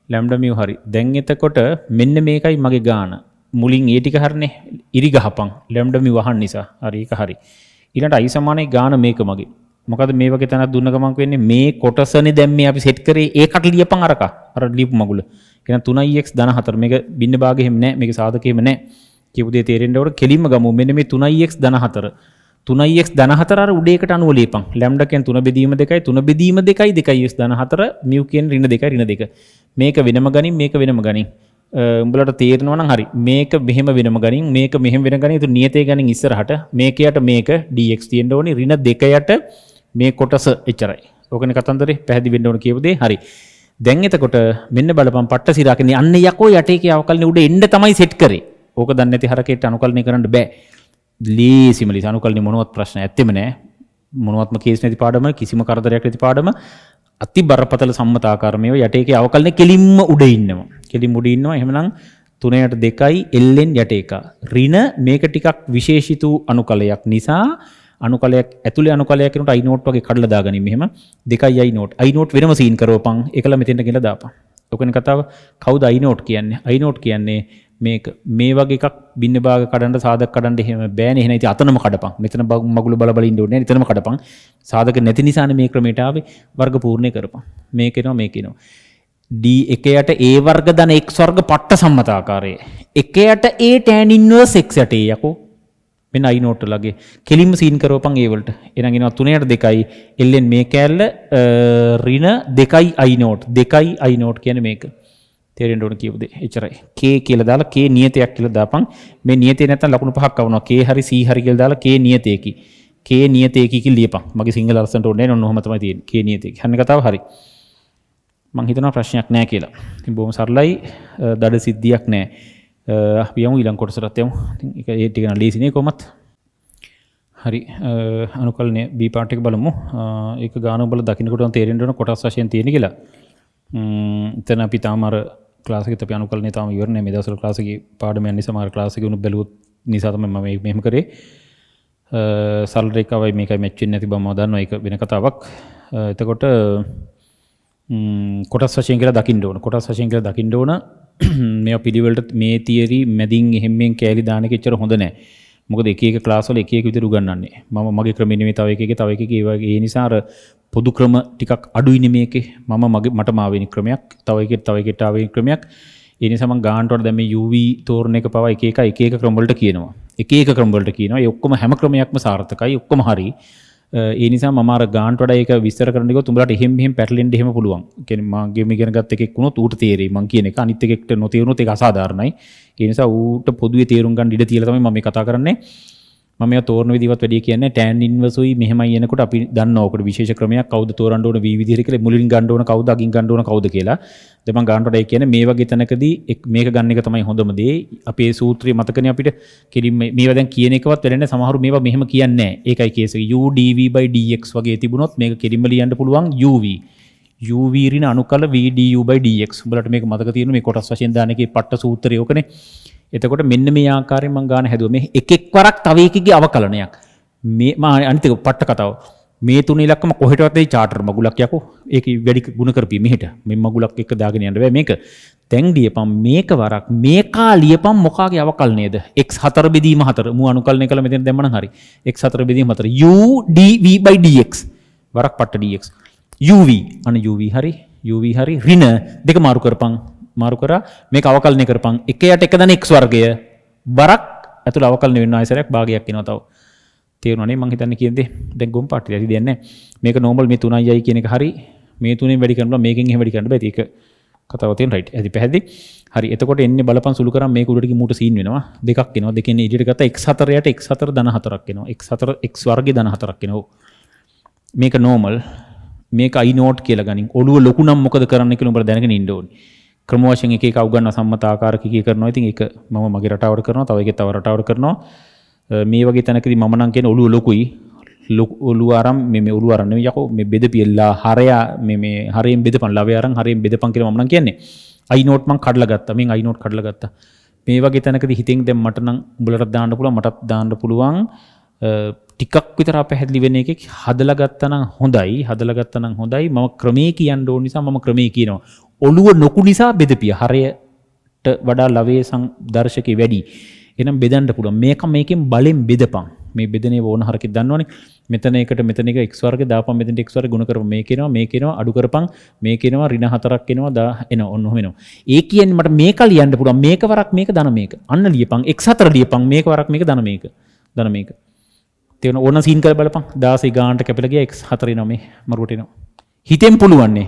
ලැම්ඩා මියු හරි. දැන් එතකොට මෙන්න මේකයි මගේ ගාන. මුලින් ඒ ටික හරිනේ. ඉරි ගහපන්. ලැම්ඩා මියු වහන්න නිසා. හරි ඒක හරි. ඊළඟට i සමානයි ගාන මේක මගේ. මොකද මේ වගේ තැනක් දුන්න ගමන්ක වෙන්නේ මේ කොටසනේ දැන් මේ අපි සෙට් කරේ ඒකට ලියපන් අර ලියපු මගුල. එහෙනම් 3x ධන 4 මේක බින්න භාගෙ එහෙම නැහැ. මේක සාධක එහෙම නැහැ. කියපු දේ තේරෙන්න ඕන කෙලින්ම ගමු. මෙන්න මේ 3x ධන 4. 3x ධන 4 අර උඩේකට අනුව ලියපන්. ලැම්ඩා කියන්නේ 3 බෙදීම 2යි 3 බෙදීම 2යි 2x ධන 4 මියු කියන්නේ ඍණ 2යි ඍණ 2. මේක වෙනම ගනින් මේක වෙනම ගනින්. උඹලට තේරෙනවා නම් හරි. මේක මෙහෙම වෙනම ගනින් මේක මෙහෙම වෙන ගනින්. ඒක නියතේ ගනින් ඉස්සරහට මේක යට මේක dx තියෙන්න ඕනේ. ඍණ 2 යට මේ කොටස එච්චරයි. ඕකනේ කතන්දරේ පැහැදිලි වෙන්න ඕන කියපු දේ. හරි. දැන් එතකොට මෙන්න බලපන් පට්ට සිරා කියන්නේ අන්න යකෝ යටේ කිය අවකලනේ උඩ එන්න තමයි සෙට් කරේ. ඕක දන්නේ නැති හරකේට අනුකලනය කරන්න බෑ. ලීසිම ලීස අනුකලනේ මොනවත් ප්‍රශ්න ඇත්තෙම නෑ. මොනවත්ම කේස් නැති පාඩම කිසිම කරදරයක් නැති පාඩම අති බරපතල සම්මතාකාර මේවා යටේකේ අවකලනේ කෙලින්ම උඩ ඉන්නවා. කෙලින්ම උඩ ඉන්නවා. එහෙමනම් 3ට 2යි ln යටේක. ඍණ මේක ටිකක් විශේෂිත අනුකලයක් නිසා අනුකලයක් ඇතුලේ අනුකලයක් කෙනට i නෝට් වගේ කඩලා දාගනින් මෙහෙම 2යි i නෝට්. i නෝට් වෙනම සීන් කරවපන්. ඒකලා මෙතෙන්ට ගෙනලා දාපන්. ඔකනේ කතාව. කවුද i නෝට් කියන්නේ? i නෝට් කියන්නේ මේක මේ වගේ එකක් බින්න භාග කඩන්න සාධක කඩන්න එහෙම බෑනේ. එහෙනම් ඉතින් අතනම කඩපන්. මෙතන මගුල බල බල ඉන්න ඕනේ. එතනම කඩපන්. සාධක නැති නිසානේ මේ ක්‍රමයට ආවේ. වර්ග පූර්ණේ කරපන්. මේක එනවා මේක එනවා. d1 යට a වර්ග ධන x වර්ග පට්ට සම්මතාකාරයේ. 1 යට a tan inverse x යට a යකෝ. මෙන්න i නෝට් ලගේ කෙලින්ම සීන් කරවපන් ඒ වලට. එහෙනම් එනවා 3ට 2යි ln මේ කෑල්ල ඍණ 2යි i නෝට් 2යි i නෝට් කියන්නේ මේක. තේරෙන්න ඕන කියපු දේ. එච්චරයි. k කියලා දාලා k නියතයක් කියලා දාපන්. මේ නියතේ නැත්තම් ලකුණු පහක් આવනවා. k හරි c හරි කියලා දාලා k නියතේකි. k නියතේකි කියලා ලියපන්. මගේ සිංහල අර්ථයට ඕනේ නැහැ. ඔන්න ඔහම තමයි තියෙන්නේ. k නියතේකි. හරිනේ කතාව හරි. මං හිතනවා ප්‍රශ්නයක් නැහැ කියලා. ඉතින් බොහොම සරලයි. දඩ සිද්ධියක් නැහැ. අපි යමු ඊළඟ කොටසට යමු. ඉතින් ඒක ඒ ටික නම් ලේසිනේ කොහොමත්. හරි. අනුකලනයේ B part එක බලමු. ඒක ගාන බල දකින්නකොට තේරෙන්න ඕන කොටස් වශයෙන් තියෙන කියලා. එතන අපි තාම අර ක්ලාස් එකේ අපි අනුකලනයේ තාම ඉවර නැහැ. මේ දවස්වල ක්ලාස් එකේ පාඩම යන නිසා මාර ක්ලාස් එකේ උණු බැලුවොත් නිසා තමයි මම මෙහෙම කරේ. සරල රේඛාවයි මේකයි මැච් වෙන්නේ නැති බව මම දන්නවා. ඒක වෙන කතාවක්. එතකොට කොටස් වශයෙන් කියලා දකින්න ඕන. කොටස් වශයෙන් කියලා දකින්න ඕන. මේවා පිළිවෙලට මේ තියරි මැදින් එහෙම්ෙන් කෑලි දාන එක එච්චර හොඳ නැහැ. මොකද එක එක ක්ලාස් වල එක එක විදිහට උගන්වන්නේ. මම මගේ ක්‍රමෙ නෙමෙයි තව එකකේ ඒ නිසා අර පොදු ක්‍රම ටිකක් අඩුයිනේ මේකේ. මටම ආවෙන ක්‍රමයක් තව එකෙට ආවෙන ක්‍රමයක්. ඒ නිසා මම ගානට වල දැන් මේ UV තෝරන එක පවා එක එක ක්‍රම වලට කියනවා. එක එක ක්‍රම වලට කියනවා. ඒ ඔක්කොම හැම ක්‍රමයක්ම සාර්ථකයි. ඔක්කොම හරි. ඒ නිසා මම අර ගානට වඩා ඒක විස්තර කරන්න ගියොත් උඹලට එහෙම පැටලෙන්න එහෙම පුළුවන්. කියන්නේ මම ගේම් ඉගෙන ගත්ත එකෙක් වුණොත් ඌට තේරෙයි මං කියන එක. අනිත් එකෙක්ට නොතේරුනොත් ඒක අසාධාරණයි. ඒ නිසා ඌට පොදුවේ තේරුම් ගන්න ඉඩ තියලා තමයි මම මේ කතා කරන්නේ. මම මේ තෝරන විදිහවත් වැඩි කියන්නේ tan inverse උයි මෙහෙමයි එනකොට අපි දන්නවා ඔකට විශේෂ ක්‍රමයක් කවුද තෝරන්න ඕන v විදිහට කියලා මුලින් ගන්න ඕන කවුද අගින් ගන්න ඕන කවුද කියලා. දැන් මම ගන්නට ඒ කියන්නේ මේ වගේ තැනකදී මේක ගන්න එක තමයි හොඳම දේ. අපේ සූත්‍රය මතකනේ අපිට කෙලින් මේවා දැන් කියන එකවත් වෙලන්නේ සමහරු මේවා මෙහෙම කියන්නේ නැහැ. ඒකයි කේස් එක u dv/dx වගේ තිබුණොත් මේක කෙලින්ම ලියන්න පුළුවන් uv ඍණ අනුකල v du/dx. උඹලට මේක මතක තියෙන මේ කොටස් වශයෙන් දාන එකේ පට්ට සූත්‍රය ඕකනේ. එතකොට මෙන්න මේ ආකාරයෙන් මම ගාන හැදුවා. මේ එක වරක් තව එකකගේ අවකලනයක්. මේ අනිත් එක පට්ට කතාව. මේ තුන ඉලක්කම කොහෙටවත් ඒ චාටර් මගුලක් යකෝ. ඒක වැඩි ගුණ කරපී මෙහෙට. මේ මගුලක් එක දාගෙන යන්න බෑ මේක. දැන් ලියපම් මේක වරක් මේකා ලියපම් මොකාගේ අවකලනයද? x4 බෙදීම 4 මු අනුකලනය කළා මෙතෙන් දැම්මනම් හරි. x4 බෙදීම 4 u dv/dx වරක් පට්ට dx uv අනේ uv හරි ඍණ දෙක මාරු කරපම් මාරු කරා මේක අවකලනය කරපන් 1 යට 1 දන x වර්ගය බරක් ඇතුළ අවකලනය වෙන ආයසරයක් භාගයක් එනවා තව තේරුණානේ මම හිතන්නේ කියන්නේ දැන් ගොම් පාටි ඇති දෙන්නේ මේක නෝමල් මේ 3යි කියන එක හරි මේ තුනෙන් වැඩි කරන්න බෑ මේකෙන් එහෙම වැඩි කරන්න බෑ ඒක කතාව තියෙන රයිට් ඇති පැහැදිලි හරි එතකොට එන්නේ බලපන් සුළු කරා මේක උඩට ගිමුට සීන් වෙනවා දෙකක් එනවා දෙකෙන් ඉදිරියට ගත්තා x4 යට x4 ධන 4ක් එනවා x4 x වර්ගය ධන 4ක් එනවා මේක නෝමල් මේක i note කියලා ගනින් ඔළුව ලොකු නම් මොකද කරන්න කියලා උඹලා දැනගෙන ඉන්න ඕනේ ක්‍රම වශයෙන් එක එක උගන්වන සම්මත ආකාර කීකී කරනවා. ඉතින් ඒක මම මගේ රටාවට කරනවා. තව එකේ තව රටාවට කරනවා. මේ වගේ තැනකදී මම නම් කියන ඔළුව ලොකුයි. ඔළුව අරන් මේ ඔළුව අරන් නෙවෙයි යකෝ මේ බෙදපියලා හරය මේ හරයෙන් බෙදපන් ලවය අරන් හරයෙන් බෙදපන් කියලා මම නම් කියන්නේ. i note මං කඩලා ගත්තා. මෙන් i note කඩලා ගත්තා. මේ වගේ තැනකදී හිතෙන් දැන් මට නම් උඹලට දාන්න පුළුවන් මටත් දාන්න පුළුවන් ටිකක් විතර පැහැදිලි වෙන එකක් හදලා ගත්තා නම් හොඳයි. මම ක්‍රමයේ කියන්න ඕන නිසා මම ක්‍රමයේ කියනවා. ඔළුව නොකු නිසා බෙදපිය හරයට වඩා ලවයේ දර්ශකේ වැඩි. එහෙනම් බෙදන්න පුළුවන්. මේකෙන් බලෙන් බෙදපන්. මේ බෙදනේ ඕන හරකෙත් දන්නවනේ. මෙතන එකට මෙතන එක x වර්ග දාපන් මෙතනට x වර්ග ගුණ කරපන්. මේකේනවා අඩු කරපන්. මේකේනවා ඍණ 4ක් එනවා එනවා ඔන්න ඔහම එනවා. ඒ කියන්නේ මට මේක ලියන්න පුළුවන්. මේක වරක් මේක ධන මේක. අන්න ලියපන් x4 ලියපන්. මේක වරක් මේක ධන මේක. ධන මේක. තේරෙන ඕන සීන් කරලා බලපන් 16 ගානට කැපිලා ගියා x4 එනවා මේ මරුවට එනවා. හිතෙන් පුළුවන්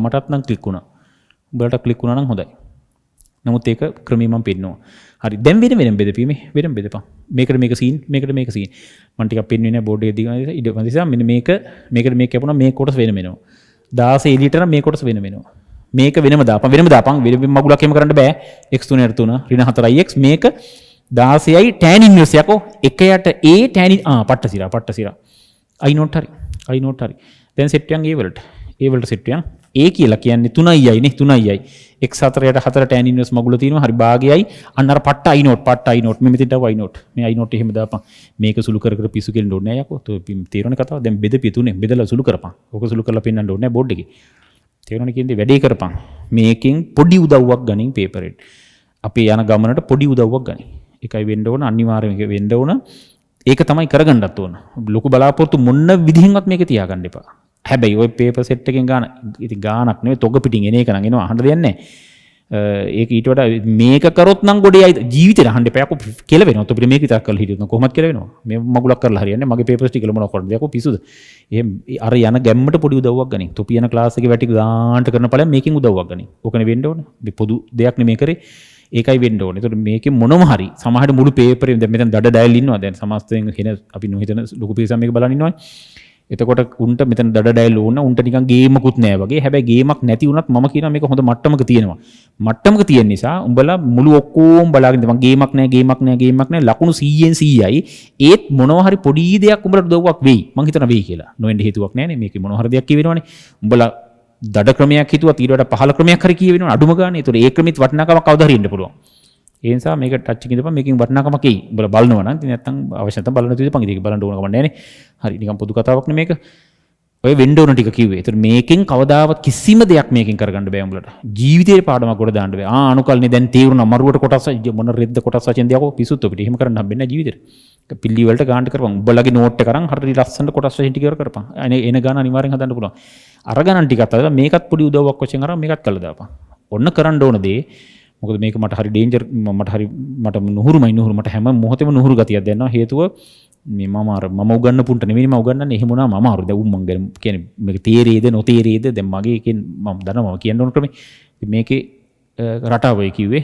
මටත් නම් ක්ලික් වුණා. උඹලට ක්ලික් වුණා නම් හොඳයි. නමුත් ඒක ක්‍රමී මම පෙන්නනවා. හරි දැන් වෙන බෙදපීමේ වෙන බෙදපන්. මේකට මේක සීන් මම ටිකක් පෙන්වන්නේ නැහැ බෝඩ් එකේ දිගා ඉඩ නිසා මෙන්න මේකට මේක කැපුණා මේ කොටස වෙනම එනවා. 16 එළියට නම් මේ කොටස වෙනම එනවා. මේක වෙනම දාපන් වෙන මගුලක් එහෙම කරන්න බෑ. x3 ඍණ 4ix මේක 16යි tan inverse යකෝ 1 යට a tan පට්ට සිරා i note හරි දැන් සෙට් යන් a වලට සෙට් යන් a කියලා කියන්නේ 3යි නේ 3යි x4 යට 4 tan inverse මගුල තියෙනවා හරි භාගයයි අන්න අර පට්ට i note මේ මෙතෙන්ට i note මේ i note එහෙම දාපන් මේක සුළු කර පිසු කෙලින්න ඕනේ නෑ යකෝ තේරෙන්නේ කතාව දැන් බෙදපිය තුනේ බෙදලා සුළු කරපන් ඕක සුළු කරලා පෙන්නන්න ඕනේ නෑ බෝඩ් එකේ තේරෙන්නේ කියන්නේ වැඩේ කරපන් මේකෙන් පොඩි උදව්වක් ගනින් පේපර් එකට අපි යන ගමනට පොඩි උදව්වක් ගනින් එකයි වෙන්න ඕන අනිවාර්යයෙන්ම ඒක වෙන්න ඕන ඒක තමයි කරගන්නත් ඕන ලොකු බලාපොරොත්තු මොන විදිහින්වත් මේක තියාගන්න එපා හැබැයි ওই පේපර් සෙට් එකෙන් ගාන ඉතින් ගානක් නෙවෙයි තොග පිටින් එන එක නම් එනවා අහන්න දෙයක් නැහැ ඒක ඊට වඩා මේක කරොත් නම් ගොඩේ ජීවිතේට අහන්න එපා යකෝ කියලා වෙනවා අපිට මේක විතරක් කරලා හිටියොත් කොහොමද කියලා වෙනවා මේ මගුලක් කරලා හරියන්නේ මගේ පේපර්ස් ටික මොනව කරන්නද යකෝ පිසුද එහෙම අර යන ගැම්මට පොඩි උදව්වක් ගනින් තොපි යන ක්ලාස් එකේ වැටි ගානට කරන ඵලයෙන් මේකෙන් උදව්වක් ගනින් ඕකනේ වෙන්න ඕනේ මේ පොදු දෙයක් නෙමෙයි කරේ ඒකයි වෙන්න ඕනේ. ඒතකොට මේකේ මොනම හරි සමහරට මුළු පේපරේම දැන් මෙතන දඩ ඩයල් ඉන්නවා. දැන් සමස්තයෙන් එන අපි නොහිතන ලොකු පිරිසක් මේක බලන් ඉන්නවනේ. එතකොට උන්ට මෙතන දඩ ඩයල් ඕන උන්ට නිකන් ගේමකුත් නෑ වගේ. හැබැයි ගේමක් නැති වුණත් මම කියනවා මේක හොඳ මට්ටමක තියෙනවා. මට්ටමක තියෙන නිසා උඹලා මුළු ඔක්කොම බලාගෙන ඉඳන් ගේමක් නෑ ලකුණු 100න් 100යි. ඒත් මොනවා හරි පොඩි දෙයක් උඹලට උදව්වක් වෙයි. මං හිතනවා වෙයි කියලා. නොවෙන්න හේතුවක් නෑනේ. මේකේ මොනවා හරි දෙයක් කියවෙනවනේ. උඹලා දඩ ක්‍රමයක් හිතුවා ඊට වඩා පහළ ක්‍රමයක් හරි කියවෙනවා අඩුම ගානේ. ඒතකොට ඒ ක්‍රමෙත් වටිනාකමක් කවදා හරි ඉන්න පුළුවන්. ඒ නිසා මේක ටච් එකකින් ඉඳපන් මේකෙන් වටිනාකමක් එයි. උඹලා බලනවා නම් ඉතින් නැත්තම් අවශ්‍ය නැත්තම් බලන්න තියෙදපන්. ඉතින් ඒක බලන්න ඕන කම නැහැ නේ. හරි නිකන් පොදු කතාවක් නේ මේක. ඔය වෙන්න ඕන ටික කිව්වේ. ඒතකොට මේකෙන් කවදාවත් කිසිම දෙයක් මේකෙන් කරගන්න බෑ උඹලට. ජීවිතේ පාඩමක් ගොඩ දාන්න බෑ. අනුකල්නේ දැන් තේරුණා මරුවට කොටස් මොන රෙද්ද කොටස් වශයෙන් දියකෝ පිසුත් අපිට එහෙම කරන්න හම්බෙන්නේ නැහැ ජීවිතේට. පිල්ලි වලට ගානට කරපන්. උඹලගේ නෝට් එක අරන් හරිය ලස්සනට කොටස් වශයෙන් ටික කරපන්. එන ගාන අනිවාර්යෙන් හදන්න පුළුවන්. අර ගණන් ටිකත් අදලා මේකත් පොඩි උදව්වක් වශයෙන් අරන් මේකත් කළා දාපන්. ඔන්න කරන්න ඕන දේ මොකද මේක මට හරි ඩේන්ජර් මට නුහුරුමයි මට හැම මොහොතෙම නුහුරු ගතියක් දැනෙනවා හේතුව මේ මම උගන්න පුන්ට නෙමෙයි මම උගන්නන්නේ එහෙම වුණා මම අමාරු දැන් උන් මං ගැන කියන්නේ මේක තේරෙයිද නොතේරෙයිද දැන් මගේ එකෙන් මම දන්නවා මම කියන්න ඕන ක්‍රමේ මේකේ රටාවයි කිව්වේ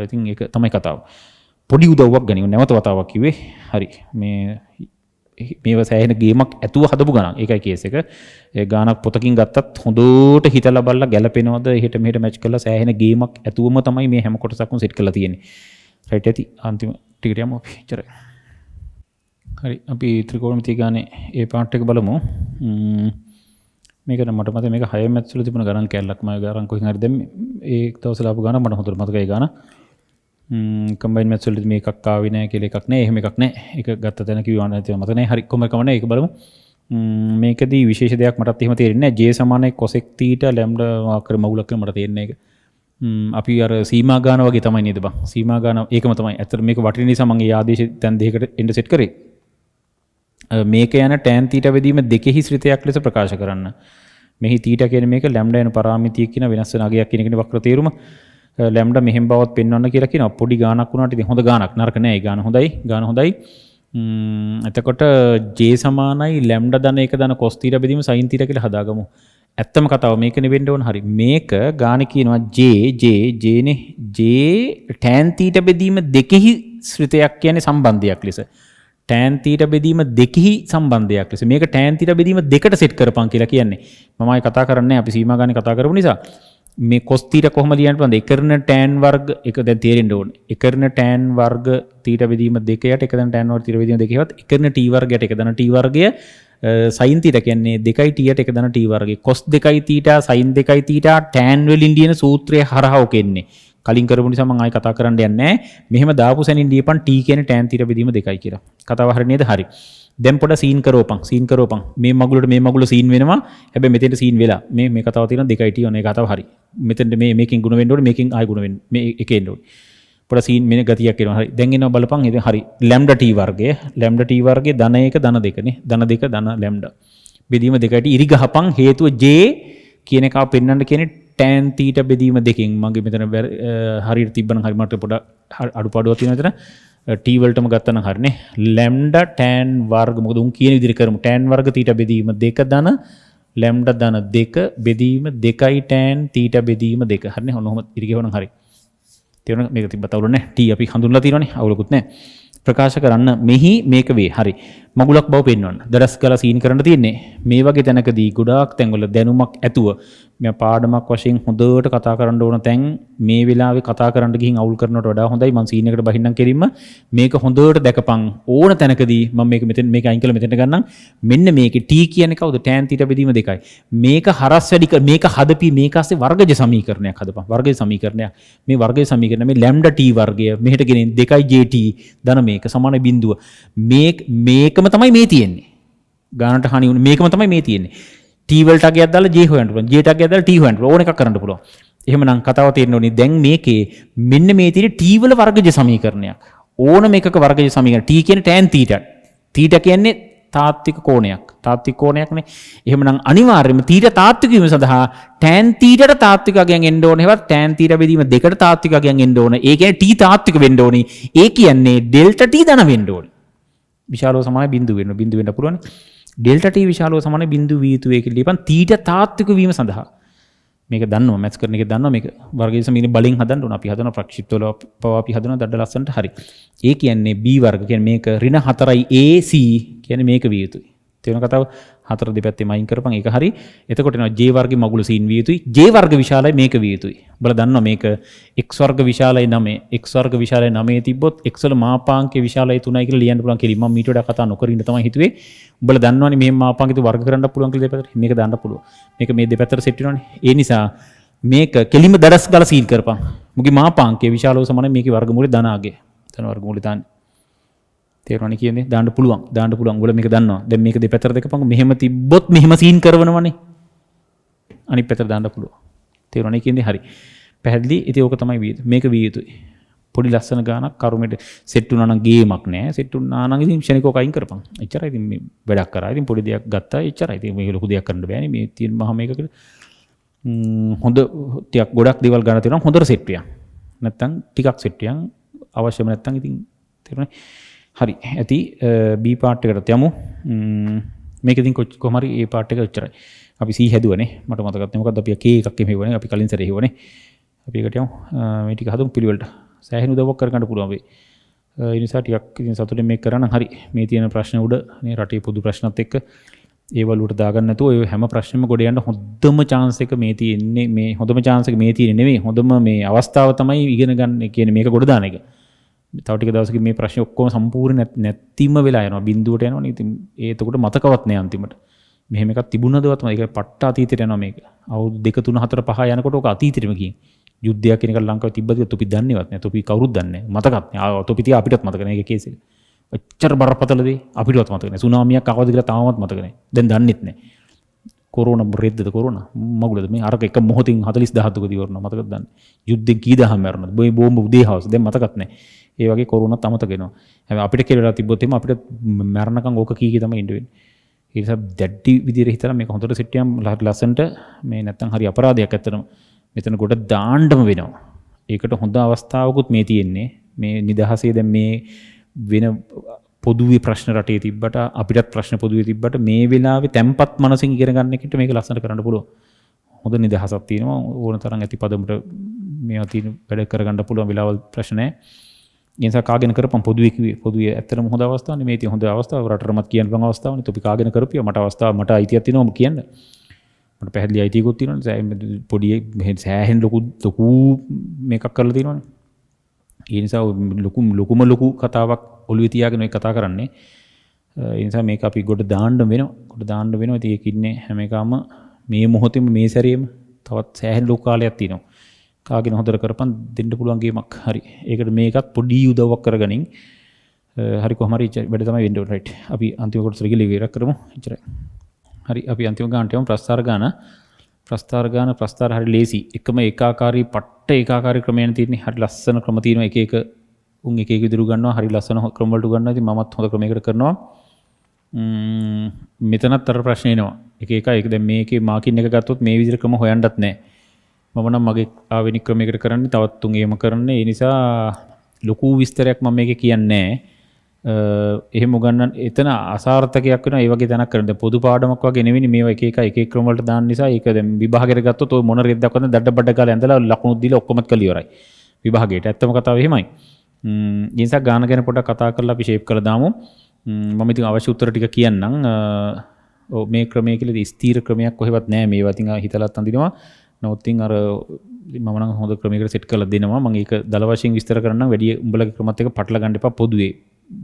ඉතින් ඒක තමයි කතාව පොඩි උදව්වක් ගනිමු නැවත වතාවක් කිව්වේ හරි මේව සෑහෙන ගේමක් ඇතුව හදපු ගණන් ඒකයි කේස් එක ඒ ගානක් පොතකින් ගත්තත් හොඳට හිතලා බලලා ගැලපෙනවද එහෙට මෙහෙට මැච් කරලා සෑහෙන ගේමක් ඇතුවම තමයි මේ හැම කොටසක්ම සෙට් කරලා තියෙන්නේ රයිට් ඇති අන්තිම ටිකට යමු අපි ඉතරයි හරි අපි ත්‍රිකෝණමිතිය ගානේ ඒ පාර්ට් එක බලමු මේක නම් මට මතකයි මේක 6 මැච් වල තිබුණ ගණන් කැලලක් මම ගාරන් කොහෙන් හරි දැම්මේ ඒ දවස්වල ආපු ගාන මට හොඳට මතකයි ගාන කම්බයින් මැච් වලදී මේකක් ආවේ නැහැ කියලා එකක් නැහැ එහෙම එකක් නැහැ ඒක ගත්ත තැන කිව්වා නැතිව මතක නැහැ හරි කොහොම කමන්නේ ඒක බලමු මේකදී විශේෂ දෙයක් මටත් එහෙම තේරෙන්නේ නැහැ j සමානයි cosec θ ලැම්ඩා වාකර මගුලක් කියලා මට තේරෙන්නේ ඒක අපි අර සීමා ගාන වගේ තමයි නේද බං සීමා ගාන ඒකම තමයි ඇත්තට මේක වටින නිසා මම ඒ ආදේශ තැන් දෙකකට එන්න සෙට් කරේ මේක යන tan θ බෙදීම දෙකෙහි ශ්‍රිතයක් ලෙස ප්‍රකාශ කරන්න මෙහි θ කියන්නේ මේක ලැම්ඩා යන පරාමිතිය කියන වෙනස් වෙන අගයක් කියන එකනේ වක්‍ර තේරුම ලැම්ඩා මෙහෙම බවත් පෙන්වන්න කියලා කියනවා පොඩි ගානක් වුණාට ඉතින් හොඳ ගානක් නරක නෑ ඒ ගාන හොඳයි එතකොට j සමානයි ලැම්ඩා ධන 1 ධන cos θ බෙදීම sin θ කියලා හදාගමු ඇත්තම කතාව මේක නෙවෙන්න ඕන හරි මේක ගානේ කියනවා j නේ j tan θ බෙදීම දෙකෙහි ශ්‍රිතයක් කියන්නේ සම්බන්ධයක් ලෙස tan θ බෙදීම දෙකෙහි සම්බන්ධයක් ලෙස මේක tan θ බෙදීම දෙකට සෙට් කරපන් කියලා කියන්නේ මම ආයි කතා කරන්නේ අපි සීමා ගානේ කතා කරපු නිසා මේ cos θ කොහොමද ලියන්න පුළුවන්ද එකරණ tan වර්ග එක දැන් තේරෙන්න ඕනේ එකරණ tan වර්ග θ බෙදීම 2 යට එක දන tan වර්ග θ බෙදීම 2 වත් එකරණ t වර්ගයට එක දන t වර්ගය sin θ කියන්නේ 2යි t යට එක දන t වර්ගය cos 2යි θ sin 2යි θ tan වලින් ලියන සූත්‍රය හරහා ඔක එන්නේ කලින් කරපු නිසා මම ආයි කතා කරන්න යන්නේ නැහැ මෙහෙම දාපු සැනින් ලියපන් t කියන්නේ tan θ බෙදීම 2යි කියලා කතාව හරිය නේද හරි දැන් පොඩ සීන් කරෝපන් මේ මගුලට මේ මගුල සීන් වෙනවා හැබැයි මෙතෙන්ට සීන් වෙලා මේ කතාව තියෙනවා 2යි t ඔන්න ඒ කතාව හරි මෙතෙන්ට මේකෙන් ගුණ වෙන්න ඕනේ මේකෙන් ආයි ගුණ වෙන්න මේ එකේ එන්න ඕනේ පොඩ සීන් මෙන්න ගතියක් එනවා හරි දැන් එනවා බලපන් ඉතින් හරි ලැම්ඩා t වර්ගය ධන 1 ධන 2 නේ ධන 2 ධන ලැම්ඩා බෙදීම 2ට ඉරි ගහපන් හේතුව j කියන එක පෙන්වන්න කියන්නේ tan θ බෙදීම දෙකෙන් මගේ මෙතන හරියට තිබ්බනම් හරි මට පොඩ අඩුපාඩුවක් තියෙනවා මෙතන t වලටම ගත්තා නම් හරිනේ ලැම්ඩා tan වර්ග මොකද උන් කියන විදිහට කරමු tan වර්ග θ බෙදීම 2 ධන ලැම්ඩා ධන 2 බෙදීම 2යි tan θ බෙදීම 2 හරිනේ ඔන්න ඔහොම ඉරි ගෙවනම් හරි තේරුණා මේක තිබ්බත් අවුල නැහැ t අපි හඳුන්ලා තියෙනවානේ අවුලකුත් නැහැ ප්‍රකාශ කරන්න මෙහි මේක වේ හරි මගුලක් බව පෙන්වන්න දඩස් ගාලා සීන් කරන්න තියෙන්නේ මේ වගේ තැනකදී ගොඩාක් තැන්වල දැනුමක් ඇතුව මේ පාඩමක් වශයෙන් හොඳට කතා කරන්න ඕන තැන් මේ වෙලාවේ කතා කරන්න ගිහින් අවුල් කරනවට වඩා හොඳයි මම සීන් එකට බහින්නම් කෙලින්ම මේක හොඳට දැකපන් ඕන තැනකදී මම මේක අයින් කරලා මෙතෙන්ට ගන්නම් මෙන්න මේකේ t කියන්නේ කවුද tan θ බෙදීම 2යි මේක හරස් වැඩි මේක හදපි මේක ASCII වර්ගජ සමීකරණයක් හදපන් වර්ගජ සමීකරණයක් මේ වර්ගජ සමීකරණ මේ ලැම්ඩා t වර්ගය මෙහෙට ගෙනින් 2යි jt ධන මේක සමාන බිඳුව මේකම තමයි මේ තියෙන්නේ ගානට හානි වුනේ මේකම තමයි මේ තියෙන්නේ t වලට අගයක් දාලා j හොයන්න පුළුවන් j ට අගයක් දාලා t හොයන්න පුළුවන් ඕන එකක් කරන්න පුළුවන් එහෙමනම් කතාව තේරෙන්න ඕනේ දැන් මේකේ මෙන්න මේ තියෙන t වල වර්ගජ සමීකරණයක් ඕනම එකක වර්ගජ සමීකරණ t කියන්නේ tan θ කියන්නේ තාත්වික කෝණයක්නේ එහෙමනම් අනිවාර්යයෙන්ම θ තාත්වික වීම සඳහා tan θට තාත්වික අගයන් එන්න ඕනේ හෙවත් tan θ බෙදීම දෙකට තාත්වික අගයන් එන්න ඕනේ ඒ කියන්නේ t තාත්වික වෙන්න ඕනේ ඒ කියන්නේ ඩෙල්ටා t ධන වෙන්න ඕනේ විශාලව සමාන බිඳුව වෙන්න පුළුවන් ඩෙල්ටා t විශාලව සමාන බිඳුව විය යුතු ඒක ලියපන් θ තාත්වික වීම සඳහා මේක දන්නවා මැත්ස් කරන එක දන්නවා මේක වර්ගයේ සමීන බලෙන් හදන්න ඕන අපි හදන ප්‍රක්ෂිප්ත වල පවා අපි හදන දඩ ලස්සනට හරි ඒ කියන්නේ b වර්ග කියන්නේ මේක ඍණ 4යි ac කියන්නේ මේක විය යුතුයි තේරෙන කතාව 4 දෙපැත්තෙම අයින් කරපන් ඒක හරි එතකොට එනවා j වර්ගේ මගුල සීන් විය යුතුයි j වර්ග විශාලයි මේක විය යුතුයි ඔබලා දන්නවා මේක x වර්ග විශාලයි 9 x වර්ග විශාලයි 9 තිබ්බොත් x වල මාපාංකය විශාලයි 3යි කියලා ලියන්න පුළුවන් කියලා මම ඊට වඩා කතා නොකර ඉන්න තමයි හිතුවේ ඔබලා දන්නවනේ මෙහෙම මාපාංකිත වර්ග කරන්න පුළුවන් කියලා දෙපැත්තට මේක දාන්න පුළුවන් මේක මේ දෙපැත්තට සෙට් වෙනවනේ ඒ නිසා මේක කෙලිම දඩස් ගාලා සීන් කරපන් මුගේ මාපාංකය විශාලව සමාන මේකේ වර්ගමූලය ධන අගය ධන වර්ගමූලය දාන්න තේරුණානේ කියන්නේ දාන්න පුළුවන් ඔයගොල්ලෝ මේක දන්නවා දැන් මේක දෙපැත්තට දෙකපන් මෙහෙම තිබ්බොත් මෙහෙම සීන් කරනවනේ අනිත් පැත්තට දාන්න පුළුවන් තේරුණානේ කියන්නේ හරි පැහැදිලි ඉතින් ඕක තමයි මේක විය යුතුයි පොඩි ලස්සන ගානක් කරුමෙට සෙට් වුණා නම් ගේමක් නෑ සෙට් වුණා නම් ඉතින් ක්ෂණිකව අයින් කරපන් එච්චරයි ඉතින් මේ වැඩක් කරා ඉතින් පොඩි දෙයක් ගත්තා එච්චරයි ඉතින් මේක ලොකු දෙයක් කරන්න බෑනේ මේ තියෙන මහා මේකකට හොඳ ටිකක් ගොඩක් දේවල් ගන්න තියෙනවා හොඳට සෙට් වෙනවා නැත්තම් ටිකක් සෙට් එකක් අවශ්‍යම නැත්තම් ඉතින් තේරුණා. හරි ඇති B පාර්ට් එකට යමු. මේක ඉතින් කොහොම හරි A පාර්ට් එක ඔච්චරයි. අපි C හැදුවනේ. මට මතකත් නැහැ මොකද්ද අපි K එකක් එහෙම හෙවුවනේ. අපි කලින් සැරේ හෙවුවනේ. අපි එකට යමු. මේ ටික හදමු පිළිවෙලට. සෑහෙන උදව්වක් කරගන්න පුළුවන් වෙයි. ඒ නිසා ටිකක් ඉතින් සතුටින් මේක කරා නම් හරි. මේ තියෙන ප්‍රශ්න උඩ මේ රටේ පොදු ප්‍රශ්නත් එක්ක ඒ වලුවට දාගන්න නැතුව ඔය හැම ප්‍රශ්නෙම ගොඩ යන්න හොඳම chance එක මේ තියෙන්නේ මේ හොඳම chance එක මේ තියෙන්නේ නෙමෙයි. හොඳම මේ අවස්ථාව තමයි ඉගෙන ගන්න කියන්නේ මේක ගොඩ දාන එක. තව ටික දවසකින් මේ ප්‍රශ්නේ ඔක්කොම සම්පූර්ණ නැතිම වෙලා යනවා. බිඳුවට යනවනේ. ඉතින් එතකොට මතකවත් නෑ අන්තිමට. මෙහෙම එකක් තිබුණදවත් මම ඒක පට්ට අතීතයට යනවා මේක. අවුරුදු 2 3 4 5 යනකොට ඔක අතීතෙටම ගිහින්. යුද්ධයක් කියන එක ලංකාවේ තිබ්බද තොපි දන්නේවත් නෑ. තොපි කවුරුත් දන්නේ නෑ. මතකත් නෑ. තොපි තියා අපිටත් මතක නෑ ඒක කේස් එක. ඔච්චර බරපතල දේ අපිටවත් මතක නෑ. සුනාමියක් ආවද කියලා තාමත් මතක නෑ. දැන් දන්නෙත් නෑ. කොරෝනා රෙද්දද කොරෝනා මගුලද මේ අරක එක මොහොතින් 40000ක දිවරන මතකද දන්නේ. යුද්ධෙන් කී දහම් මැරුණාද. මේ බෝම්බ උදේ හවස දැන් මතකත් නෑ. ඒ වගේ කොරෝනාත් අමතක වෙනවා. හැබැයි අපිට කියලා තිබ්බොත් එimhe අපිට මැරණකම් ඕක කී තමයි ඉන්න වෙන්නේ. ඒ නිසා දැඩි විදිහට හිතලා මේක හොඳට සෙට් එකම් ලස්සන්ට මේ නැත්තම් හරි අපරාධයක් ඇත්තටම මෙතන කොට දාන්නම වෙනවා. ඒකට හොඳ අවස්ථාවකුත් මේ තියෙන්නේ. මේ නිදහසේ දැන් මේ වෙන පොදුවේ ප්‍රශ්න රටේ තිබ්බට අපිටත් ප්‍රශ්න පොදුවේ තිබ්බට මේ වෙලාවේ තැම්පත් මනසින් ඉගෙන ගන්න එකට මේක ලස්සනට කරන්න පුළුවන්. හොඳ නිදහසක් තියෙනවා. ඕන තරම් ඇති පදමට මේවා තියෙන වැඩ කරගන්න පුළුවන් වෙලාවල් ප්‍රශ්න නැහැ. ඒ නිසා කාගෙන කරපම් පොදුවේ කිව්වේ. පොදුවේ ඇත්තටම හොඳ අවස්ථාවනේ. මේ තියෙන හොඳ අවස්ථාව රටටමත් කියන්න පුළුවන් අවස්ථාවනේ. තොපි කාගෙන කරපියා මට අවස්ථාව මට අයිතියක් තියෙනවා කියන්න. මට පැහැදිලි අයිතියකුත් තියෙනවනේ. පොඩි සෑහෙන ලොකු මේකක් කරලා තියෙනවනේ. ඒ නිසා ලොකු කතාවක් ඔළුවේ තියාගෙන ඔය කතා කරන්නේ. ඒ නිසා මේක අපි ගොඩ දාන්න වෙනවා. ගොඩ දාන්න වෙනවා. ඉතින් ඒක ඉන්නේ හැම එකම මේ මොහොතේම මේ සැරේම තවත් සෑහෙන ලොකු කාලයක් තියෙනවා. කාගෙන හොඳට කරපන් දෙන්න පුළුවන් ගේමක්. හරි. ඒකට මේකත් පොඩි උදව්වක් කරගනින්. හරි කොහොම හරි වැඩ තමයි වෙන්න ඕනේ. රයිට්. අපි අන්තිම කොටස රිගලි ඉවර කරමු. එච්චරයි. හරි අපි අන්තිම ගානට යමු. ප්‍රස්තාර ගාන හරි ලේසි. එකම ඒකාකාරී පට්ට ඒකාකාරී ක්‍රමයන් තියෙන්නේ. හරි ලස්සන ක්‍රම තියෙනවා. එක උන් එක විදිහට ගන්නවා. හරි ලස්සන ක්‍රම වලට ගන්නවා. ඉතින් මමත් හොඳ ක්‍රමයකට කරනවා. මෙතනත් අර ප්‍රශ්න එනවා. එක දැන් මේකේ මාකින් එක ගත්තොත් මේ විදිහට ක්‍රම හොයන්නත් නැහැ. මම නම් මගේ ආවෙනික ක්‍රමයකට කරන්නේ තවත් තුන් එහෙම කරන්නේ. ඒ නිසා ලොකු විස්තරයක් මම මේකේ කියන්නේ නැහැ. එහෙම උගන්නන්න එතන අසාර්ථකයක් වෙනවා. ඒ වගේ තැනක් කරන. දැන් පොදු පාඩමක් වගේ නෙවෙයි මේවා එක ක්‍රම වලට දාන්න නිසා ඒක දැන් විභාගයට ගත්තොත් ඔය මොන රෙද්දක් වන්ද දඩ බඩ කාලේ ඇඳලා ලකුණු දීලා ඔක්කොමත් කළ ඉවරයි. විභාගයට ඇත්තම කතාව එහෙමයි. ඒ නිසා ගාන ගැන පොඩ්ඩක් කතා කරලා අපි ෂේප් කරලා දාමු. මම ඉතින් අවශ්‍ය උත්තර ටික කියන්නම්. මේ ක්‍රමයේ කියලා ස්ථීර ක්‍රමයක් කොහෙවත් නැහැ. මේවා ඉතින් හිතලත් අඳිනවා. නමුත් ඉතින් අර මම නම් හොඳ ක්‍රමයකට සෙට් කරලා දෙනවා. මම ඒක දල වශයෙන් විස්තර කරන්නම්. වැඩි උඹලගේ ක්‍රමත් එක්ක පටල ගන්න එපා. පොදුවේ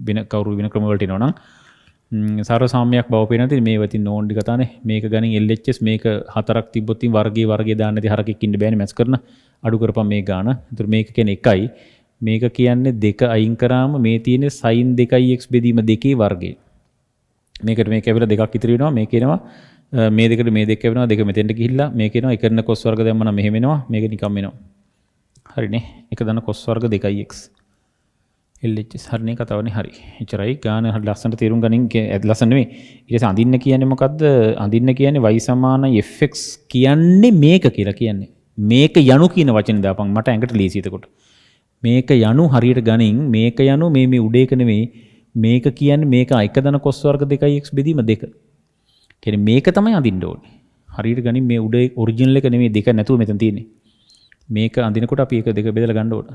වෙන කවුරු වෙන ක්‍රම වලට එනවා නම් සාර සාම්‍යයක් බව පේනවා. ඉතින් මේවා ඉතින් නෝන්ඩි කතානේ. මේක ගණන් LHS මේක හතරක් තිබ්බොත් ඉතින් වර්ගයේ දාන්න නැති හරකෙක් ඉන්න බෑනේ මැච් කරන. අඩු කරපම් මේ ගාන. ඒතර මේක කියන්නේ 1යි. මේක කියන්නේ 2 අයින් කරාම මේ තියෙන sin 2x බෙදීම 2 වර්ගය. මේකට මේක ඇවිල්ලා දෙකක් ඉතිරි වෙනවා. මේක එනවා මේ දෙකට මේ දෙක වෙනවා. දෙක මෙතෙන්ට ගිහිල්ලා මේක එනවා. එක කරන cos වර්ග දැම්ම නම් මෙහෙම එනවා. මේක නිකම් එනවා. හරිනේ. එක දන්න cos වර්ග 2x LHS හරිනේ කතාවනේ. හරි. එච්චරයි. ගාන හරි ලස්සනට තේරුම් ගනින්. ලස්සන නෙමෙයි. ඊට පස්සේ අඳින්න කියන්නේ මොකද්ද? අඳින්න කියන්නේ y සමාන fx කියන්නේ මේක කියලා කියන්නේ. මේක යනු කියන වචනේ දාපන්. මට ඇඟට ලීසි එතකොට. මේක යනු හරියට ගනින්. මේක යනු මේ උඩ එක නෙමෙයි. මේක කියන්නේ මේක එක දන cos වර්ග 2x බෙදීම 2. කියන්නේ මේක තමයි අඳින්න ඕනේ. හරියට ගනින් මේ උඩ ඔරිජිනල් එක නෙමෙයි දෙක නැතුව මෙතන තියෙන්නේ. මේක අඳිනකොට අපි එක දෙක බෙදලා ගන්න ඕන.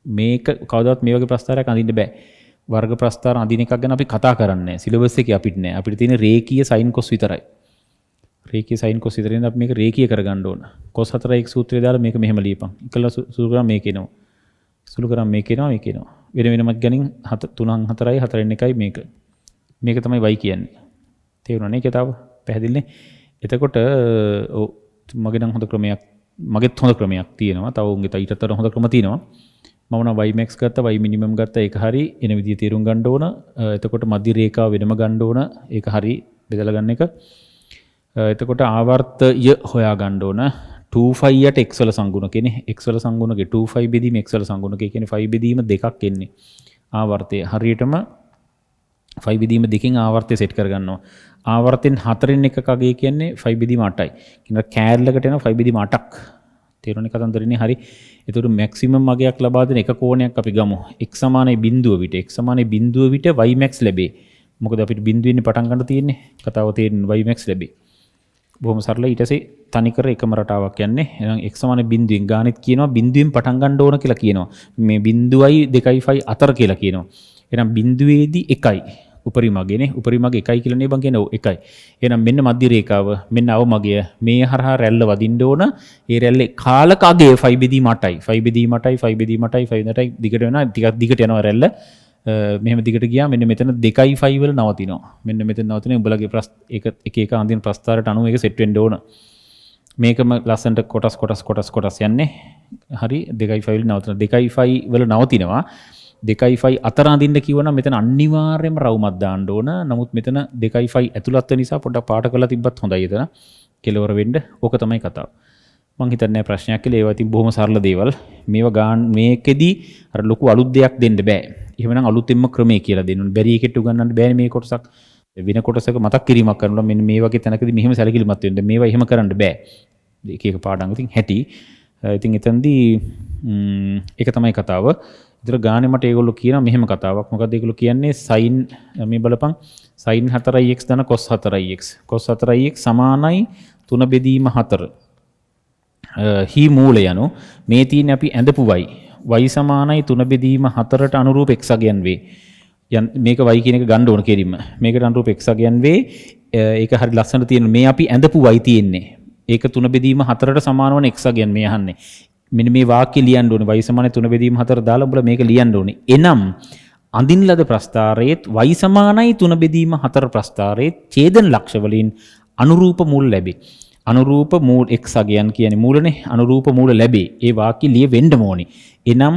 මේක කවදාවත් මේ වගේ ප්‍රස්තාරයක් අඳින්න බෑ. වර්ග ප්‍රස්තාර අඳින එකක් ගැන අපි කතා කරන්නේ නැහැ. සිලබස් එකේ අපිට නෑ. අපිට තියෙන රේඛීය sin cos විතරයි. රේඛීය sin cos විතරින් අපි මේක රේඛීය කරගන්න ඕන. cos 4x සූත්‍රය දාලා මේක මෙහෙම ලියපන්. එකලා සුළු කරා මේක එනවා. සුළු කරා මේක එනවා මේක එනවා. වෙන වෙනමත් ගණන් 3න් 4යි 4න් 1යි මේක. මේක තමයි y කියන්නේ. තේරුණා නේ කතාව? පැහැදිලිනේ? එතකොට මගේ නම් හොඳ ක්‍රමයක් මගෙත් හොඳ ක්‍රමයක් තියෙනවා. තව උන්ගේ ඊටත් වඩා හොඳ ක්‍රම තියෙනවා. මම නම් y max ගත්තා y minimum ගත්තා. ඒක හරි. එන විදිය තේරුම් ගන්න ඕන. එතකොට මධ්‍ය රේඛාව වෙනම ගන්න ඕන. ඒක හරි. බෙදලා ගන්න එක. එතකොට ආවර්තය හොයා ගන්න ඕන. 2 යට x වල සංගුණක කියන්නේ x වල සංගුණකේ 2 බෙදීම x වල සංගුණකේ කියන්නේ 5 බෙදීම දෙකක් එන්නේ. ආවර්තය හරියටම 5 බෙදීම දෙකෙන් ආවර්තය සෙට් කරගන්නවා. ආවර්තෙන් 4න් එකක අගය කියන්නේ 5 බෙදීම 8යි. කියන කෑල්ලකට එනවා 5 බෙදීම 8ක්. තේරුණේ කතන්දරනේ හරි. ඒතකොට මැක්සිමම් මගයක් ලබා දෙන එක කෝණයක් අපි ගමු. x සමානයි බිඳුව විට x සමානයි බිඳුව විට y max ලැබේ. මොකද අපිට බිඳුවෙන් පටන් ගන්න තියෙන්නේ. කතාව තේරෙන y max ලැබේ. බොහොම සරලයි. ඊට පස්සේ තනිකර එකම රටාවක් යන්නේ. එහෙනම් x සමාන බිඳුවෙන් ගානෙත් කියනවා බිඳුවෙන් පටන් ගන්න ඕන කියලා කියනවා. මේ බිඳුවයි 2යි අතර කියලා කියනවා. එහෙනම් බිඳුවේදී 1යි. උපරිමගනේ උපරිමග 1යි කියලා නේ බං කියන්නේ. ඔව් 1යි. එහෙනම් මෙන්න මධ්‍ය රේඛාව මෙන්න අවමගය මේ හරහා රැල්ල වදින්න ඕන. ඒ රැල්ලේ කාලක අගය ෆයි බෙදීම 8යි. ෆයි බෙදීම 8යි ෆයි බෙදීම 8යි ෆයි 8යි දිගට වෙනවා. ටිකක් දිගට යනවා රැල්ල. මෙහෙම දිගට ගියා මෙන්න මෙතන 2යි ෆයි වල නවතිනවා. මෙන්න මෙතන නවතින උඹලගේ එක අඳින ප්‍රස්ථාරයට අනුව ඒක සෙට් වෙන්න ඕන. මේකම ලස්සනට කොටස් යන්නේ. හරි 2යි ෆයි වල නවතිනවා. 2යි ෆයි වල නවතිනවා. 2යි ෆයි අතර අඳින්න කිව්වනම් මෙතන අනිවාර්යයෙන්ම රවුමක් දාන්න ඕන. නමුත් මෙතන 2යි ෆයි ඇතුළත් වෙන නිසා පොඩ්ඩක් පාට කරලා තිබ්බත් හොඳයි එතන. කෙලවර වෙන්න. ඕක තමයි කතාව. මං හිතන්නේ ප්‍රශ්නයක් කියලා. ඒවා ඉතින් බොහොම සරල දේවල්. මේවා ගන්න මේකෙදි අර ලොකු අලුත් දෙයක් දෙන්න බෑ. එහෙමනම් අලුතෙන්ම ක්‍රමයේ කියලා දෙන්න ඕනේ. බැරි එකෙට උගන්නන්න බෑනේ මේ කොටසක්. වෙන කොටසක මතක් කිරීමක් කරනවා. මෙන්න මේ වගේ තැනකදී මෙහෙම සැලකිලිමත් වෙන්න. මේවා එහෙම කරන්න බෑ. එක පාඩම් ඉතින් හැටි. ඉතින් එතනදී ඒක තමයි කතාව. ඉතින් ගානේ මට ඒගොල්ලෝ කියනවා මෙහෙම කතාවක්. මොකද්ද ඒගොල්ලෝ කියන්නේ? sin මේ බලපන් sin 4x ධන cos 4x. cos 4x සමානයි 3 බෙදීම 4. හි මූල යනු මේ තියෙන්නේ අපි ඇඳපු y. y සමානයි 3 බෙදීම 4ට අනුරූප x අගයන් වේ. මේක y කියන එක ගන්න ඕන කෙලින්ම. මේකට අනුරූප x අගයන් වේ. ඒක හරි ලස්සනට තියෙන මේ අපි ඇඳපු y තියෙන්නේ. ඒක 3 බෙදීම 4ට සමාන වන x අගයන් මේ අහන්නේ. මෙන්න මේ වාක්‍ය ලියන්න ඕනේ. y සමානයි 3 බෙදීම 4 දාලා උඹලා මේක ලියන්න ඕනේ. එනම් අඳින ලද ප්‍රස්ථාරයේත් y සමානයි 3 බෙදීම 4 ප්‍රස්ථාරයේත් ඡේදන ලක්ෂ වලින් අනුරූප මූල ලැබේ. අනුරූප මූල x අගයන් කියන්නේ මූලනේ. අනුරූප මූල ලැබේ. ඒ වාක්‍ය ලියවෙන්න ඕනේ. එනම්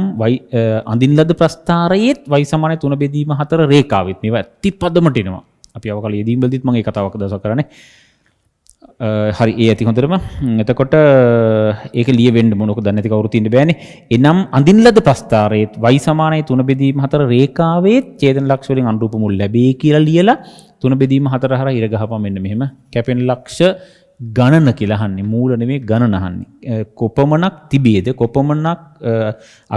අඳින ලද ප්‍රස්ථාරයේත් y සමානයි 3 බෙදීම 4 රේඛාවෙත් මේවා ඇතිපදමට එනවා. අපි අවකල යෙදීම් වලදීත් මම මේ කතාවක් දවසක් කරන්නේ. හරි ඒ ඇති හොඳටම. එතකොට ඒක ලියවෙන්න මොන ඔක දන්නේ නැති කවුරුත් ඉන්න බෑනේ. එනම් අඳින ලද ප්‍රස්ථාරයේත් y සමානයි 3 බෙදීම 4 රේඛාවෙත් ඡේදන ලක්ෂ වලින් අනුරූප මූල ලැබේ කියලා ලියලා 3 බෙදීම 4 හරහා ඉර ගහපම මෙන්න මෙහෙම. කැපෙන ලක්ෂ ගණන කියලා අහන්නේ. මූල නෙමෙයි ගණන අහන්නේ. කොපමණක් තිබේද? කොපමණක්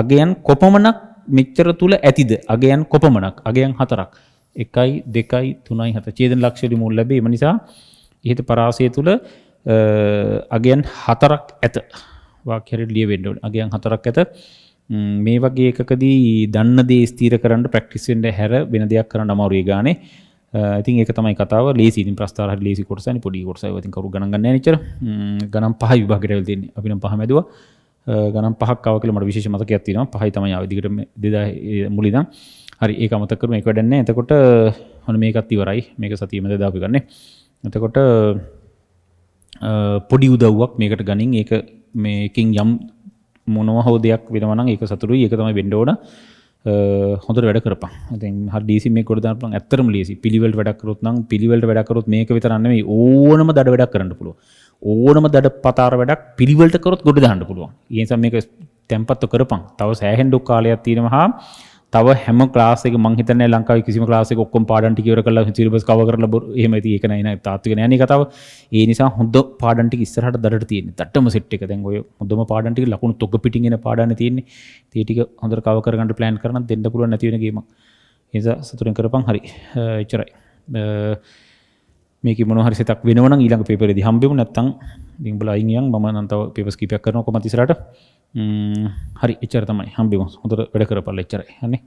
අගයන් කොපමණක් මෙච්චර තුල ඇතිද? අගයන් කොපමණක්? අගයන් 4ක්. 1යි 2යි 3යි 4. ඡේදන ලක්ෂ වලින් මූල ලැබේ. ඒ නිසා ඉහත පරාසය තුල අගයන් 4ක් ඇත. වාක්‍යයට ලියවෙන්න ඕනේ. අගයන් 4ක් ඇත. මේ වගේ එකකදී දන්න දේ ස්ථිර කරන්න ප්‍රැක්ටිස් වෙන්න හැර වෙන දෙයක් කරන්න අමාරුයි ගානේ. ඉතින් ඒක තමයි කතාව. ලේසි. ඉතින් ප්‍රස්තාර හරි ලේසි කොටසනේ. පොඩි කොටසයි. ඉතින් කවුරු ගණන් ගන්න නැහැ නෙච්චර. ගණන් 5 විභාගයට වෙලා තියෙන්නේ. අපි නම් 5 මැදුවා. ගණන් 5ක් ආව කියලා මට විශේෂ මතකයක් තියෙනවා. 5යි තමයි ආවේ. දිගට 2000 මුල ඉඳන්. හරි ඒක අමතක කරමු. ඒක වැඩක් නැහැ. එතකොට ඔන්න මේකත් ඉවරයි. මේක සතියෙම දාපු ගන්නේ. එතකොට පොඩි උදව්වක් මේකට ගනින්. ඒක මේකෙන් යම් මොනවා හෝ දෙයක් වෙනවා නම් ඒක සතුටුයි. ඒක තමයි වෙන්න ඕන. හොඳට වැඩ කරපන්. ඉතින් හරි DC මේක කොට දාන්න පුළුවන්. ඇත්තටම ලේසි. පිළිවෙලට වැඩක් කරොත් නම් පිළිවෙලට වැඩක් කරොත් මේක විතරක් නෙමෙයි ඕනම දඩ වැඩක් කරන්න පුළුවන්. ඕනම දඩ පතාර වැඩක් පිළිවෙලට කරොත් ගොඩ දාන්න පුළුවන්. ඒ නිසා මේක tempatto කරපන්. තව සෑහෙන දුක් කාලයක් තියෙනවා. තව හැම ක්ලාස් එක මං හිතන්නේ ලංකාවේ කිසිම ක්ලාස් එකක ඔක්කොම පාඩම් ටික ඉවර කරලා සිලබස් කවර් කරලා එහෙම ඉතින් ඒක නෑ නෑ තාත්වික නෑනේ කතාව. ඒ නිසා හොඳ පාඩම් ටික ඉස්සරහට දඩට තියෙන්නේ. දඩටම සෙට් එක. දැන් ඔය හොඳම පාඩම් ටික ලකුණු තොග පිටින් එන පාඩම්නේ තියෙන්නේ. ඒ ටික හොඳට කවර් කරගන්න ප්ලෑන් කරනත් දෙන්න පුළුවන් නැති වෙන ගේමක්. ඒ නිසා සතුටින් කරපන්. හරි. එච්චරයි. මේකේ මොනවා හරි සෙටක් වෙනව නම් ඊළඟ පේපරේදී හම්බෙමු. නැත්තම් ඉතින් උඹලා අයින් යන් මම නම් තව පේපර්ස් කීපයක් කරනවා කොහමද ඉස්සරහට. හරි එච්චර තමයි හම්බෙමු. හොඳට වැඩ කරපළ එච්චරයි. හරිනේ.